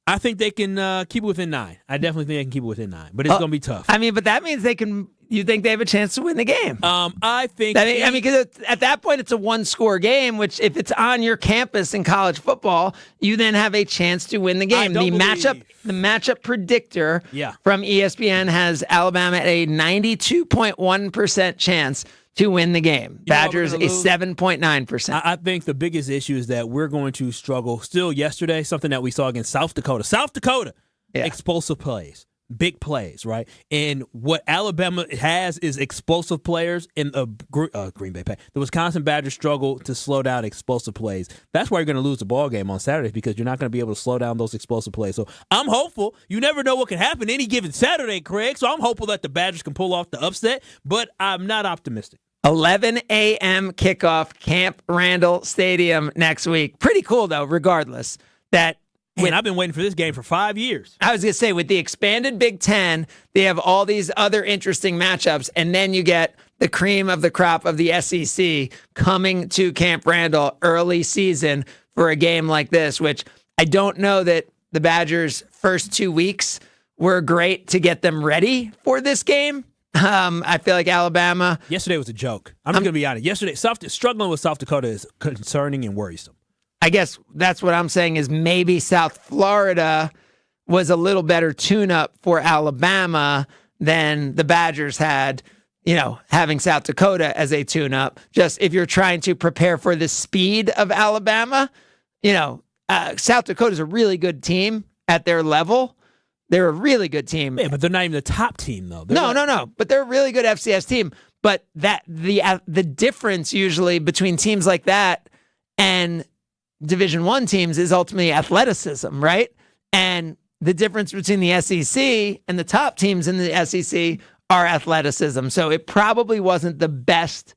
[SPEAKER 2] I think they can keep it within 9. I definitely think they can keep it within 9, but it's going to be tough.
[SPEAKER 1] I mean, but that means they can you think they have a chance to win the game?
[SPEAKER 2] I think.
[SPEAKER 1] I mean, because at that point, it's a one-score game. Which, if it's on your campus in college football, you then have a chance to win the game. The matchup predictor from ESPN has Alabama at a 92.1% chance to win the game. Badgers a 7.9%.
[SPEAKER 2] I think the biggest issue is that we're going to struggle. Still yesterday, something that we saw against South Dakota, explosive plays. Big plays, right? And what Alabama has is explosive players in the Green Bay Packers. The Wisconsin Badgers struggle to slow down explosive plays. That's why you're going to lose the ball game on Saturday, because you're not going to be able to slow down those explosive plays. So I'm hopeful. You never know what can happen any given Saturday, Craig. So I'm hopeful that the Badgers can pull off the upset, but I'm not optimistic.
[SPEAKER 1] 11 a.m. kickoff, Camp Randall Stadium next week. Pretty cool, though, regardless.
[SPEAKER 2] I've been waiting for this game for 5 years.
[SPEAKER 1] I was going to say, with the expanded Big Ten, they have all these other interesting matchups, and then you get the cream of the crop of the SEC coming to Camp Randall early season for a game like this, which I don't know that the Badgers' first 2 weeks were great to get them ready for this game. I feel like Alabama.
[SPEAKER 2] Yesterday was a joke. I'm just going to be honest. Yesterday, struggling with South Dakota is concerning and worrisome.
[SPEAKER 1] I guess that's what I'm saying is maybe South Florida was a little better tune-up for Alabama than the Badgers had, having South Dakota as a tune-up. Just if you're trying to prepare for the speed of Alabama, South Dakota's a really good team at their level. They're a really good team.
[SPEAKER 2] Yeah, but they're not even the top team, though.
[SPEAKER 1] No. But they're a really good FCS team. But the difference usually between teams like that and Division I teams is ultimately athleticism, right? And the difference between the SEC and the top teams in the SEC are athleticism. So it probably wasn't the best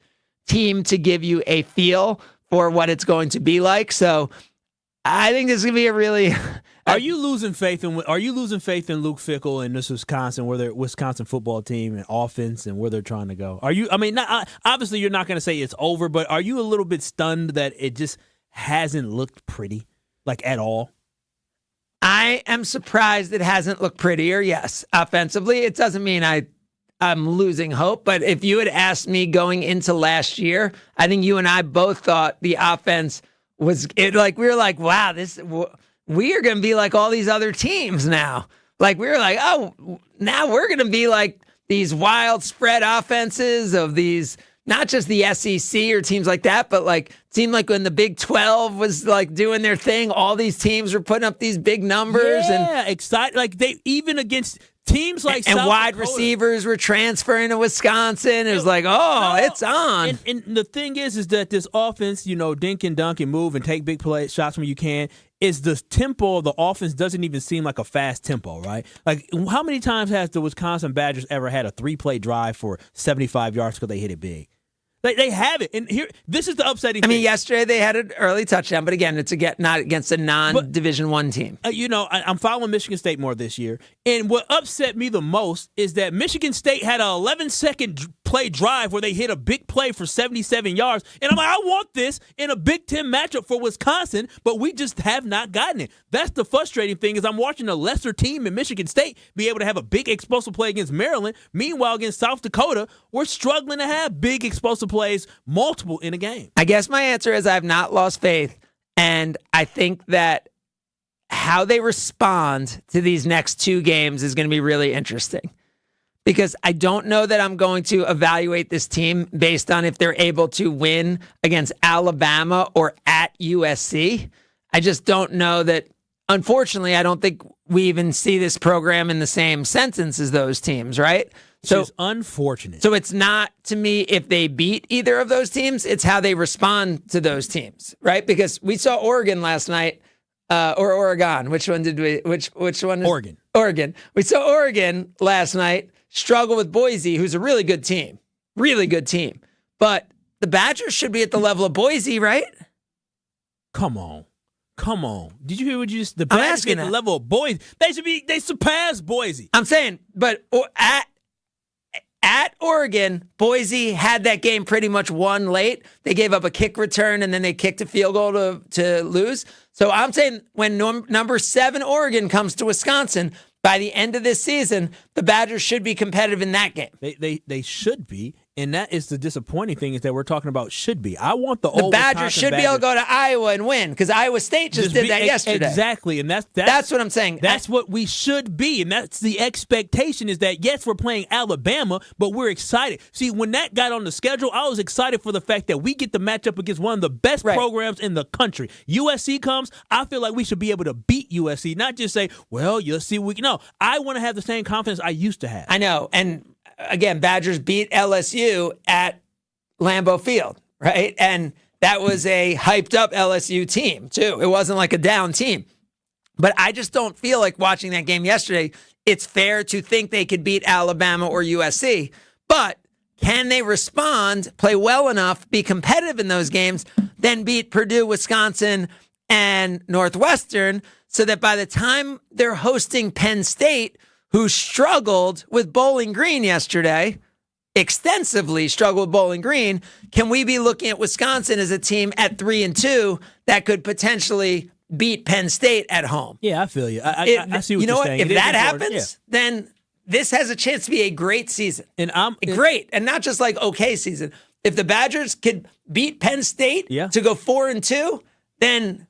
[SPEAKER 1] team to give you a feel for what it's going to be like. So I think this is going to be a really...
[SPEAKER 2] Are you losing faith in Luke Fickell and this Wisconsin football team and offense and where they're trying to go? Obviously you're not going to say it's over, but are you a little bit stunned that it just hasn't looked pretty, at all?
[SPEAKER 1] I am surprised it hasn't looked prettier, yes. Offensively, it doesn't mean I'm losing hope, but if you had asked me going into last year, I think you and I both thought the offense was, we were like, wow, we are going to be like all these other teams now. We were like, oh, now we're going to be like these wild spread offenses of these, not just the SEC or teams like that, but seemed like when the Big 12 was doing their thing, all these teams were putting up these big numbers.
[SPEAKER 2] Yeah, excited. They even against teams like
[SPEAKER 1] and
[SPEAKER 2] South
[SPEAKER 1] wide
[SPEAKER 2] Dakota.
[SPEAKER 1] Receivers were transferring to Wisconsin. It was it's on.
[SPEAKER 2] And the thing is that this offense, dink and dunk and move and take big shots when you can, is the tempo of the offense doesn't even seem like a fast tempo, right? How many times has the Wisconsin Badgers ever had a 3-play drive for 75 yards because they hit it big? They have it. And this is the upsetting thing.
[SPEAKER 1] Yesterday they had an early touchdown, but again, it's not against a non-Division I team.
[SPEAKER 2] I'm following Michigan State more this year. And what upset me the most is that Michigan State had an 11-second play drive where they hit a big play for 77 yards. And I'm like, I want this in a Big Ten matchup for Wisconsin, but we just have not gotten it. That's the frustrating thing is I'm watching a lesser team in Michigan State be able to have a big explosive play against Maryland. Meanwhile, against South Dakota, we're struggling to have big explosive plays, multiple in a game.
[SPEAKER 1] I guess my answer is I've not lost faith, and I think that how they respond to these next 2 games is going to be really interesting, because I don't know that I'm going to evaluate this team based on if they're able to win against Alabama or at USC. I just don't know that. Unfortunately, I don't think we even see this program in the same sentence as those teams, right?
[SPEAKER 2] So it's unfortunate.
[SPEAKER 1] So it's not, to me, if they beat either of those teams, it's how they respond to those teams, right? Because we saw Oregon last night, or Oregon. Which one did we? Which one?
[SPEAKER 2] Oregon.
[SPEAKER 1] Oregon. We saw Oregon last night struggle with Boise, who's a really good team, But the Badgers should be at the level of Boise, right?
[SPEAKER 2] Come on. Did you hear what you just? The Badgers at the level of Boise. They surpassed Boise.
[SPEAKER 1] I'm saying, but at Oregon, Boise had that game pretty much won late. They gave up a kick return, and then they kicked a field goal to lose. So I'm saying when number 7 Oregon comes to Wisconsin, by the end of this season, the Badgers should be competitive in that game.
[SPEAKER 2] They should be. And that is the disappointing thing is that we're talking about should be. I want the old
[SPEAKER 1] Badgers should be able to go to Iowa and win because Iowa State just did that yesterday.
[SPEAKER 2] Exactly, and
[SPEAKER 1] that's what I'm saying.
[SPEAKER 2] That's what we should be, and that's the expectation is that, yes, we're playing Alabama, but we're excited. See, when that got on the schedule, I was excited for the fact that we get the matchup against one of the best programs in the country. USC comes, I feel like we should be able to beat USC, not just say, well, you'll see. No, I want to have the same confidence I used to have.
[SPEAKER 1] I know, and again, Badgers beat LSU at Lambeau Field, right? And that was a hyped-up LSU team, too. It wasn't like a down team. But I just don't feel like watching that game yesterday, it's fair to think they could beat Alabama or USC. But can they respond, play well enough, be competitive in those games, then beat Purdue, Wisconsin, and Northwestern so that by the time they're hosting Penn State, who struggled with Bowling Green yesterday, extensively struggled with Bowling Green, can we be looking at Wisconsin as a team at 3-2 that could potentially beat Penn State at home?
[SPEAKER 2] Yeah, I feel you. I see what you're saying.
[SPEAKER 1] You know what? If that happens, then this has a chance to be a great season.
[SPEAKER 2] And
[SPEAKER 1] great, and not just like okay season. If the Badgers could beat Penn State to go 4-2, then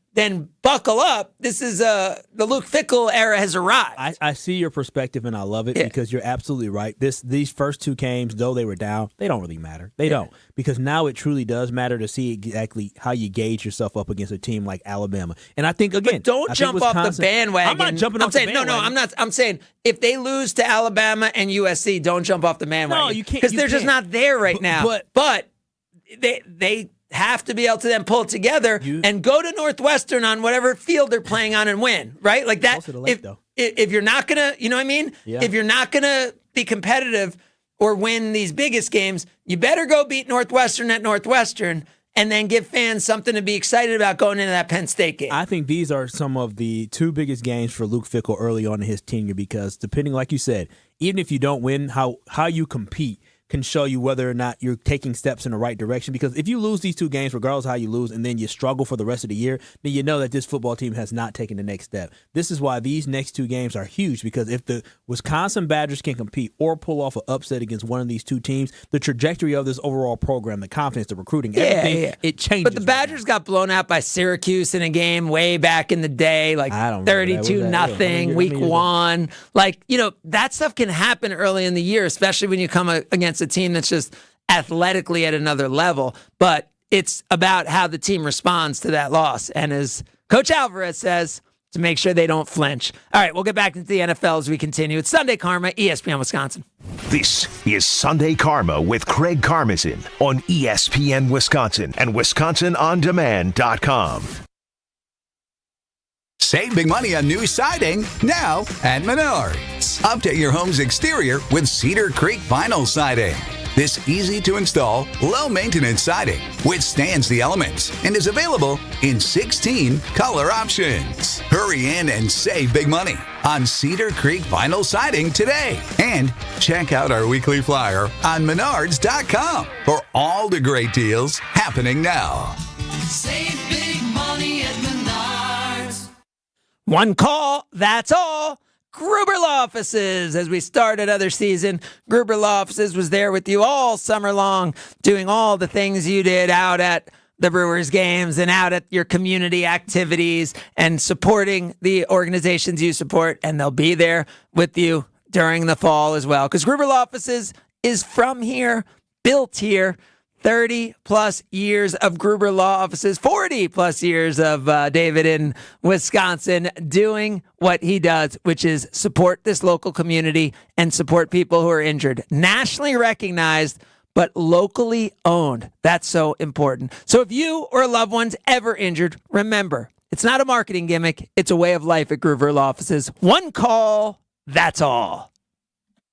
[SPEAKER 1] buckle up. This is the Luke Fickell era has arrived.
[SPEAKER 2] I see your perspective, and I love it because you're absolutely right. These first two games, though they were down, they don't really matter. They don't, because now it truly does matter to see exactly how you gauge yourself up against a team like Alabama. And I think, again,
[SPEAKER 1] but don't jump off the bandwagon.
[SPEAKER 2] I'm not jumping off the bandwagon.
[SPEAKER 1] No, I'm not. I'm saying if they lose to Alabama and USC, don't jump off the bandwagon.
[SPEAKER 2] No, you can't.
[SPEAKER 1] Because they're just not there right now. But they have to be able to then pull it together and go to Northwestern on whatever field they're playing on and win, right? Like that. If you're not gonna, you know what I mean?
[SPEAKER 2] Yeah.
[SPEAKER 1] If you're not gonna be competitive or win these biggest games, you better go beat Northwestern at Northwestern and then give fans something to be excited about going into that Penn State game.
[SPEAKER 2] I think these are some of the two biggest games for Luke Fickell early on in his tenure because depending, like you said, even if you don't win, how you compete can show you whether or not you're taking steps in the right direction. Because if you lose these two games, regardless of how you lose, and then you struggle for the rest of the year, then you know that this football team has not taken the next step. This is why these next two games are huge, because if the Wisconsin Badgers can compete or pull off an upset against one of these two teams, the trajectory of this overall program, the confidence, the recruiting, everything, it changes.
[SPEAKER 1] But the Badgers got blown out by Syracuse in a game way back in the day, like 32-0, week one. Like, you know, that stuff can happen early in the year, especially when you come against a team that's just athletically at another level. But it's about how the team responds to that loss. And as Coach Alvarez says, to make sure they don't flinch. All right, we'll get back into the NFL as we continue. It's Sunday Karma, ESPN Wisconsin.
[SPEAKER 5] This is Sunday Karma with Craig Karmazin on ESPN Wisconsin and WisconsinOnDemand.com.
[SPEAKER 12] Save big money on new siding now at Menards. Update your home's exterior with Cedar Creek vinyl siding. This easy-to-install, low-maintenance siding withstands the elements and is available in 16 color options. Hurry in and save big money on Cedar Creek vinyl siding today. And check out our weekly flyer on Menards.com for all the great deals happening now.
[SPEAKER 13] Save big money at Menards.
[SPEAKER 1] One call, that's all. Gruber Law Offices. As we start another season, Gruber Law Offices was there with you all summer long, doing all the things you did out at the Brewers games and out at your community activities and supporting the organizations you support. And they'll be there with you during the fall as well. Because Gruber Law Offices is from here, built here. 30-plus years of Gruber Law Offices, 40-plus years of David in Wisconsin doing what he does, which is support this local community and support people who are injured. Nationally recognized, but locally owned. That's so important. So if you or a loved one's ever injured, remember, it's not a marketing gimmick. It's a way of life at Gruber Law Offices. One call, that's all.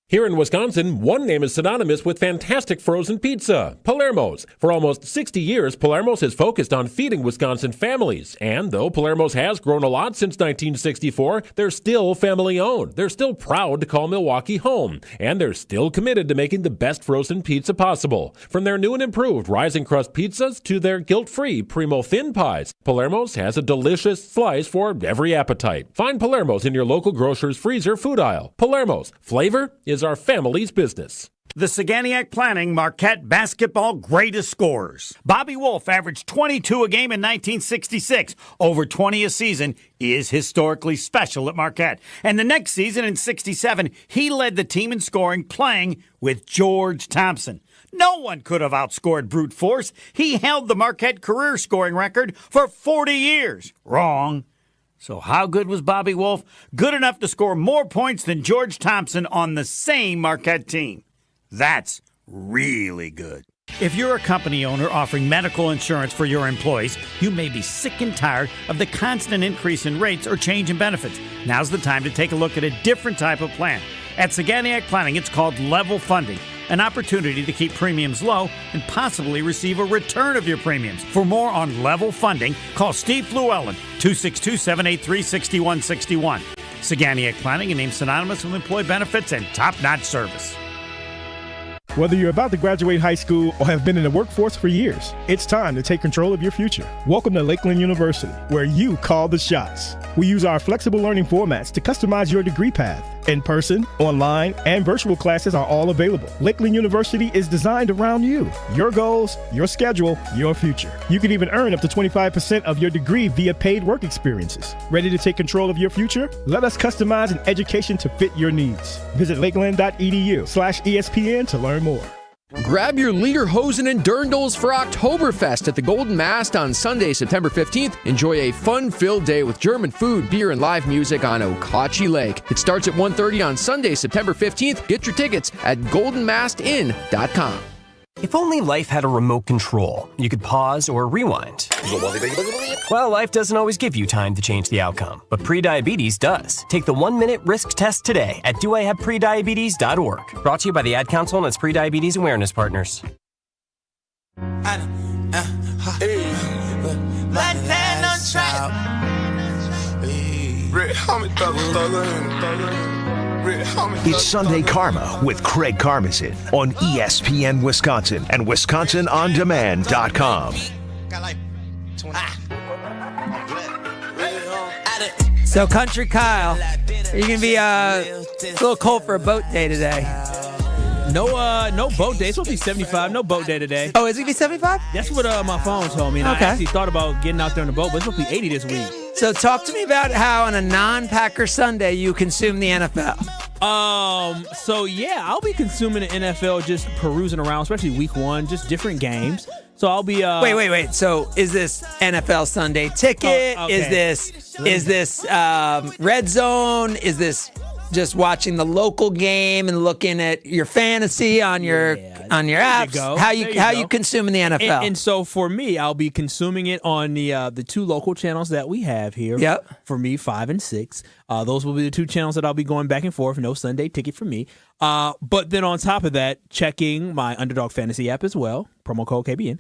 [SPEAKER 15] Here in Wisconsin, one name is synonymous with fantastic frozen pizza, Palermo's. For almost 60 years, Palermo's has focused on feeding Wisconsin families. And though Palermo's has grown a lot since 1964, they're still family-owned. They're still proud to call Milwaukee home. And they're still committed to making the best frozen pizza possible. From their new and improved rising crust pizzas to their guilt-free Primo thin pies, Palermo's has a delicious slice for every appetite. Find Palermo's in your local grocer's freezer food aisle. Palermo's. Flavor is our family's business.
[SPEAKER 19] The Saganiac Planning Marquette Basketball Greatest Scorers. Bobby Wolf averaged 22 a game in 1966. Over 20 a season is historically special at Marquette. And the next season in 67, he led the team in scoring playing with George Thompson. No one could have outscored brute force. He held the Marquette career scoring record for 40 years. Wrong. So how good was Bobby Wolf? Good enough to score more points than George Thompson on the same Marquette team. That's really good. If you're a company owner offering medical insurance for your employees, you may be sick and tired of the constant increase in rates or change in benefits. Now's the time to take a look at a different type of plan. At Saganiac Planning, it's called level funding, an opportunity to keep premiums low and possibly receive a return of your premiums. For more on level funding, call Steve Llewellyn, 262-783-6161. Saganiac Planning, a name synonymous with employee benefits and top-notch service.
[SPEAKER 16] Whether you're about to graduate high school or have been in the workforce for years, it's time to take control of your future. Welcome to Lakeland University, where you call the shots. We use our flexible learning formats to customize your degree path. In person, online, and virtual classes are all available. Lakeland University is designed around you, your goals, your schedule, your future. You can even earn up to 25% of your degree via paid work experiences. Ready to take control of your future? Let us customize an education to fit your needs. Visit lakeland.edu/ESPN to learn more.
[SPEAKER 17] Grab your Lederhosen and Dirndls for Oktoberfest at the Golden Mast on Sunday, September 15th. Enjoy a fun-filled day with German food, beer, and live music on Okauchee Lake. It starts at 1:30 on Sunday, September 15th. Get your tickets at goldenmastin.com.
[SPEAKER 18] If only life had a remote control, you could pause or rewind. Well, life doesn't always give you time to change the outcome, but prediabetes does. Take the 1-minute risk test today at doihaveprediabetes.org. Brought to you by the Ad Council and its prediabetes awareness partners.
[SPEAKER 5] It's Sunday Karma with Craig Karmazin on ESPN Wisconsin and WisconsinOnDemand.com.
[SPEAKER 1] So, Country Kyle, you're going to be a little cold for a boat day today.
[SPEAKER 2] No boat day. It's supposed to be 75. No boat day today.
[SPEAKER 1] Oh, is it going to be 75?
[SPEAKER 2] That's what my phone told me. And
[SPEAKER 1] okay.
[SPEAKER 2] I actually thought about getting out there on the boat, but it's supposed to be 80 this week.
[SPEAKER 1] So talk to me about how on a non-Packer Sunday you consume the NFL.
[SPEAKER 2] So yeah, I'll be consuming the NFL, just perusing around, especially week 1, just different games. So I'll be
[SPEAKER 1] Wait. So is this NFL Sunday Ticket?
[SPEAKER 2] Okay.
[SPEAKER 1] Is this Red Zone? Is this just watching the local game and looking at your fantasy on your apps? How you consuming the NFL?
[SPEAKER 2] And so for me, I'll be consuming it on the 2 local channels that we have here.
[SPEAKER 1] Yep.
[SPEAKER 2] For me, 5 and 6. Those will be the 2 channels that I'll be going back and forth. No Sunday Ticket for me. But then on top of that, checking my Underdog Fantasy app as well. Promo code KBN.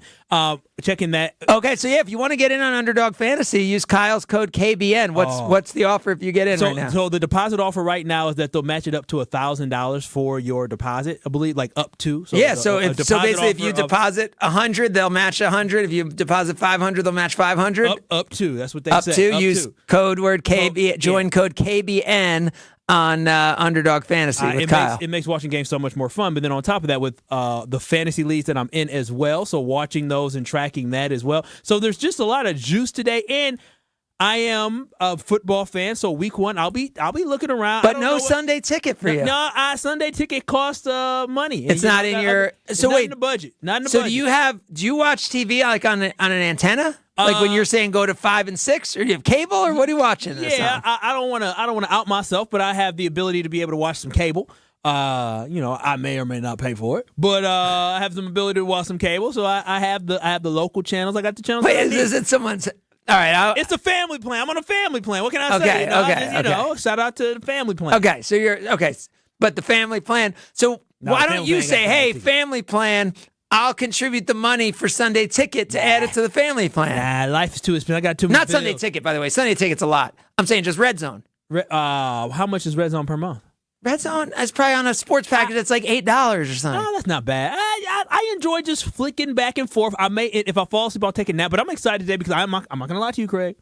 [SPEAKER 2] Checking that.
[SPEAKER 1] Okay, so yeah, if you want to get in on Underdog Fantasy, use Kyle's code KBN. What's the offer if you get in right now?
[SPEAKER 2] So the deposit offer right now is that they'll match it up to $1,000 for your deposit. I believe like up to.
[SPEAKER 1] So basically, if you deposit 100, they'll match 100. If you deposit 500, they'll match 500.
[SPEAKER 2] Up to. That's what they
[SPEAKER 1] say.
[SPEAKER 2] Up to.
[SPEAKER 1] Use code word KB. Join code KBN on Underdog Fantasy with Kyle.
[SPEAKER 2] It makes watching games so much more fun. But then on top of that, with the fantasy leagues that I'm in as well, so watching those and tracking that as well. So there's just a lot of juice today, and I am a football fan. So week 1, I'll be looking around.
[SPEAKER 1] But no Sunday Ticket for you.
[SPEAKER 2] No, Sunday Ticket costs money.
[SPEAKER 1] It's not in your. So wait,
[SPEAKER 2] in the budget. Not in the
[SPEAKER 1] so
[SPEAKER 2] budget.
[SPEAKER 1] do you watch TV like on an antenna? Like when you're saying go to 5 and 6, or do you have cable, or what are you watching this on?
[SPEAKER 2] I don't want to out myself, but I have the ability to be able to watch some cable. I may or may not pay for it, but I have some ability to watch some cable. So I have the local channels. I got the channels.
[SPEAKER 1] Wait, is it someone's? All right,
[SPEAKER 2] it's a family plan. I'm on a family plan. What can I say?
[SPEAKER 1] Okay.
[SPEAKER 2] Shout out to the family plan.
[SPEAKER 1] Okay, so you're okay. but the family plan. So
[SPEAKER 2] No,
[SPEAKER 1] why
[SPEAKER 2] the
[SPEAKER 1] don't
[SPEAKER 2] family
[SPEAKER 1] you
[SPEAKER 2] plan
[SPEAKER 1] say,
[SPEAKER 2] got
[SPEAKER 1] hey,
[SPEAKER 2] ticket.
[SPEAKER 1] family plan, I'll contribute the money for Sunday Ticket to add it to the family plan.
[SPEAKER 2] Nah, life is too expensive. I got too many
[SPEAKER 1] Not Sunday
[SPEAKER 2] bills.
[SPEAKER 1] Ticket, by the way. Sunday Ticket's a lot. I'm saying just Red Zone.
[SPEAKER 2] How much is Red Zone per month?
[SPEAKER 1] Red Zone is probably on a sports package that's like $8 or something.
[SPEAKER 2] No, that's not bad. I enjoy just flicking back and forth. If I fall asleep, I'll take a nap. But I'm excited today because I'm not going to lie to you, Craig.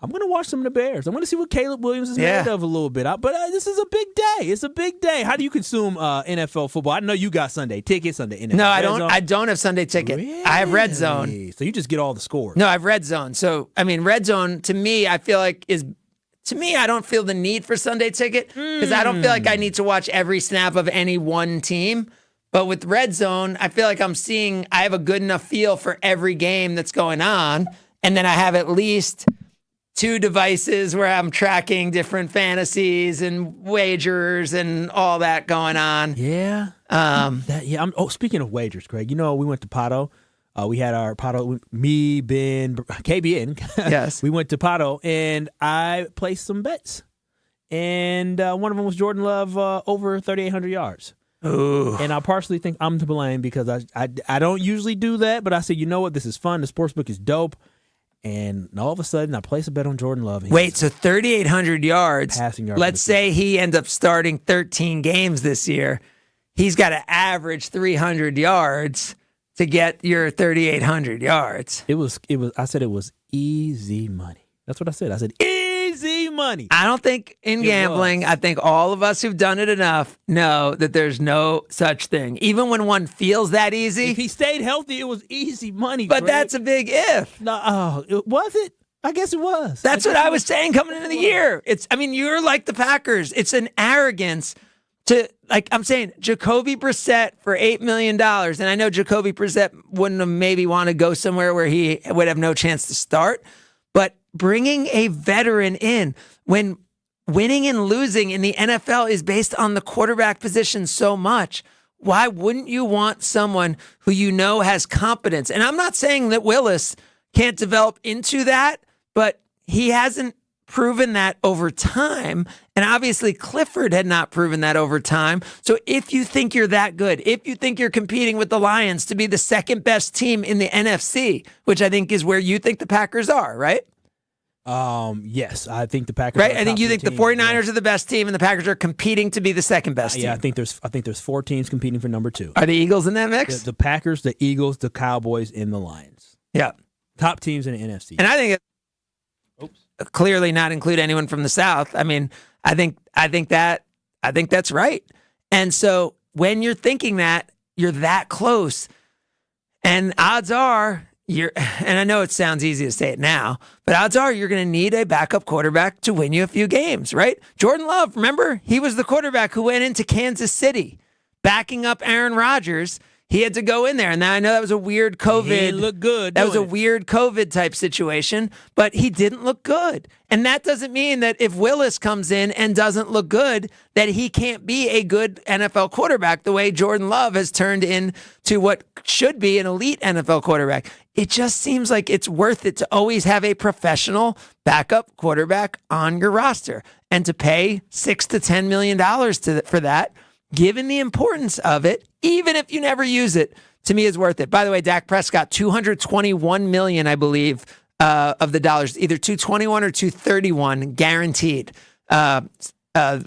[SPEAKER 2] I'm going to watch some of the Bears. I'm going to see what Caleb Williams is made of a little bit. But this is a big day. It's a big day. How do you consume NFL football? I know you got Sunday Ticket, Sunday NFL.
[SPEAKER 1] No, I
[SPEAKER 2] Red
[SPEAKER 1] don't.
[SPEAKER 2] Zone.
[SPEAKER 1] I don't have Sunday Ticket.
[SPEAKER 2] Really?
[SPEAKER 1] I have Red Zone.
[SPEAKER 2] So you just get all the scores.
[SPEAKER 1] No, I have Red Zone. So I mean, Red Zone to me, I feel like I don't feel the need for Sunday Ticket because I don't feel like I need to watch every snap of any one team. But with Red Zone, I feel like I have a good enough feel for every game that's going on, and then I have at least 2 devices where I'm tracking different fantasies and wagers and all that going on.
[SPEAKER 2] Yeah. Speaking of wagers, Craig, we went to Pato. We had our Pato, me, Ben, KBN.
[SPEAKER 1] Yes.
[SPEAKER 2] We went to Pato, and I placed some bets. And one of them was Jordan Love over 3,800 yards.
[SPEAKER 1] Ooh.
[SPEAKER 2] And I partially think I'm to blame because I don't usually do that, but I said, you know what, this is fun. The sportsbook is dope. And all of a sudden, I place a bet on Jordan Love.
[SPEAKER 1] Wait, so 3,800 yards.
[SPEAKER 2] Passing yards.
[SPEAKER 1] Let's say he ends up starting 13 games this year. He's got to average 300 yards to get your 3,800 yards.
[SPEAKER 2] I said it was easy money. That's what I said. I said easy money.
[SPEAKER 1] I don't think in gambling, I think all of us who've done it enough know that there's no such thing. Even when one feels that easy.
[SPEAKER 2] If he stayed healthy, it was easy money.
[SPEAKER 1] But
[SPEAKER 2] Greg.
[SPEAKER 1] that's a big if.
[SPEAKER 2] No, was it? I guess it was.
[SPEAKER 1] That's what I was saying coming into the year. You're like the Packers. It's an arrogance to, like I'm saying, Jacoby Brissett for $8 million. And I know Jacoby Brissett wouldn't have maybe want to go somewhere where he would have no chance to start. But bringing a veteran in when winning and losing in the NFL is based on the quarterback position so much, why wouldn't you want someone who you know has competence? And I'm not saying that Willis can't develop into that, but he hasn't proven that over time. And obviously Clifford had not proven that over time. So if you think you're that good, if you think you're competing with the Lions to be the second best team in the NFC, which I think is where you think the Packers are, right?
[SPEAKER 2] Yes, I think the Packers.
[SPEAKER 1] Right, I think you think the 49ers are the best team, and the Packers are competing to be the second best team.
[SPEAKER 2] Yeah, I think there's 4 teams competing for number 2.
[SPEAKER 1] Are the Eagles in that mix?
[SPEAKER 2] The Packers, the Eagles, the Cowboys, and the Lions.
[SPEAKER 1] Yeah,
[SPEAKER 2] top teams in the NFC.
[SPEAKER 1] And I think clearly not include anyone from the South. I mean, I think that's right. And so when you're thinking that, you're that close, and odds are. And I know it sounds easy to say it now, but odds are you're going to need a backup quarterback to win you a few games, right? Jordan Love, remember, he was the quarterback who went into Kansas City backing up Aaron Rodgers. He had to go in there. And now I know that was a weird COVID.
[SPEAKER 2] He didn't look good.
[SPEAKER 1] That was a weird COVID type situation, but he didn't look good. And that doesn't mean that if Willis comes in and doesn't look good, that he can't be a good NFL quarterback the way Jordan Love has turned into what should be an elite NFL quarterback. It just seems like it's worth it to always have a professional backup quarterback on your roster and to pay $6 to $10 million for that, given the importance of it, even if you never use it, to me is worth it. By the way, Dak Prescott, $221 million, I believe, of the dollars, either $221 or $231 guaranteed,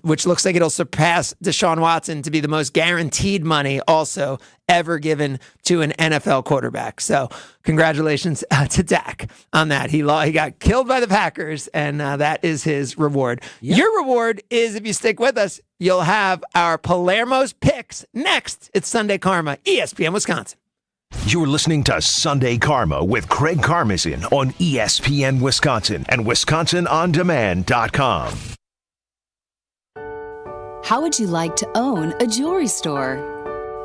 [SPEAKER 1] which looks like it'll surpass Deshaun Watson to be the most guaranteed money also ever given to an NFL quarterback. So congratulations to Dak on that. He got killed by the Packers, and that is his reward. Yep. Your reward is, if you stick with us, you'll have our Palermo's picks next. It's Sunday Karma, ESPN Wisconsin.
[SPEAKER 5] You're listening to Sunday Karma with Craig Karmazin on ESPN Wisconsin and WisconsinOnDemand.com.
[SPEAKER 3] How would you like to own a jewelry store?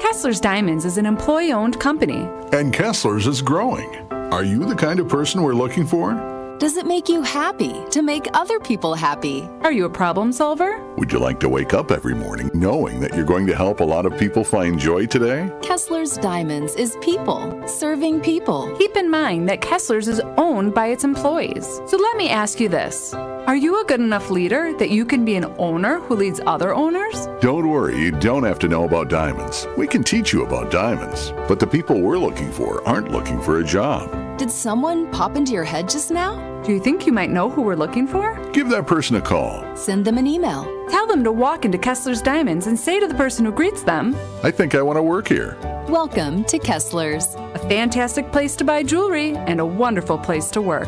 [SPEAKER 22] Kessler's Diamonds is an employee-owned company.
[SPEAKER 23] And Kessler's is growing. Are you the kind of person we're looking for?
[SPEAKER 3] Does it make you happy to make other people happy?
[SPEAKER 22] Are you a problem solver?
[SPEAKER 23] Would you like to wake up every morning knowing that you're going to help a lot of people find joy today?
[SPEAKER 3] Kessler's Diamonds is people serving people.
[SPEAKER 22] Keep in mind that Kessler's is owned by its employees. So let me ask you this. Are you a good enough leader that you can be an owner who leads other owners?
[SPEAKER 23] Don't worry, you don't have to know about diamonds. We can teach you about diamonds. But the people we're looking for aren't looking for a job.
[SPEAKER 3] Did someone pop into your head just now?
[SPEAKER 22] Do you think you might know who we're looking for?
[SPEAKER 23] Give that person a call.
[SPEAKER 3] Send them an email.
[SPEAKER 22] Tell them to walk into Kessler's Diamonds and say to the person who greets them,
[SPEAKER 23] I think I want to work here.
[SPEAKER 3] Welcome to Kessler's.
[SPEAKER 22] a fantastic place to buy jewelry and a wonderful place to work.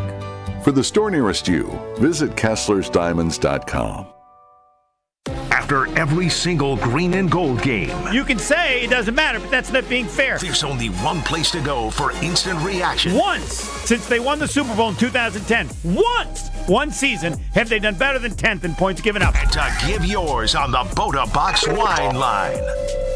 [SPEAKER 23] For the store nearest you, visit KesslersDiamonds.com.
[SPEAKER 5] After every single green and gold game,
[SPEAKER 4] you can say it doesn't matter, but that's not being fair.
[SPEAKER 5] There's only one place to go for instant reaction.
[SPEAKER 4] Once, since they won the Super Bowl in 2010, one season, have they done better than 10th in points given up.
[SPEAKER 5] And to give yours on the Boda Box Wine Line.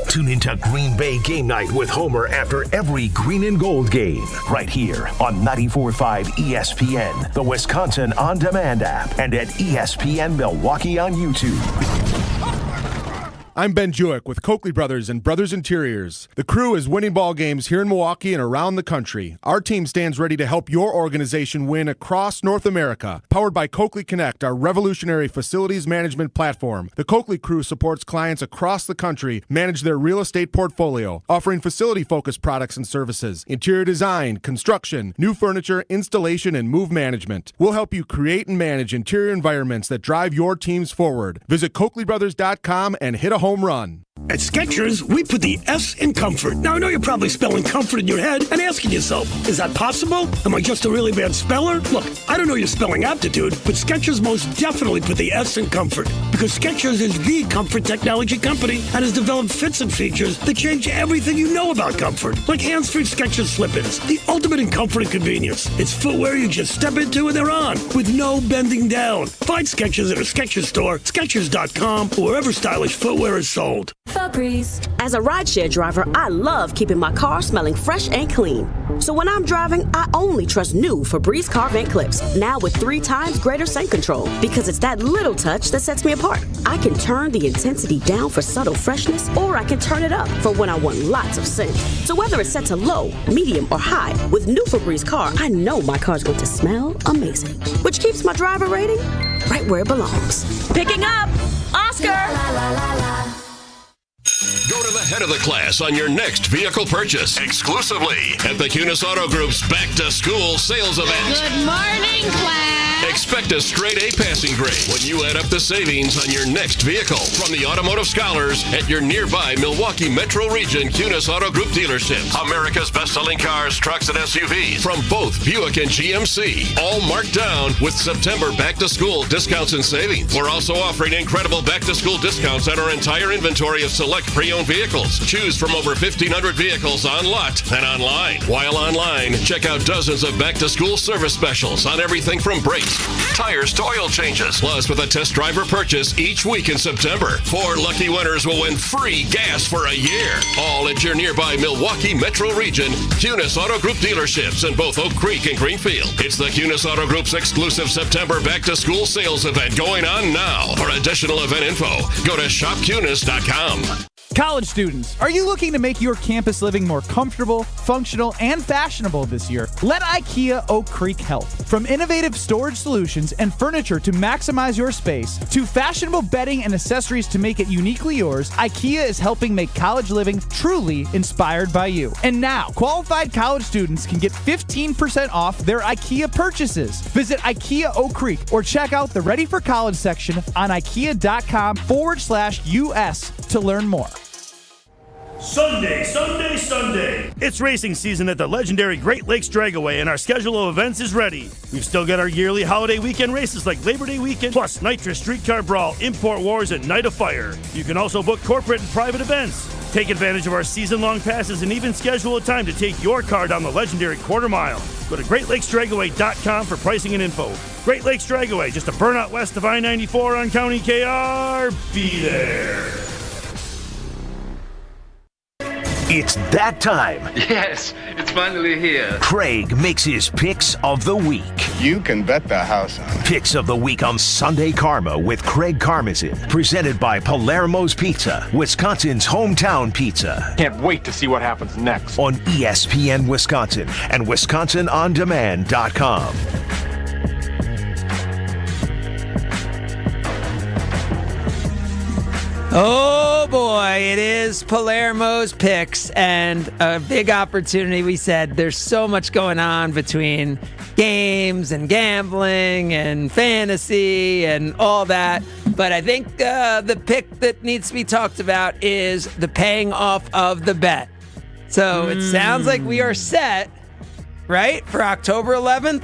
[SPEAKER 5] Tune into Green Bay Game Night with Homer after every green and gold game. Right here on 94.5 ESPN, the Wisconsin On Demand app, and at ESPN Milwaukee on YouTube.
[SPEAKER 21] I'm Ben Jewick with Coakley Brothers and Brothers Interiors. The crew is winning ball games here in Milwaukee and around the country. Our team stands ready to help your organization win across North America. Powered by Coakley Connect, our revolutionary facilities management platform. The Coakley crew supports clients across the country manage their real estate portfolio, offering facility-focused products and services, interior design, construction, new furniture, installation, and move management. We'll help you create and manage interior environments that drive your teams forward. Visit CoakleyBrothers.com and hit a home run.
[SPEAKER 6] At Skechers, we put the S in comfort. Now, I know you're probably spelling comfort in your head and asking yourself, is that possible? Am I just a really bad speller? Look, I don't know your spelling aptitude, but Skechers most definitely put the S in comfort because Skechers is the comfort technology company and has developed fits and features that change everything you know about comfort, like hands-free Skechers slip-ins, the ultimate in comfort and convenience. It's footwear you just step into and they're on with no bending down. Find Skechers at a Skechers store, Skechers.com, or wherever stylish footwear is sold.
[SPEAKER 7] Febreze. As a rideshare driver, I love keeping my car smelling fresh and clean. So when I'm driving, I only trust new Febreze car vent clips, now with 3 times greater scent control, because it's that little touch that sets me apart. I can turn the intensity down for subtle freshness, or I can turn it up for when I want lots of scent. So whether it's set to low, medium, or high, with new Febreze car, I know my car's going to smell amazing, which keeps my driver rating right where it belongs. Picking up, Oscar! La, la, la, la.
[SPEAKER 24] Go to the head of the class on your next vehicle purchase exclusively at the Kunis Auto Group's Back to School sales event.
[SPEAKER 25] Good morning, class.
[SPEAKER 24] Expect a straight A passing grade when you add up the savings on your next vehicle from the automotive scholars at your nearby Milwaukee Metro Region Kunis Auto Group dealerships. America's best-selling cars, trucks, and SUVs from both Buick and GMC, all marked down with September Back to School discounts and savings. We're also offering incredible Back to School discounts on our entire inventory of select pre-owned vehicles. Choose from over 1,500 vehicles on lot and online. While online, check out dozens of back-to-school service specials on everything from brakes, tires to oil changes. Plus, with a test driver purchase each week in September, 4 lucky winners will win free gas for a year. All at your nearby Milwaukee Metro Region Kunis Auto Group dealerships in both Oak Creek and Greenfield. It's the Kunis Auto Group's exclusive September back-to-school sales event going on now. For additional event info, go to shopkunis.com.
[SPEAKER 26] College students, are you looking to make your campus living more comfortable, functional, and fashionable this year? Let IKEA Oak Creek help. From innovative storage solutions and furniture to maximize your space, to fashionable bedding and accessories to make it uniquely yours, IKEA is helping make college living truly inspired by you. And now, qualified college students can get 15% off their IKEA purchases. Visit IKEA Oak Creek or check out the Ready for College section on IKEA.com/US to learn more.
[SPEAKER 4] Sunday, Sunday, Sunday. It's racing season at the legendary Great Lakes Dragaway, and our schedule of events is ready. We've still got our yearly holiday weekend races like Labor Day weekend, plus Nitrous Streetcar Brawl, Import Wars, and Night of Fire. You can also book corporate and private events. Take advantage of our season-long passes and even schedule a time to take your car down the legendary quarter mile. Go to GreatLakesDragaway.com for pricing and info. Great Lakes Dragaway, just a burnout west of I-94 on County KR. Be there.
[SPEAKER 5] It's that time.
[SPEAKER 27] Yes, it's finally here.
[SPEAKER 5] Craig makes his picks of the week.
[SPEAKER 27] You can bet the house on it.
[SPEAKER 5] Picks of the week on Sunday Karma with Craig Karmazin. Presented by Palermo's Pizza, Wisconsin's hometown pizza.
[SPEAKER 27] Can't wait to see what happens next.
[SPEAKER 5] On ESPN Wisconsin and WisconsinOnDemand.com.
[SPEAKER 1] Oh boy, it is Palermo's Picks, and a big opportunity. We said there's so much going on between games and gambling and fantasy and all that, but I think the pick that needs to be talked about is the paying off of the bet. So it sounds like we are set, right, for October 11th?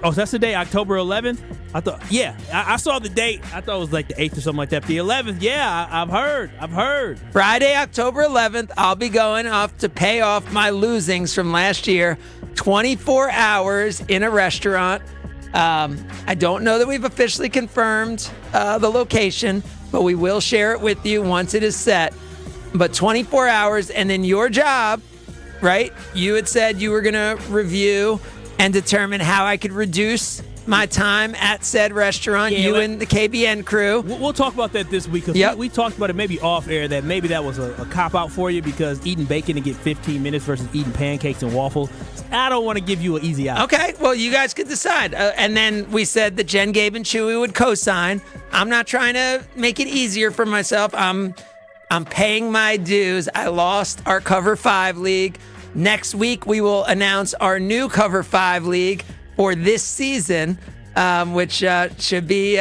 [SPEAKER 2] Oh, that's the day, October 11th? I saw the date. I thought it was like the 8th or something like that. The 11th, yeah, I've heard.
[SPEAKER 1] Friday, October 11th, I'll be going off to pay off my losings from last year. 24 hours in a restaurant. I don't know that we've officially confirmed the location, but we will share it with you once it is set. But 24 hours, and then your job, right? You had said you were going to review and determine how I could reduce my time at said restaurant, and the KBN crew.
[SPEAKER 2] We'll talk about that this week, because we talked about it maybe off air, that maybe that was a cop-out for you, because eating bacon to get 15 minutes versus eating pancakes and waffles, I don't want to give you an easy out.
[SPEAKER 1] Okay, well, you guys could decide. And then we said that Jen, Gabe, and Chewy would co-sign. I'm not trying to make it easier for myself. I'm paying my dues. I lost our Cover 5 League. Next week, we will announce our new Cover 5 League for this season, which should be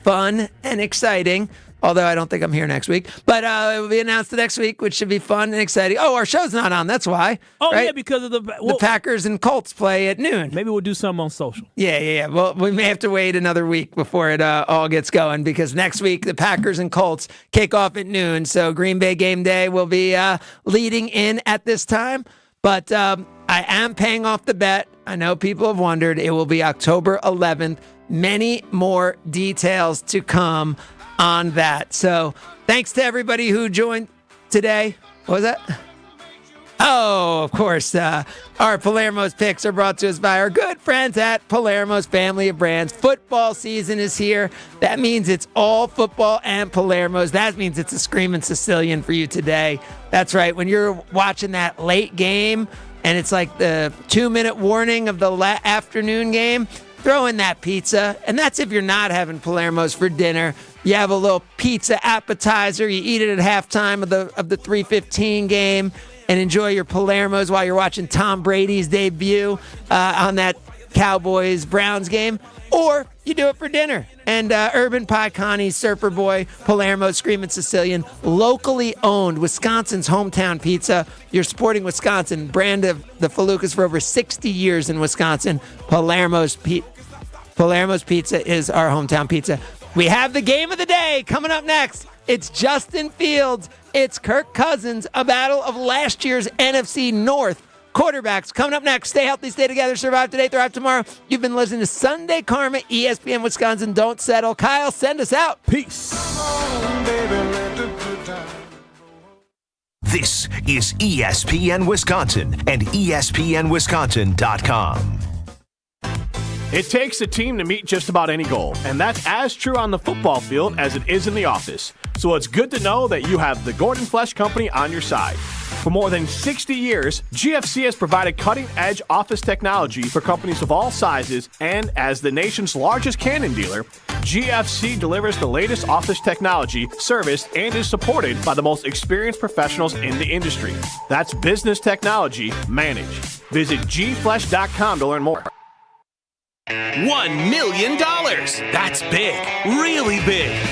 [SPEAKER 1] fun and exciting, although I don't think I'm here next week. But it will be announced next week, which should be fun and exciting. Oh, our show's not on. That's why.
[SPEAKER 2] Oh,
[SPEAKER 1] right?
[SPEAKER 2] Yeah, because of
[SPEAKER 1] the Packers and Colts play at noon.
[SPEAKER 2] Maybe we'll do something on social.
[SPEAKER 1] Yeah. Well, we may have to wait another week before it all gets going, because next week the Packers and Colts kick off at noon. So Green Bay game day will be leading in at this time. But I am paying off the bet. I know people have wondered. It will be October 11th. Many more details to come on that. So thanks to everybody who joined today. What was that? Oh, of course. Our Palermo's Picks are brought to us by our good friends at Palermo's Family of Brands. Football season is here. That means it's all football and Palermo's. That means it's a screaming Sicilian for you today. That's right. When you're watching that late game and it's like the 2-minute warning of the afternoon game, throw in that pizza. And that's if you're not having Palermo's for dinner. You have a little pizza appetizer. You eat it at halftime of the 3:15 game. And enjoy your Palermo's while you're watching Tom Brady's debut on that Cowboys-Browns game. Or you do it for dinner. And Urban Pie Connie's Surfer Boy, Palermo's Screamin' Sicilian, locally owned, Wisconsin's hometown pizza. You're supporting Wisconsin, brand of the Felucas for over 60 years in Wisconsin. Palermo's Pizza is our hometown pizza. We have the game of the day coming up next. It's Justin Fields. It's Kirk Cousins, a battle of last year's NFC North quarterbacks. Coming up next, stay healthy, stay together, survive today, thrive tomorrow. You've been listening to Sunday Karma, ESPN Wisconsin. Don't settle. Kyle, send us out.
[SPEAKER 2] Peace.
[SPEAKER 5] This is ESPN Wisconsin and ESPNWisconsin.com.
[SPEAKER 8] It takes a team to meet just about any goal, and that's as true on the football field as it is in the office. So it's good to know that you have the Gordon Flesch Company on your side. For more than 60 years, GFC has provided cutting-edge office technology for companies of all sizes, and as the nation's largest Canon dealer, GFC delivers the latest office technology, serviced, and is supported by the most experienced professionals in the industry. That's business technology managed. Visit gflesh.com to learn more.
[SPEAKER 9] $1 million. That's big, really big.